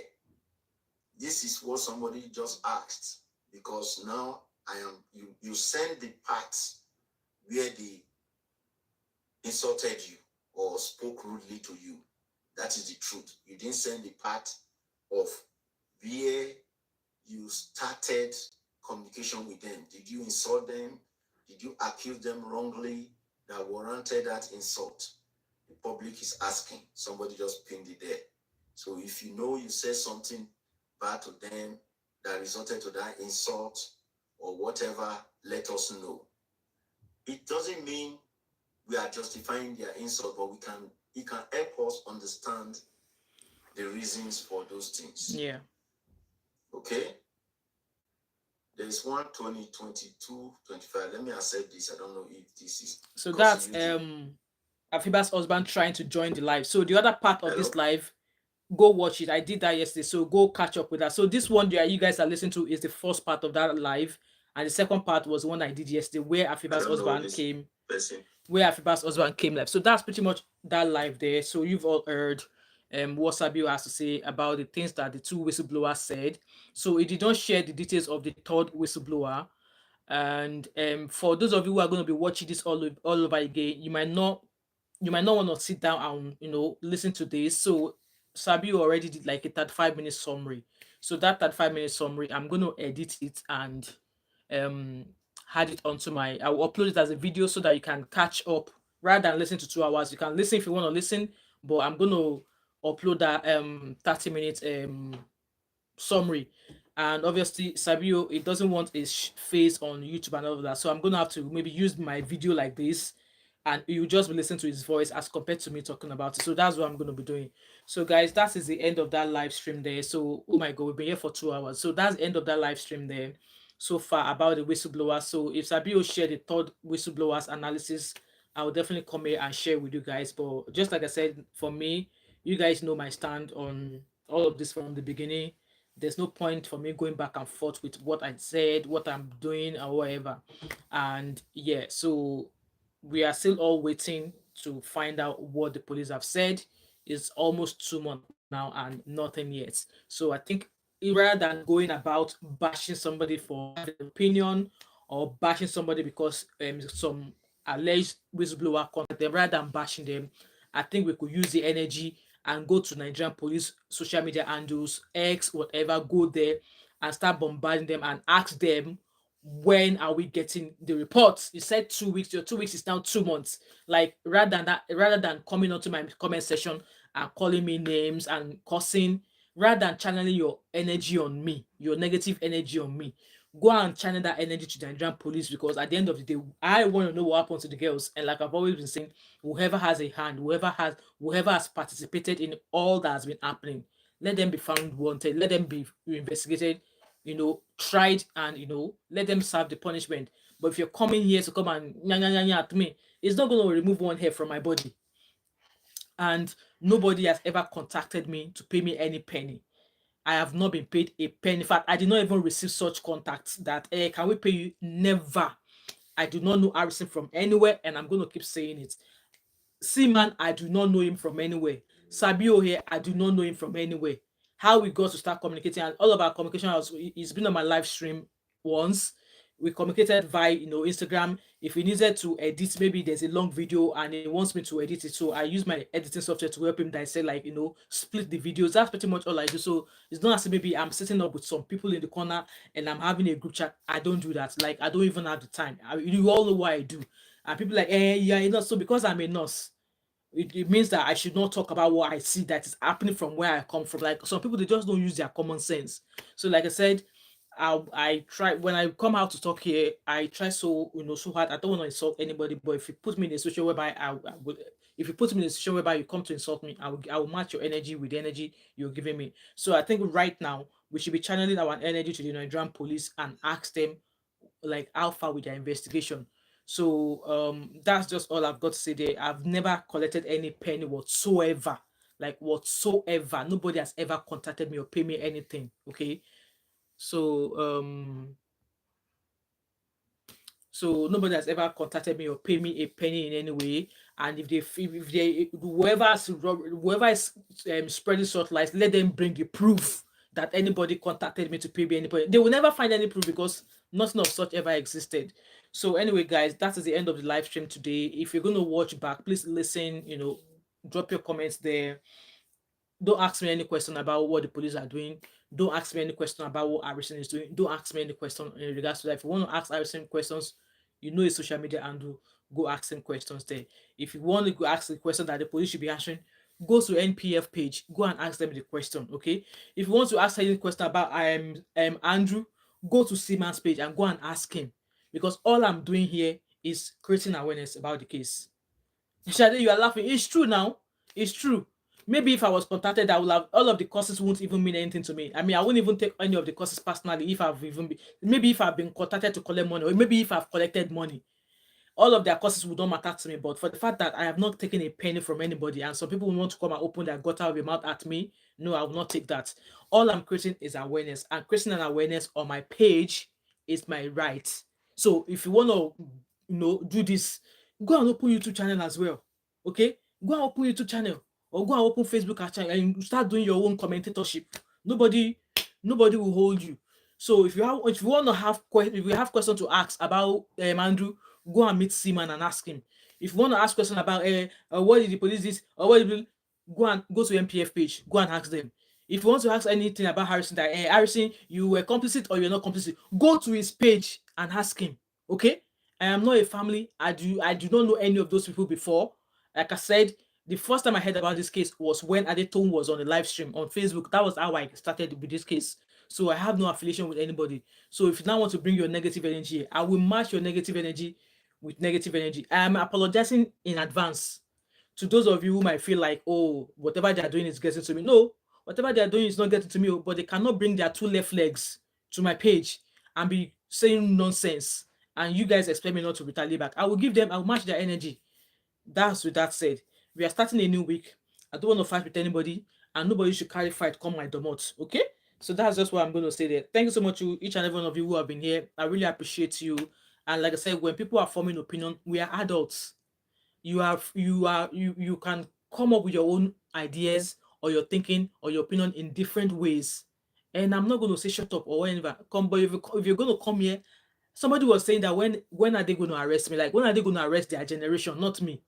This is what somebody just asked, because now I am, you send the parts where they insulted you or spoke rudely to you. That is the truth. You didn't send the part of where you started communication with them. Did you insult them? Did you accuse them wrongly that warranted that insult? The public is asking. Somebody just pinned it there. So if you know you said something bad to them that resulted to that insult or whatever, let us know. It doesn't mean we are justifying their insult, but it can help us understand the reasons for those things. Yeah. Okay? There's one 20, 22, 25. Let me accept this. I don't know if this is. So that's Afiba's husband trying to join the live. So the other part of this live, go watch it. I did that yesterday, so go catch up with that. So this one that you guys are listening to is the first part of that live, and the second part was the one I did yesterday where Afiba's husband came. Where Afiba's husband came live. So that's pretty much that live there. So you've all heard what Sabio has to say about the things that the two whistleblowers said. So he did not share the details of the third whistleblower. And for those of you who are going to be watching this all over again, you might not want to sit down and listen to this. So Sabio already did like a 35-minute summary. So that 35-minute summary, I'm going to edit it and add it onto I will upload it as a video so that you can catch up rather than listen to 2 hours. You can listen if you want to listen, but I'm going to upload that 30-minute summary. And obviously Sabio, it doesn't want his face on YouTube and all of that, so I'm gonna have to maybe use my video like this, and you just be listening to his voice as compared to me talking about it. So that's what I'm going to be doing. So guys, that is the end of that live stream there. So oh my god, we've been here for 2 hours. So that's the end of that live stream there so far about the whistleblower. So if Sabio shared the third whistleblower's analysis, I will definitely come here and share with you guys. But just like I said, for me, you guys know my stand on all of this from the beginning. There's no point for me going back and forth with what I said, what I'm doing, or whatever. And yeah, so we are still all waiting to find out what the police have said. It's almost 2 months now and nothing yet. So I think rather than going about bashing somebody for having an opinion or bashing somebody because some alleged whistleblower contacted them, rather than bashing them, I think we could use the energy and go to Nigerian police social media handles, X, whatever, go there and start bombarding them and ask them, when are we getting the reports? You said 2 weeks. Your 2 weeks is now 2 months. Like rather than coming onto my comment section and calling me names and cussing, rather than channeling your energy on me, your negative energy on me, go and channel that energy to the Nigerian police, because at the end of the day, I want to know what happened to the girls. And like I've always been saying, whoever has a hand, whoever has participated in all that has been happening, let them be found wanted. Let them be investigated, tried, and let them serve the punishment. But if you're coming here to come and at me, it's not going to remove one hair from my body. And nobody has ever contacted me to pay me any penny. I have not been paid a penny. In fact, I did not even receive such contacts that, hey, can we pay you? Never. I do not know Harrison from anywhere, and I'm going to keep saying it. Seaman, I do not know him from anywhere. Sabio here, I do not know him from anywhere. How we got to start communicating, and all of our communication it's been on my live stream once. We communicated via Instagram. If we needed to edit, maybe there's a long video and he wants me to edit it, so I use my editing software to help him dissect, like split the videos. That's pretty much all I do. So it's not as if maybe I'm sitting up with some people in the corner and I'm having a group chat. I don't do that. Like, I don't even have the time. You all know what I do. And people like, yeah, so because I'm a nurse, it means that I should not talk about what I see that is happening from where I come from. Like, some people, they just don't use their common sense. So like I said, I try, when I come out to talk here, I try so hard. I don't want to insult anybody, but if you put me in a situation whereby I will, if you put me in a situation whereby you come to insult me, I will match your energy with the energy you're giving me. So I think right now we should be channeling our energy to the Nigerian police and ask them, like, how far with their investigation. So that's just all I've got to say there. I've never collected any penny whatsoever. Like, whatsoever. Nobody has ever contacted me or paid me anything. Okay. So So nobody has ever contacted me or paid me a penny in any way. And if they whoever is spreading short lies, let them bring the proof that anybody contacted me to pay me anybody. They will never find any proof because nothing of such ever existed. So anyway, guys, that is the end of the live stream today. If you're going to watch back, please listen. Drop your comments there. Don't ask me any question about what the police are doing. Don't ask me any question about what Harrison is doing. Don't ask me any question in regards to that. If you want to ask Harrison questions, his social media handle, go ask him questions there. If you want to go ask the question that the police should be answering, go to NPF page, go and ask them the question. Okay. If you want to ask any question about Andrew, go to Seaman's page and go and ask him. Because all I'm doing here is creating awareness about the case. Shade, you are laughing. It's true now. It's true. Maybe if I was contacted, I would have all of the courses won't even mean anything to me. I mean, I wouldn't even take any of the courses personally if I've even been, maybe if I've been contacted to collect money, or maybe if I've collected money, all of their courses would not matter to me. But for the fact that I have not taken a penny from anybody, and some people want to come and open their gutter of their mouth at me, no, I will not take that. All I'm creating is awareness, and creating an awareness on my page is my right. So if you want to, do this, go and open YouTube channel as well. Okay, go and open YouTube channel or go and open Facebook channel and start doing your own commentatorship. Nobody, nobody will hold you. So if you want to have if you have questions to ask about Andrew, go and meet Seaman and ask him. If you want to ask question about what did the police this or what did go to MPF page, go and ask them. If you want to ask anything about Harrison, that Harrison, you were complicit or you're not complicit, go to his page and ask him. Okay, I am not a family. I do not know any of those people before. Like I said, the first time I heard about this case was when Adetone was on the live stream on Facebook. That was how I started with this case. So I have no affiliation with anybody. So if you now want to bring your negative energy, I will match your negative energy with negative energy. I am apologizing in advance to those of you who might feel like, oh, whatever they are doing is getting to me. No, whatever they are doing is not getting to me, but they cannot bring their two left legs to my page and be saying nonsense. And you guys expect me not to retaliate back. I will match their energy. That's with that said. We are starting a new week. I don't want to fight with anybody, and nobody should carry fight come my domot. Okay? So that's just what I'm going to say there. Thank you so much to each and every one of you who have been here. I really appreciate you. And like I said, when people are forming opinion, we are adults. You can come up with your own ideas or your thinking or your opinion in different ways. And I'm not going to say shut up or whatever. Come, but if you're going to come here, somebody was saying that when are they going to arrest me? Like, when are they going to arrest their generation, not me?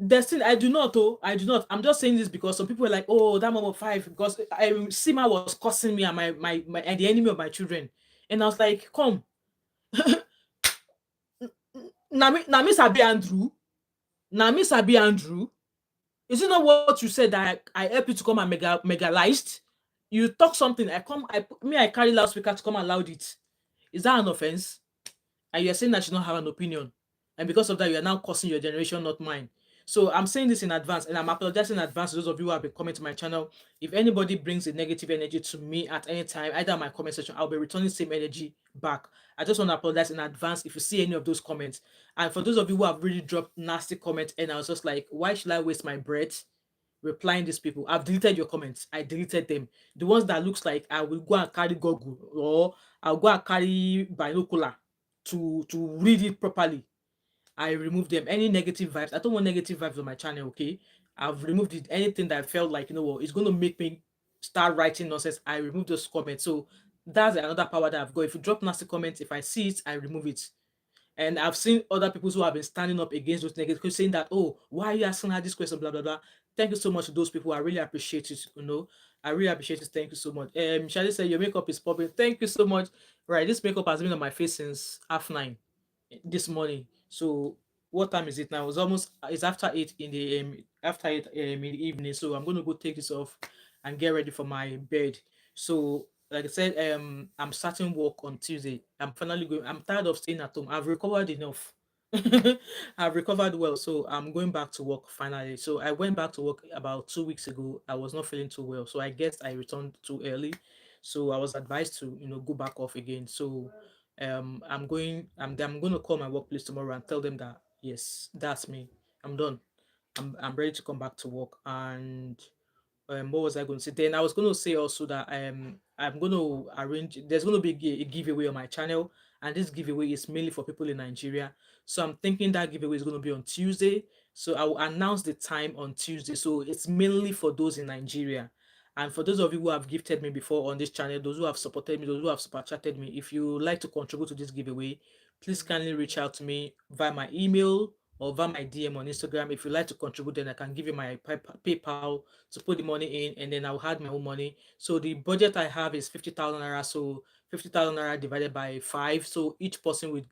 Destiny, I do not. Oh, I do not. I'm just saying this because some people are like, "Oh, that mom of five," because Sima was cursing me and my and the enemy of my children, and I was like, "Come, Nami Sabi Andrew, Nami Sabi Andrew. Is it not what you said that I help you to come and megalized? You talk something. I carry loudspeaker to come and loud it. Is that an offense? And you're saying that you don't have an opinion, and because of that you are now cursing your generation, not mine. So I'm saying this in advance, and I'm apologizing in advance to those of you who have been coming to my channel. If anybody brings a negative energy to me at any time, either in my comment section, I'll be returning same energy back. I just want to apologize in advance if you see any of those comments. And for those of you who have really dropped nasty comments and I was just like, why should I waste my breath replying these people? I've deleted your comments. I deleted them. The ones that looks like I will go and carry Google, or I'll go and carry binocular to read it properly, I removed them. Any negative vibes, I don't want negative vibes on my channel. Okay, I've removed it. Anything that I felt like, what, it's going to make me start writing nonsense, I remove those comments. So that's another power that I've got. If you drop nasty comments, if I see it, I remove it. And I've seen other people who have been standing up against those negative, saying that, oh, why are you asking her this question, blah blah blah. Thank you so much to those people. I really appreciate it. I really appreciate it. Thank you so much. Shadi said your makeup is popping. Thank you so much. Right, this makeup has been on my face since 9:30 this morning. So what time is it now? It's after 8 in the in the evening. So I'm gonna go take this off and get ready for my bed. So like I said, I'm starting work on Tuesday. I'm tired of staying at home. I've recovered enough. I've recovered well, so I'm going back to work finally. So I went back to work about 2 weeks ago. I was not feeling too well, so I guess I returned too early. So I was advised to go back off again. So I'm going to call my workplace tomorrow and tell them that yes, that's me. I'm done. I'm ready to come back to work. And what was I going to say? Then I was going to say also that I'm going to arrange. There's going to be a giveaway on my channel, and this giveaway is mainly for people in Nigeria. So I'm thinking that giveaway is going to be on Tuesday. So I will announce the time on Tuesday. So it's mainly for those in Nigeria. And for those of you who have gifted me before on this channel, those who have supported me, those who have super chatted me, if you like to contribute to this giveaway, please kindly reach out to me via my email or via my DM on Instagram. If you like to contribute, then I can give you my PayPal to put the money in, and then I'll add my own money. So the budget I have is 50,000 naira. So 50,000 naira divided by 5. So each person will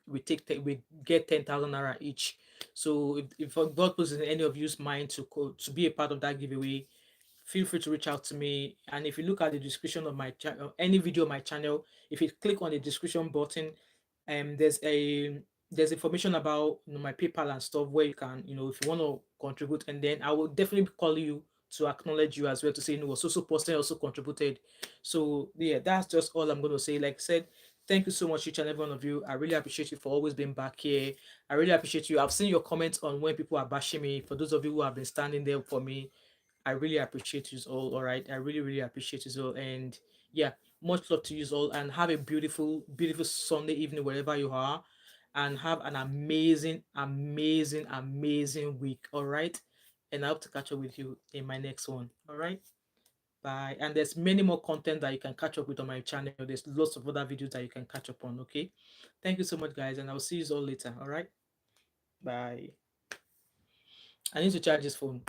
get 10,000 naira each. So if God puts in any of you's mind to be a part of that giveaway, feel free to reach out to me. And if you look at the description of my channel, any video on my channel, if you click on the description button, there's a there's information about, my PayPal and stuff, where you can, if you want to contribute, and then I will definitely call you to acknowledge you as well, to say, so person also contributed. So yeah, that's just all I'm going to say. Like I said, thank you so much, each and every one of you. I really appreciate you for always being back here. I really appreciate you. I've seen your comments on when people are bashing me. For those of you who have been standing there for me, I really appreciate you all. All right, I really, really appreciate you all. And yeah, much love to you all. And have a beautiful, beautiful Sunday evening wherever you are. And have an amazing, amazing, amazing week. All right. And I hope to catch up with you in my next one. All right. Bye. And there's many more content that you can catch up with on my channel. There's lots of other videos that you can catch up on. Okay. Thank you so much, guys. And I'll see you all later. All right. Bye. I need to charge this phone.